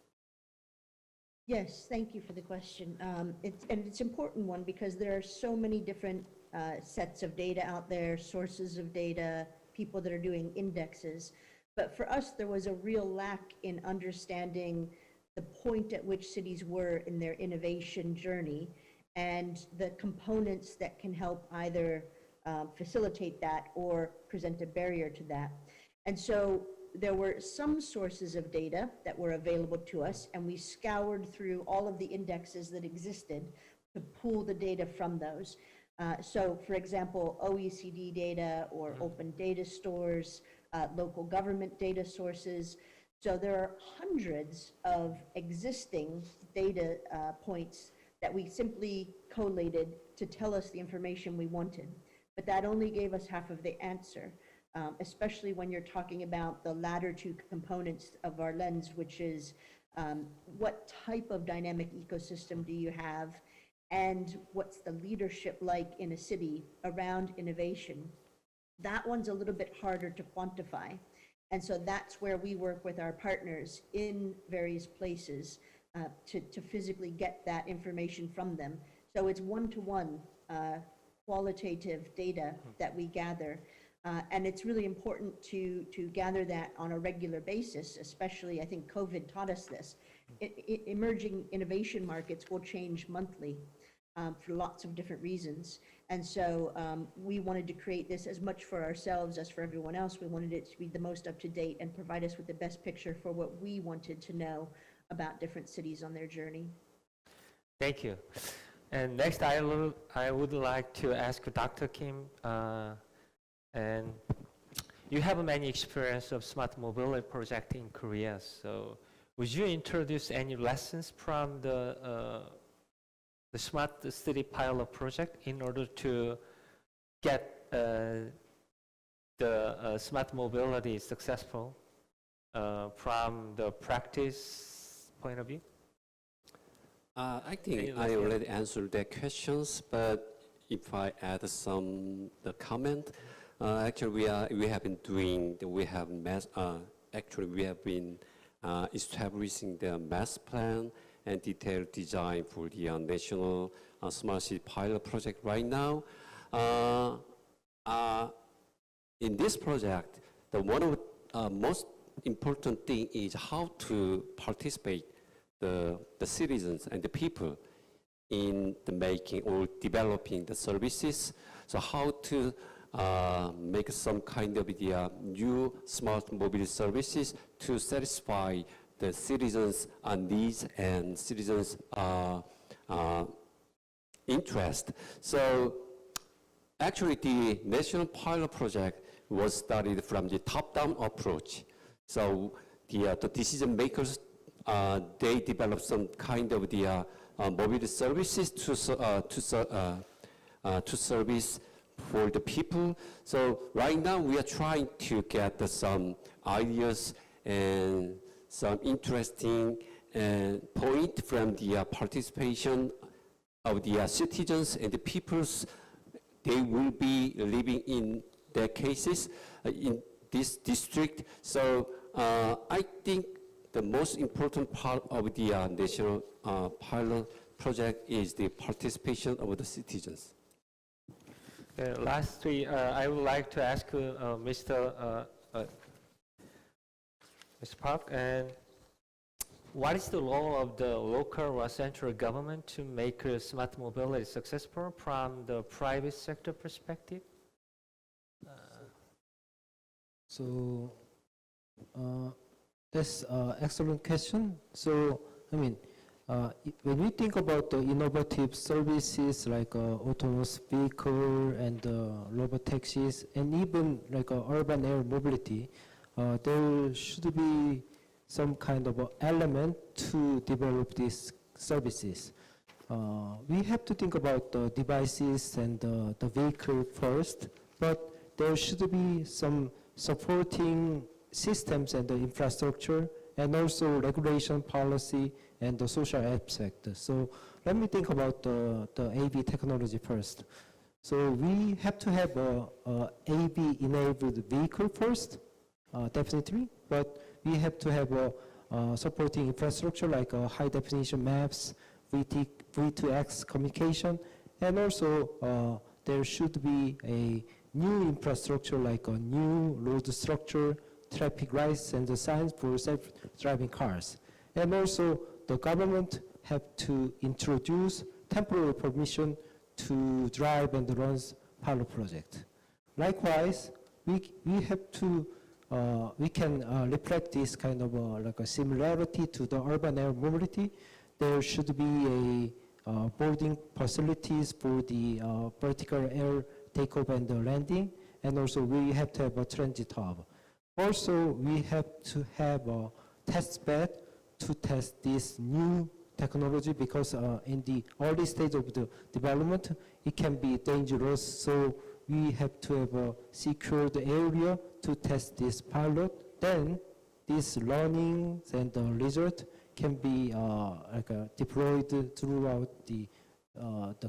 Yes, thank you for the question. It's an important one because there are so many different sets of data out there, sources of data, people that are doing indexes. But for us, there was a real lack in understanding the point at which cities were in their innovation journey and the components that can help either facilitate that or present a barrier to that. And so there were some sources of data that were available to us, and we scoured through all of the indexes that existed to pull the data from those. So, for example, OECD data or open data stores, local government data sources. So there are hundreds of existing data points that we simply collated to tell us the information we wanted. But that only gave us half of the answer. Especially when you're talking about the latter two components of our lens, which is what type of dynamic ecosystem do you have, and what's the leadership like in a city around innovation. That one's a little bit harder to quantify. And so that's where we work with our partners in various places to physically get that information from them. So it's one-to-one qualitative data that we gather. And it's really important to gather that on a regular basis, especially I think COVID taught us this. Emerging innovation markets will change monthly for lots of different reasons. And so we wanted to create this as much for ourselves as for everyone else. We wanted it to be the most up to date and provide us with the best picture for what we wanted to know about different cities on their journey. Thank you. And next, I would like to ask Dr. Kim. And you have many experience of smart mobility project in Korea. So would you introduce any lessons from the smart city pilot project in order to get the smart mobility is successful from the practice point of view? I think you I like it? already answered their questions, but if I add some the comment, actually we have been doing actually we have been establishing the master plan and detailed design for the national smart city pilot project right now. In this project, the one of most important thing is how to participate the citizens and the people in the making or developing the services. So how to make some kind of the new smart mobility services to satisfy the citizens' needs and citizens' interest. So actually the national pilot project was started from the top-down approach. So the decision makers, they developed some kind of the mobility services to service for the people. So right now we are trying to get some ideas and some interesting point from the participation of the citizens and the peoples. They will be living in their cases in this district. So I think the most important part of the national pilot project is the participation of the citizens. Lastly, I would like to ask Mr. Park, and what is the role of the local or central government to make smart mobility successful from the private sector perspective? So that's an excellent question. So, I mean, when we think about the innovative services like autonomous vehicle and robot taxis, and even like urban air mobility, there should be some kind of element to develop these services. We have to think about the devices and the vehicle first, but there should be some supporting systems and the infrastructure, and also regulation policy and the social aspect. So let me think about the AV technology first. So we have to have a AV-enabled vehicle first, definitely, but we have to have a supporting infrastructure like high-definition maps, V2X communication, and also there should be a new infrastructure like a new road structure, traffic lights and the signs for self-driving cars. And also the government have to introduce temporary permission to drive and run pilot project. Likewise, we have to we can reflect this kind of like a similarity to the urban air mobility. There should be a boarding facilities for the vertical air takeoff and landing, and also we have to have a transit hub. Also, we have to have a test bed to test this new technology, because in the early stage of the development, it can be dangerous. So we have to have a secured area to test this pilot. Then these learnings and the result can be deployed throughout the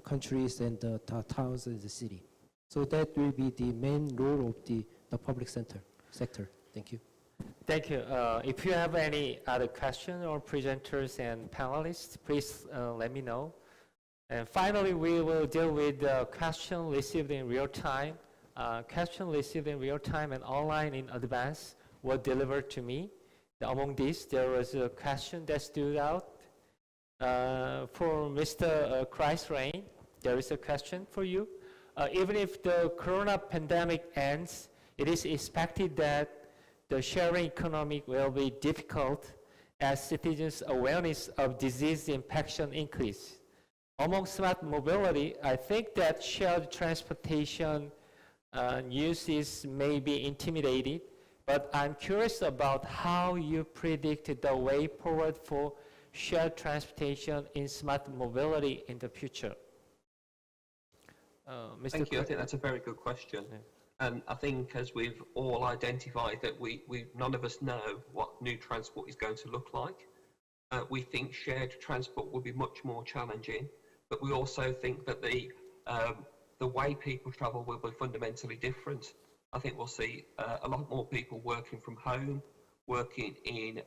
countries and the towns and the city. So that will be the main role of the public sector. Thank you. Thank you. If you have any other questions or presenters and panelists, please let me know. And finally, we will deal with the question received in real time. Question received in real time and online in advance were delivered to me. Among these, there was a question that stood out. For Mr. Christ Rain, there is a question for you. Even if the corona pandemic ends, it is expected that the sharing economy will be difficult as citizens' awareness of disease infection increase. Among smart mobility, I think that shared transportation uses may be intimidated, but I'm curious about how you predict the way forward for shared transportation in smart mobility in the future. Mr. Thank you. I think that's a very good question. Yeah. And I think, as we've all identified, that none of us know what new transport is going to look like. We think shared transport will be much more challenging, but we also think that the way people travel will be fundamentally different. I think we'll see a lot more people working from home, working in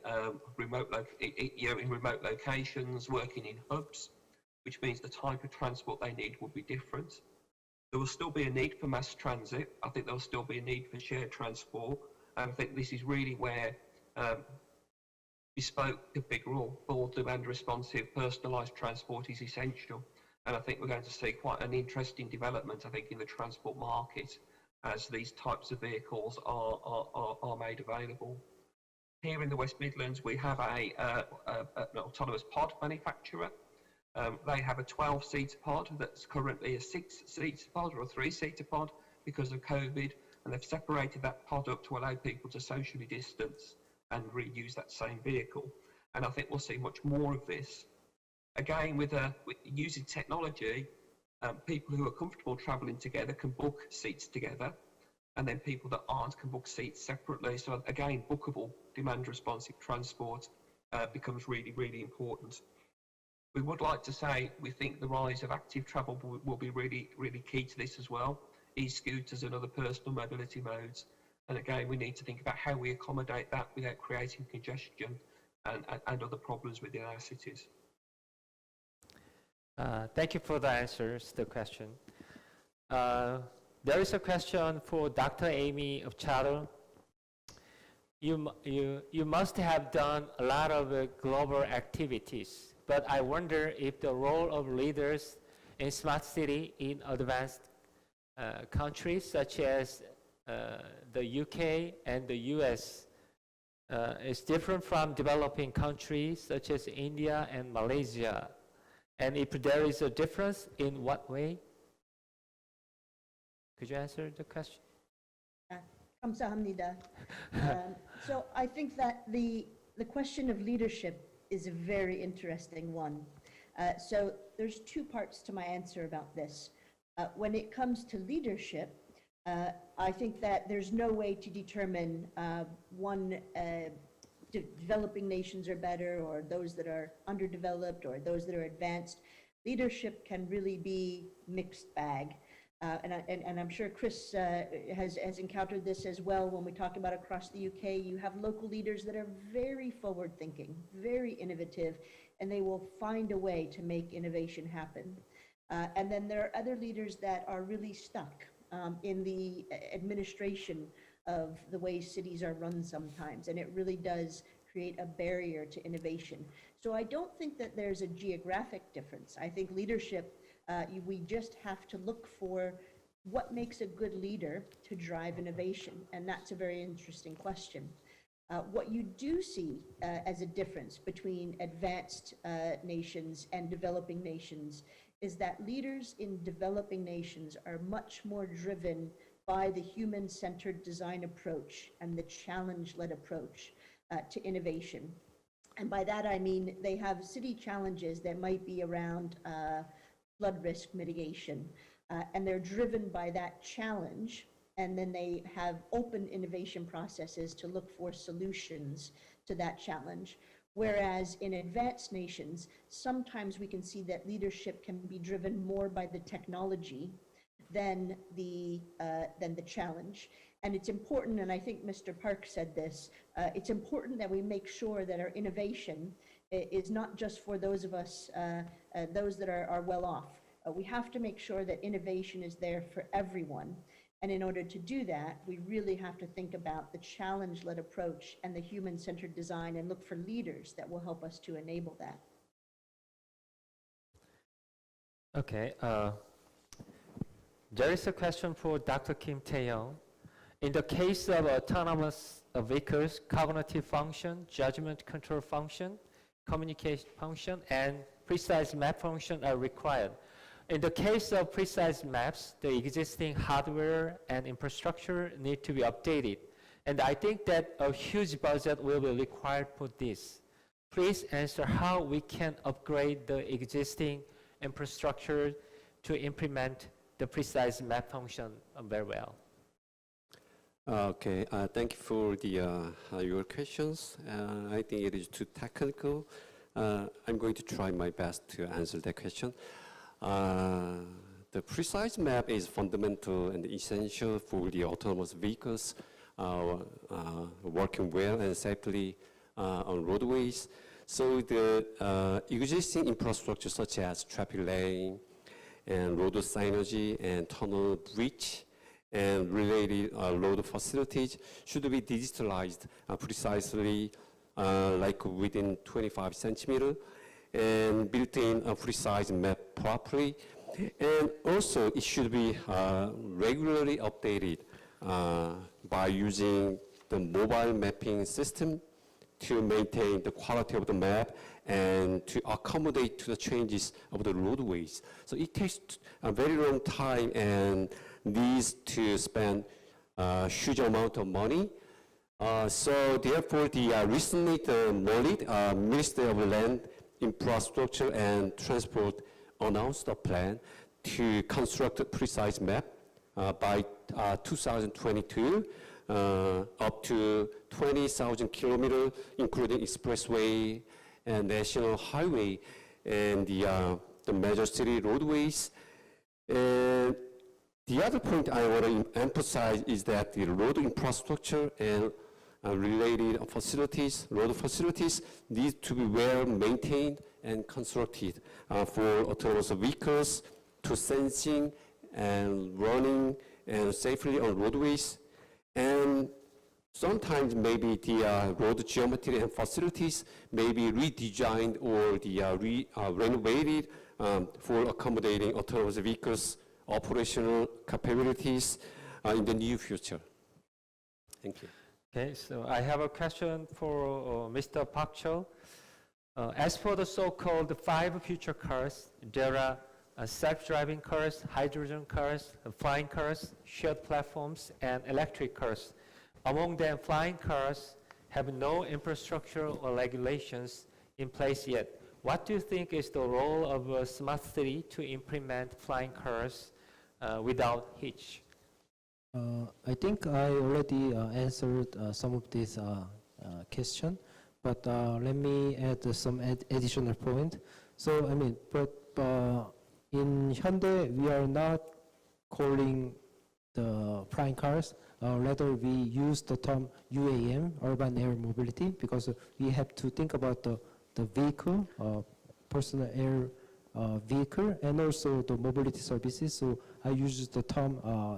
remote locations, working in hubs, which means the type of transport they need will be different. There will still be a need for mass transit. I think there will still be a need for shared transport. And I think this is really where bespoke, configurable, full demand responsive, personalised transport is essential. And I think we're going to see quite an interesting development, I think, in the transport market as these types of vehicles are made available. Here in the West Midlands, we have an autonomous pod manufacturer. They have a 12-seater pod that's currently a 6-seater pod or a 3-seater pod because of COVID, and they've separated that pod up to allow people to socially distance and reuse that same vehicle. And I think we'll see much more of this. Again, with using technology, people who are comfortable travelling together can book seats together, and then people that aren't can book seats separately. So again, bookable, demand-responsive transport becomes really, really important. We would like to say we think the rise of active travel will be really, really key to this as well. E-scooters and other personal mobility modes. And again, we need to think about how we accommodate that without creating congestion and other problems within our cities. Thank you for the answers to the question. There is a question for Dr. Amy Ocharo. You must have done a lot of global activities, but I wonder if the role of leaders in smart city in advanced countries such as the UK and the US is different from developing countries such as India and Malaysia. And if there is a difference, in what way? Could you answer the question? 감사합니다. So I think that the question of leadership is a very interesting one. So there's two parts to my answer about this. When it comes to leadership, I think that there's no way to determine developing nations are better or those that are underdeveloped or those that are advanced. Leadership can really be mixed bag. And I'm sure Chris has encountered this as well when we talk about across the UK. You have local leaders that are very forward-thinking, very innovative, and they will find a way to make innovation happen. And then there are other leaders that are really stuck in the administration of the way cities are run sometimes, and it really does create a barrier to innovation. So I don't think that there's a geographic difference. I think leadership, we just have to look for what makes a good leader to drive innovation, and that's a very interesting question. What you do see as a difference between advanced nations and developing nations is that leaders in developing nations are much more driven by the human-centered design approach and the challenge-led approach to innovation. And by that I mean they have city challenges that might be around flood risk mitigation, and they're driven by that challenge, and then they have open innovation processes to look for solutions to that challenge. Whereas in advanced nations, sometimes we can see that leadership can be driven more by the technology than the challenge. And it's important, and I think Mr. Park said this, it's important that we make sure that our innovation is not just for those of us, those that are well off. We have to make sure that innovation is there for everyone. And in order to do that, we really have to think about the challenge-led approach and the human-centered design and look for leaders that will help us to enable that. Okay. There is a question for Dr. Kim Tae-young. In the case of autonomous vehicles, cognitive function, judgment control function, communication function, and precise map function are required. In the case of precise maps, the existing hardware and infrastructure need to be updated. And I think that a huge budget will be required for this. Please answer how we can upgrade the existing infrastructure to implement the precise map function very well. Okay, thank you for your questions. I think it is too technical. I'm going to try my best to answer that question. The precise map is fundamental and essential for the autonomous vehicles working well and safely on roadways. So the existing infrastructure such as traffic lane and road signage and tunnel bridge and related road facilities should be digitalized precisely like within 25 centimeter and built in a precise map properly. And also it should be regularly updated by using the mobile mapping system to maintain the quality of the map and to accommodate to the changes of the roadways. So it takes a very long time and needs to spend a huge amount of money. So therefore, recently the MOLIT, Ministry of Land, Infrastructure and Transport announced a plan to construct a precise map by 2022 up to 20,000 kilometers, including expressway and national highway and the major city roadways. And the other point I want to emphasize is that the road infrastructure and related facilities, road facilities, need to be well maintained and constructed for autonomous vehicles to sensing and running and safely on roadways. And sometimes maybe the road geometry and facilities may be redesigned or renovated for accommodating autonomous vehicles operational capabilities in the near future. Thank you. Okay, so I have a question for Mr. Park Cho. As for the so-called 5 future cars, there are self-driving cars, hydrogen cars, flying cars, shared platforms, and electric cars. Among them, flying cars have no infrastructure or regulations in place yet. What do you think is the role of a smart city to implement flying cars without hitch? I think I already answered some of this question, but let me add some additional point. So, I mean, but in Hyundai, we are not calling the flying cars. Rather, we use the term UAM, urban air mobility, because we have to think about the vehicle, personal air vehicle, and also the mobility services. So I use the term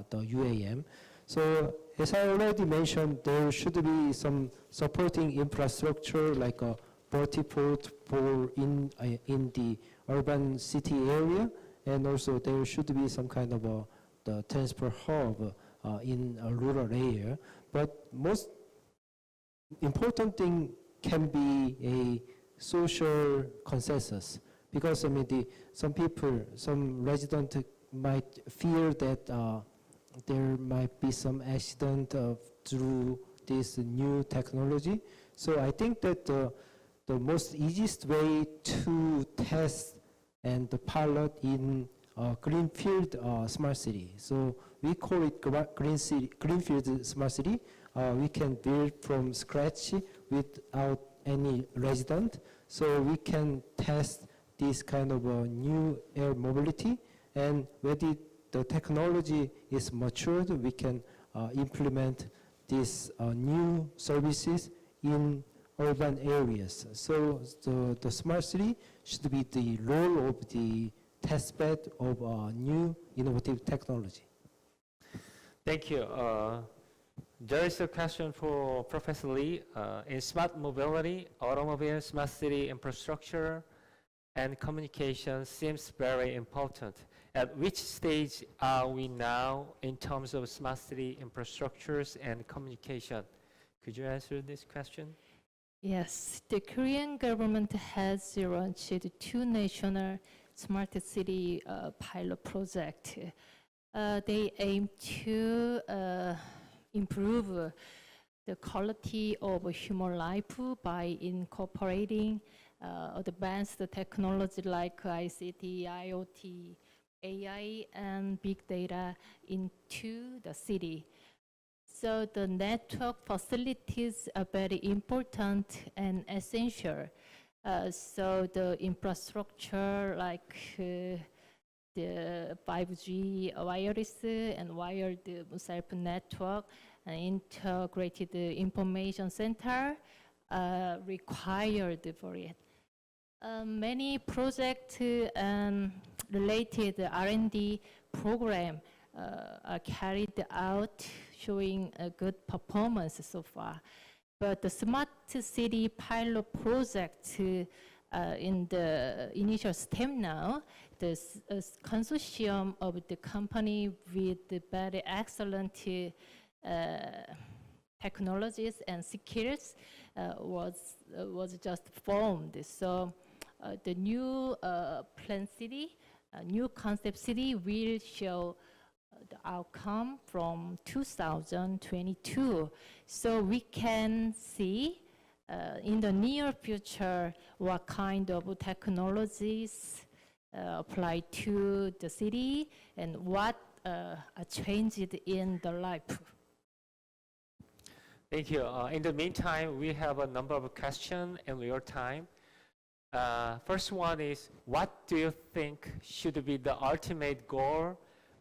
the UAM. So as I already mentioned, there should be some supporting infrastructure like a vertiport for in the urban city area, and also there should be some kind of the transport hub in a rural area. But most important thing can be a social consensus, because I mean some people, some residents might fear that there might be some accident through this new technology. So I think that the most easiest way to test and the pilot in greenfield smart city. So we call it greenfield smart city. We can build from scratch without any resident. So we can test this kind of new air mobility, and when the technology is matured, we can implement these new services in urban areas. So the smart city should be the role of the testbed of new innovative technology. Thank you. There is a question for Professor Lee. In smart mobility, automobile, smart city infrastructure, and communication seems very important. At which stage are we now in terms of smart city infrastructures and communication? Could you answer this question? Yes, the Korean government has launched 2 national smart city pilot projects. They aim to improve the quality of human life by incorporating advanced technology like ICT, IoT, AI, and big data into the city. So the network facilities are very important and essential. So the infrastructure like the 5G wireless and wired cell phone network and integrated information center required for it. Many projects related R&D program are carried out, showing a good performance so far. But the Smart City pilot project in the initial step now, the consortium of the company with the very excellent technologies and skills was just formed. So the new plan city, new concept city will show the outcome from 2022. So we can see in the near future what kind of technologies apply to the city and what are changed in the life. Thank you. In the meantime, we have a number of questions in real time. First one is, what do you think should be the ultimate goal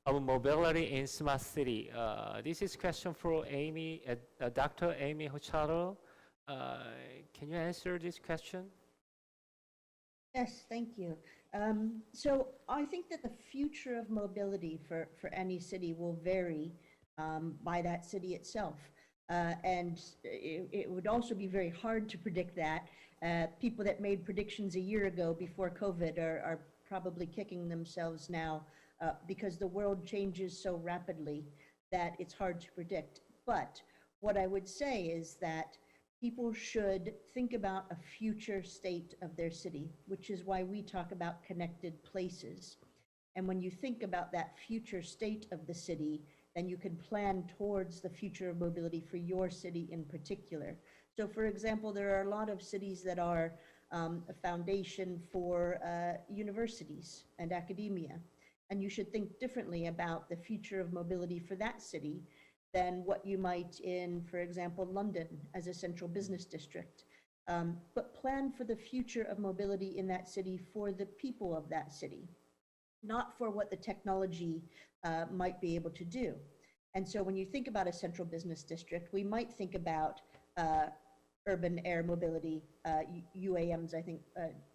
of mobility in smart city? This is question for Amy, Dr. Amy Hocharo. Can you answer this question? Yes, thank you. So I think that the future of mobility for any city will vary by that city itself. And it would also be very hard to predict that. People that made predictions a year ago before COVID are probably kicking themselves now because the world changes so rapidly that it's hard to predict. But what I would say is that people should think about a future state of their city, which is why we talk about connected places. And when you think about that future state of the city, then you can plan towards the future of mobility for your city in particular. So for example, there are a lot of cities that are a foundation for universities and academia. And you should think differently about the future of mobility for that city than what you might in, for example, London as a central business district. But plan for the future of mobility in that city for the people of that city, not for what the technology might be able to do. And so when you think about a central business district, we might think about urban air mobility, UAMs, I think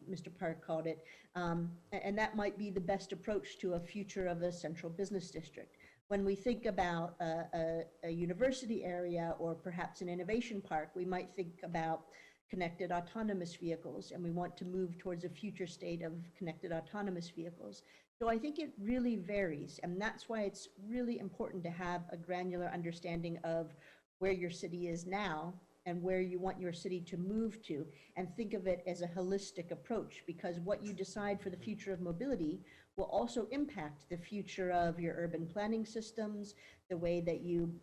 Mr. Park called it, and that might be the best approach to a future of a central business district. When we think about a university area or perhaps an innovation park, we might think about connected autonomous vehicles, and we want to move towards a future state of connected autonomous vehicles. So I think it really varies, and that's why it's really important to have a granular understanding of where your city is now and where you want your city to move to, and think of it as a holistic approach, because what you decide for the future of mobility will also impact the future of your urban planning systems, the way that you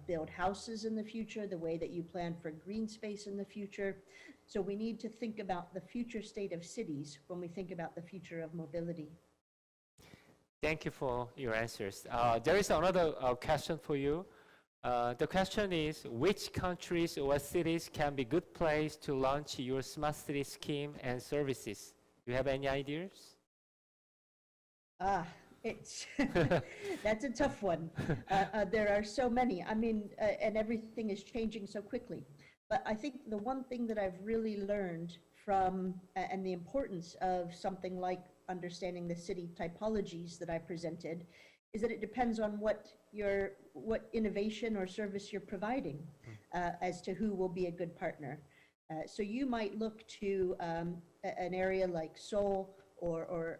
build houses in the future, the way that you plan for green space in the future. So we need to think about the future state of cities when we think about the future of mobility. Thank you for your answers. There is another question for you. The question is, which countries or cities can be good place to launch your smart city scheme and services? Do you have any ideas? It's that's a tough one. There are so many. I mean, and everything is changing so quickly. But I think the one thing that I've really learned from, and the importance of something like understanding the city typologies that I presented, is that it depends on what innovation or service you're providing as to who will be a good partner. So you might look to an area like Seoul or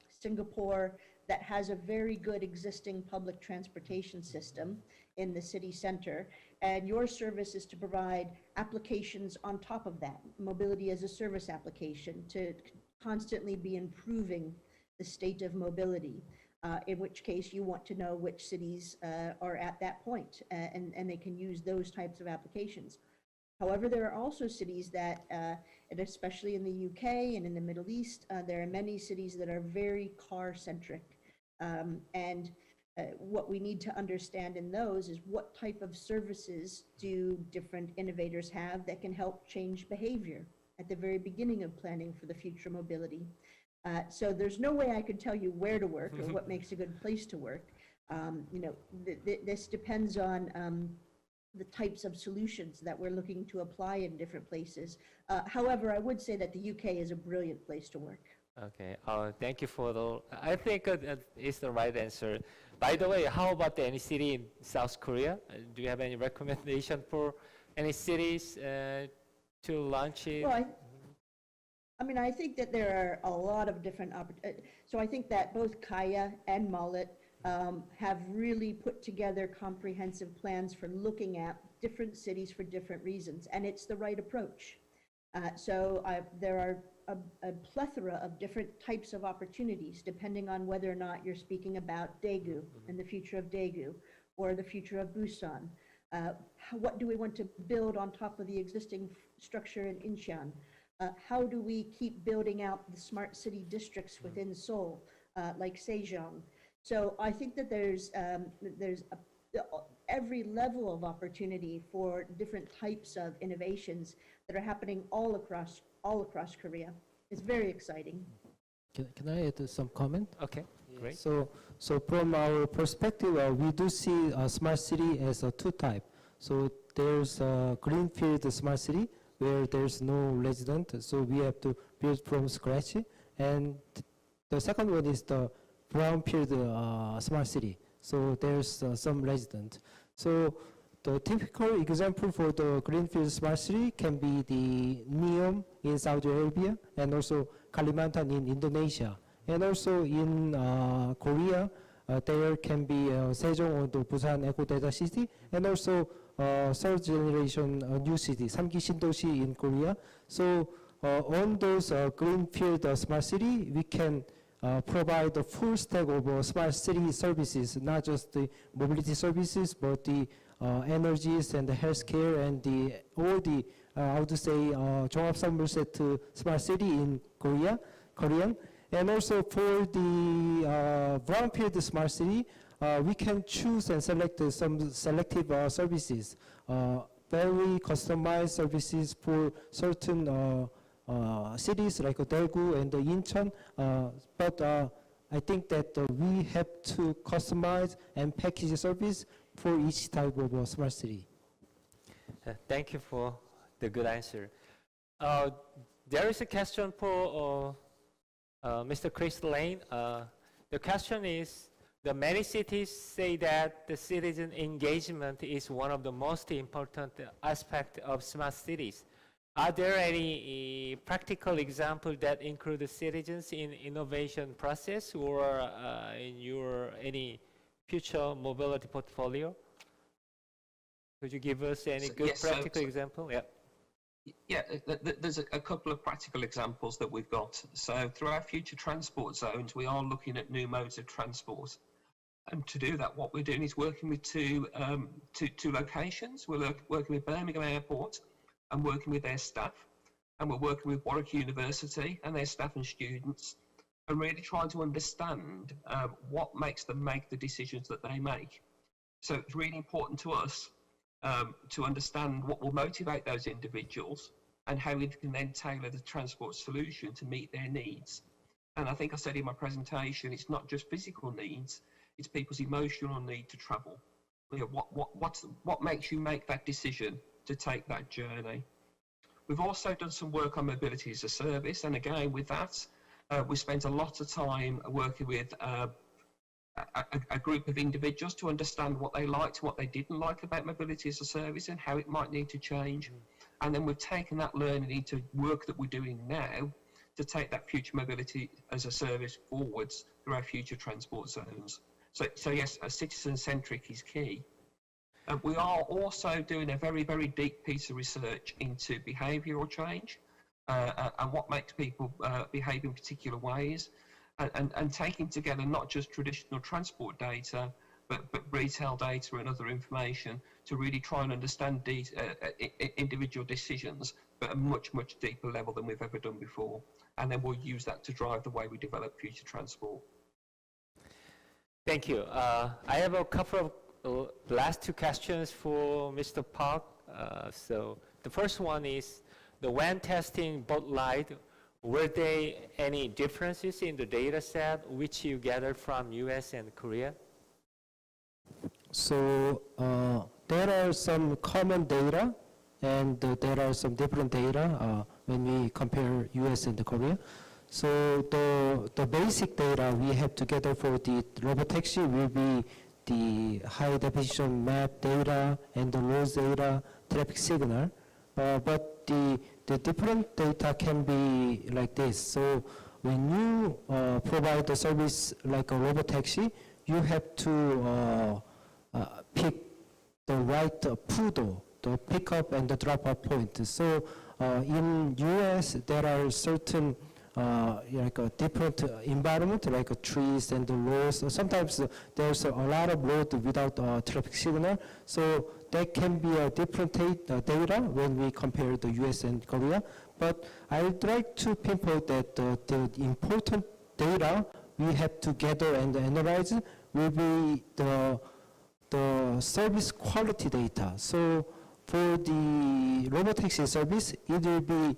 Singapore that has a very good existing public transportation system in the city center, and your service is to provide applications on top of that, mobility as a service application, to constantly be improving the state of mobility, in which case you want to know which cities are at that point, and they can use those types of applications. However, there are also cities that, and especially in the UK and in the Middle East, there are many cities that are very car-centric. And what we need to understand in those is what type of services do different innovators have that can help change behavior at the very beginning of planning for the future mobility. So there's no way I could tell you where to work or what makes a good place to work. This depends on the types of solutions that we're looking to apply in different places. However, I would say that the UK is a brilliant place to work. Okay, thank you for the, I think it's the right answer. By the way, how about any city in South Korea? Do you have any recommendation for any cities to launch it? Well, I mean, I think that there are a lot of different so I think that both Kaya and Mullet have really put together comprehensive plans for looking at different cities for different reasons, and it's the right approach. There are a plethora of different types of opportunities, depending on whether or not you're speaking about Daegu and the future of Daegu, or the future of Busan. What do we want to build on top of the existing structure in Incheon? How do we keep building out the smart city districts within Seoul, like Sejong? So I think that there's every level of opportunity for different types of innovations that are happening all across Korea. It's very exciting. Can I add some comment? Okay, great. So from our perspective, we do see a smart city as a two type. So there's a greenfield smart city where there's no resident, so we have to build from scratch. And the second one is the brownfield smart city. So there's some resident. So the typical example for the greenfield smart city can be the NEOM in Saudi Arabia and also Kalimantan in Indonesia. And also in Korea, there can be Sejong or the Busan Eco Data City, and also third generation new city, Samgi Shindoshi in Korea. So on those greenfield smart city, we can provide the full stack of smart city services, not just the mobility services, but the energies and the healthcare and all the how to say 종합 선물 세트 smart city in Korean. And also for the brownfield smart city, we can choose and select some selective services, very customized services for certain cities like Daegu and Incheon. But I think that we have to customize and package service for each type of smart city. Thank you for the good answer. There is a question for Mr. Chris Lane. The question is, the many cities say that the citizen engagement is one of the most important aspects of smart cities. Are there any practical examples that include the citizens in innovation process or in your any future mobility portfolio? Could you give us any good practical example? Yeah. Yeah, there's a couple of practical examples that we've got. So through our future transport zones, we are looking at new modes of transport. And to do that, what we're doing is working with two locations. We're working with Birmingham Airport and working with their staff. And we're working with Warwick University and their staff and students, and really trying to understand what makes them make the decisions that they make. So it's really important to us to understand what will motivate those individuals and how we can then tailor the transport solution to meet their needs. And I think I said in my presentation, it's not just physical needs, it's people's emotional need to travel. You know, what makes you make that decision to take that journey? We've also done some work on mobility as a service, and again with that, we spent a lot of time working with a group of individuals to understand what they liked and what they didn't like about mobility as a service and how it might need to change. And then we've taken that learning into work that we're doing now to take that future mobility as a service forwards through our future transport zones. So yes, a citizen-centric is key. We are also doing a very, very deep piece of research into behavioural change and what makes people behave in particular ways. And taking together not just traditional transport data, but retail data and other information to really try and understand individual decisions, but at a much, much deeper level than we've ever done before. And then we'll use that to drive the way we develop future transport. Thank you. I have a couple of last two questions for Mr. Park. So the first one is, when testing both light, were there any differences in the data set which you gathered from US and Korea? So there are some common data, and there are some different data when we compare US and Korea. So the basic data we have together for the robotaxi will be the high definition map data and the road data, traffic signal. But the different data can be like this. So when you provide a service like a robotaxi, you have to pick the right PUDO, the pickup and the drop-off point. So in US, there are certain like a different environment, like trees and the roads. Sometimes there's a lot of road without traffic signal. So that can be a different data when we compare the US and Korea. But I'd like to pinpoint that the important data we have to gather and analyze will be the service quality data. So for the robotaxi service, it will be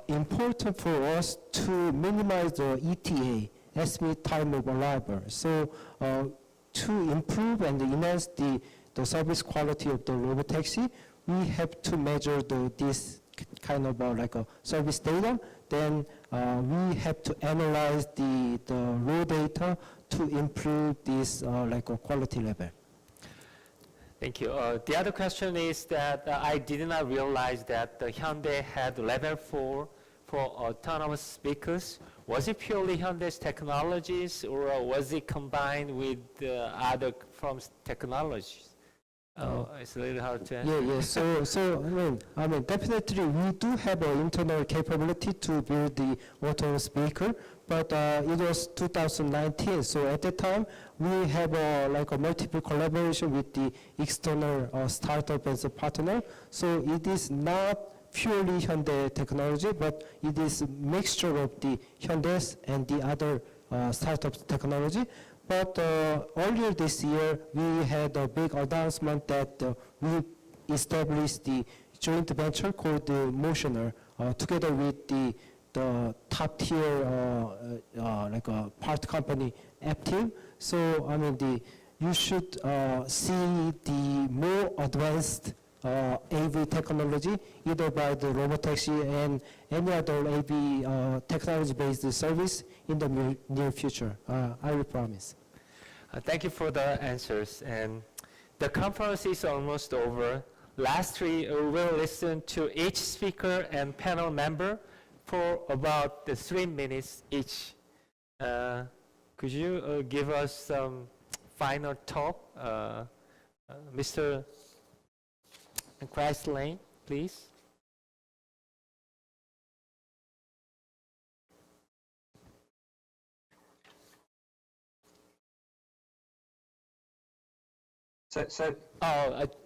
important for us to minimize the ETA, estimate time of arrival. So to improve and enhance the service quality of the robotaxi, we have to measure this kind of like a service data. Then we have to analyze the raw data to improve this like a quality level. Thank you. The other question is that I did not realize that Hyundai had level 4 for autonomous vehicles. Was it purely Hyundai's technologies, or was it combined with other firms' technologies? It's a little hard to answer. Yeah. So I mean, definitely we do have an internal capability to build the autonomous vehicle, but it was 2019. So at that time, we have like a multiple collaboration with the external startup as a partner. So it is not purely Hyundai technology, but it is a mixture of the Hyundai's and the other startups technology. But earlier this year, we had a big announcement that we established the joint venture called the Motioner, together with the top tier like a part company, Aptiv. So I mean, you should see the more advanced AV technology, either by the robotaxi and any other AV technology-based service in the near future. I will promise. Thank you for the answers. And the conference is almost over. Lastly, we'll listen to each speaker and panel member for about 3 minutes each. Could you give us some final talk? Mr. Christ Lane, please.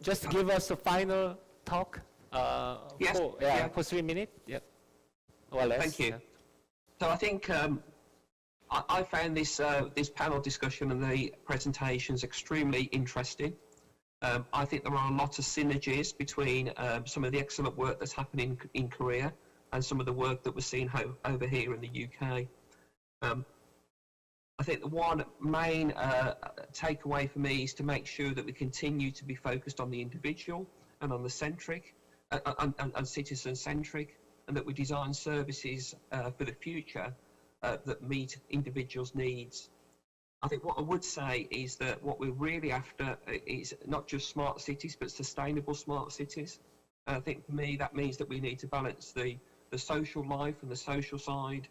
Just give us a final talk. Yes, for 3 minutes. Yep. Or less. Thank you. Yeah. So I think I found this panel discussion and the presentations extremely interesting. I think there are a lot of synergies between some of the excellent work that's happening in Korea and some of the work that we're seeing over here in the UK. I think the one main takeaway for me is to make sure that we continue to be focused on the individual and on the centric and citizen-centric, and that we design services for the future that meet individuals' needs. I think what I would say is that what we're really after is not just smart cities, but sustainable smart cities. And I think for me, that means that we need to balance the social life and the social side,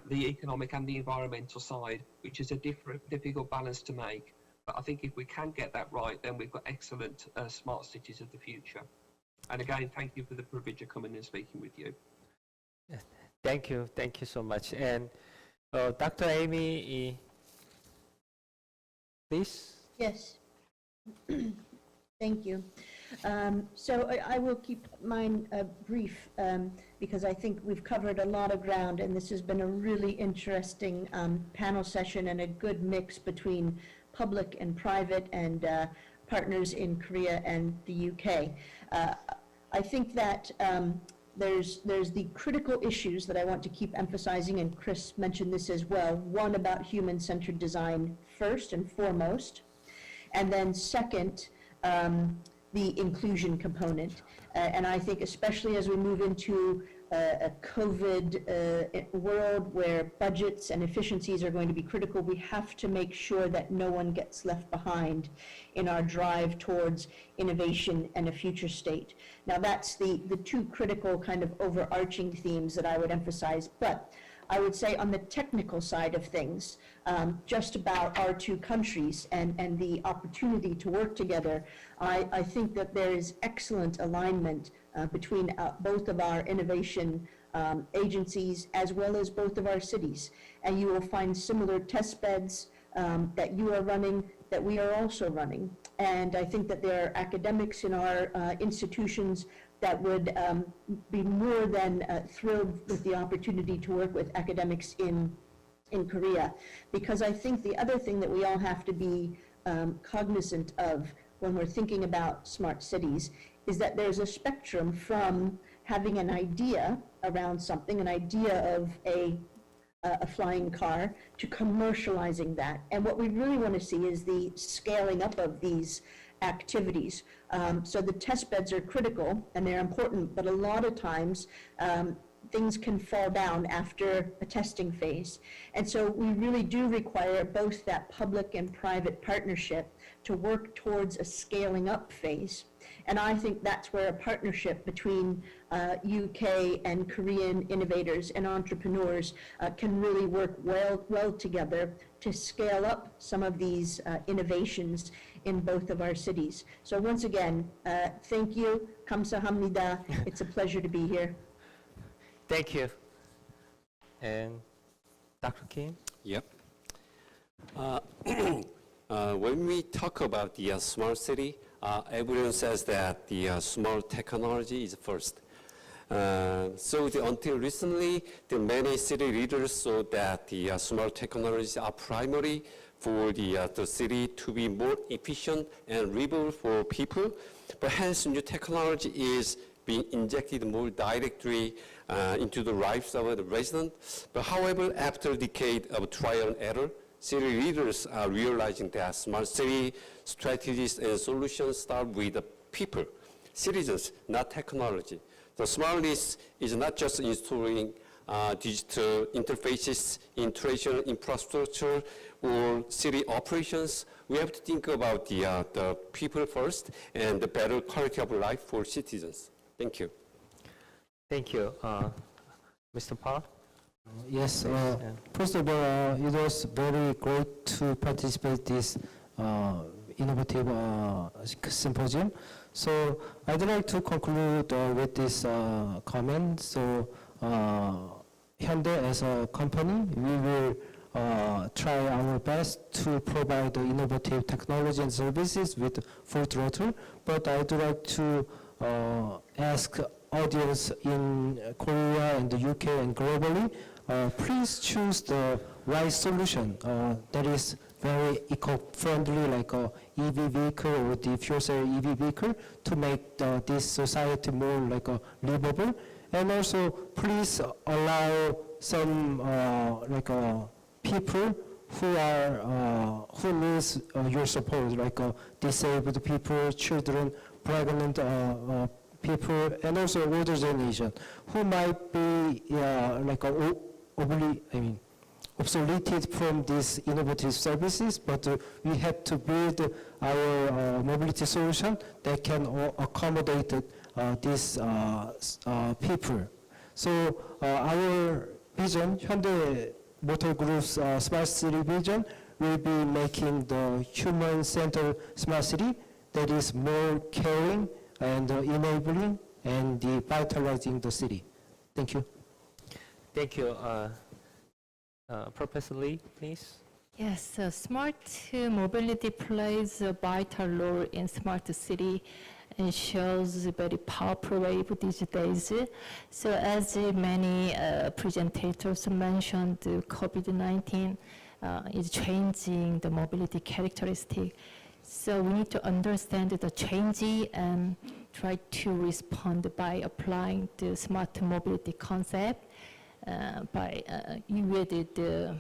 the economic and the environmental side, which is a difficult balance to make. But I think if we can get that right, then we've got excellent smart cities of the future. And again, thank you for the privilege of coming and speaking with you. Thank you so much. And Dr. Amy, please. Yes. Thank you. So I will keep mine brief because I think we've covered a lot of ground, and this has been a really interesting panel session and a good mix between public and private and partners in Korea and the UK. I think that there's the critical issues that I want to keep emphasizing, and Chris mentioned this as well. One, about human-centered design first and foremost, and then second, the inclusion component. And I think especially as we move into a COVID world where budgets and efficiencies are going to be critical, we have to make sure that no one gets left behind in our drive towards innovation and a future state. Now that's the two critical kind of overarching themes that I would emphasize. But I would say on the technical side of things, just about our two countries and the opportunity to work together, I think that there is excellent alignment between both of our innovation agencies as well as both of our cities. And you will find similar test beds that you are running, that we are also running. And I think that there are academics in our institutions that would be more than thrilled with the opportunity to work with academics in Korea. Because I think the other thing that we all have to be cognizant of when we're thinking about smart cities is that there's a spectrum from having an idea around something, an idea of a flying car, to commercializing that. And what we really want to see is the scaling up of these activities. So the test beds are critical and they're important, but a lot of times things can fall down after a testing phase. And so we really do require both that public and private partnership to work towards a scaling up phase. And I think that's where a partnership between UK and Korean innovators and entrepreneurs can really work well together to scale up some of these innovations in both of our cities. So once again, thank you. 감사합니다. It's a pleasure to be here. Thank you. And Dr. Kim? Yep. When we talk about the smart city, everyone says that the smart technology is first. Until recently, the many city leaders saw that the smart technologies are primary for the city to be more efficient and livable for people. But hence, new technology is being injected more directly into the lives of the residents. But however, after a decade of trial and error, city leaders are realizing that smart city strategies and solutions start with the people, citizens, not technology. The smartness is not just installing digital interfaces in traditional infrastructure or city operations. We have to think about the people first and the better quality of life for citizens. Thank you. Thank you. Mr. Park? Yes, first of all, it was very great to participate this innovative symposium. So I'd like to conclude with this comment. So Hyundai as a company, we will try our best to provide innovative technology and services with full throttle. But I'd like to ask audience in Korea and the UK and globally, please choose the right solution that is very eco-friendly, like a EV vehicle or the fuel cell EV vehicle, to make this society more like livable. And also, please allow some people who needs your support, like disabled people, children, pregnant people, and also older generation who might be obsoleted from these innovative services, but we have to build our mobility solution that can accommodate these people. So our vision, Hyundai Motor Group's Smart City vision, will be making the human-centered smart city that is more caring and enabling and vitalizing the city. Thank you. Thank you. Professor Lee, please. Yes, smart mobility plays a vital role in smart city and shows a very powerful wave these days. So as many presentators mentioned, COVID-19 is changing the mobility characteristic. So we need to understand the change and try to respond by applying the smart mobility concept by with the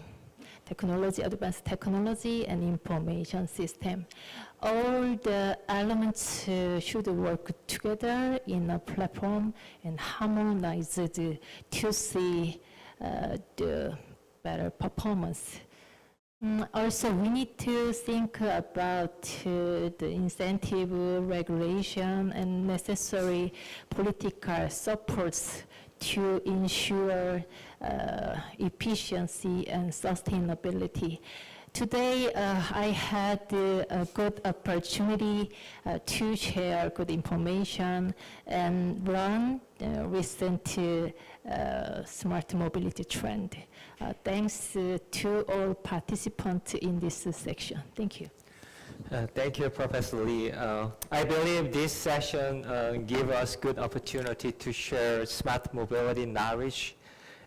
technology, advanced technology and information system. All the elements should work together in a platform and harmonize to see the better performance. Also, we need to think about the incentive, regulation, and necessary political supports to ensure efficiency and sustainability. Today, I had a good opportunity to share good information and learn recent smart mobility trend. Thanks to all participants in this section. Thank you. Thank you, Professor Lee. I believe this session gives us good opportunity to share smart mobility knowledge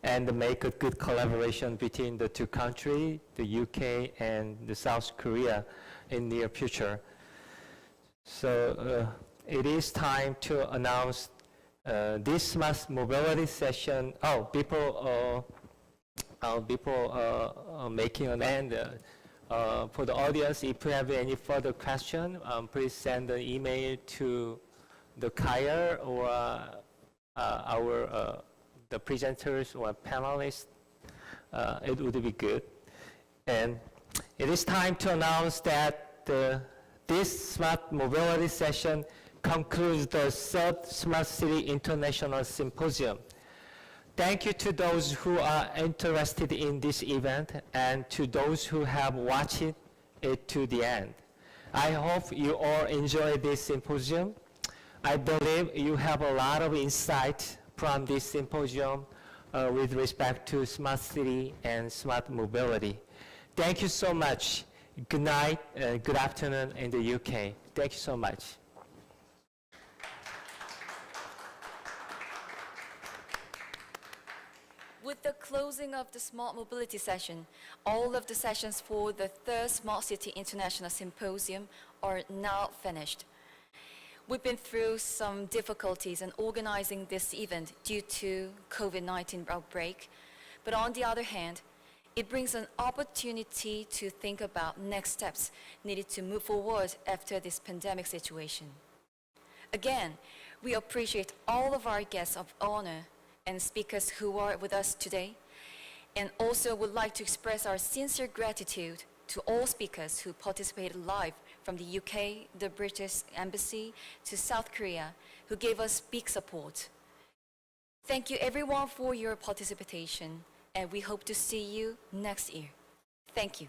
and make a good collaboration between the two countries, the UK and the South Korea in near future. So it is time to announce this smart mobility session. Before making an end, for the audience, if you have any further question, please send an email to the CAIR or the presenters or panelists. It would be good. And it is time to announce that this smart mobility session concludes the third Smart City International Symposium. Thank you to those who are interested in this event and to those who have watched it to the end. I hope you all enjoy this symposium. I believe you have a lot of insight from this symposium with respect to smart city and smart mobility. Thank you so much. Good night and good afternoon in the UK. Thank you so much. With the closing of the Smart Mobility session, all of the sessions for the third Smart City International Symposium are now finished. We've been through some difficulties in organizing this event due to COVID-19 outbreak, but on the other hand, it brings an opportunity to think about next steps needed to move forward after this pandemic situation. Again, we appreciate all of our guests of honor and speakers who are with us today, and also would like to express our sincere gratitude to all speakers who participated live from the UK, the British Embassy, to South Korea, who gave us big support. Thank you everyone for your participation, and we hope to see you next year. Thank you.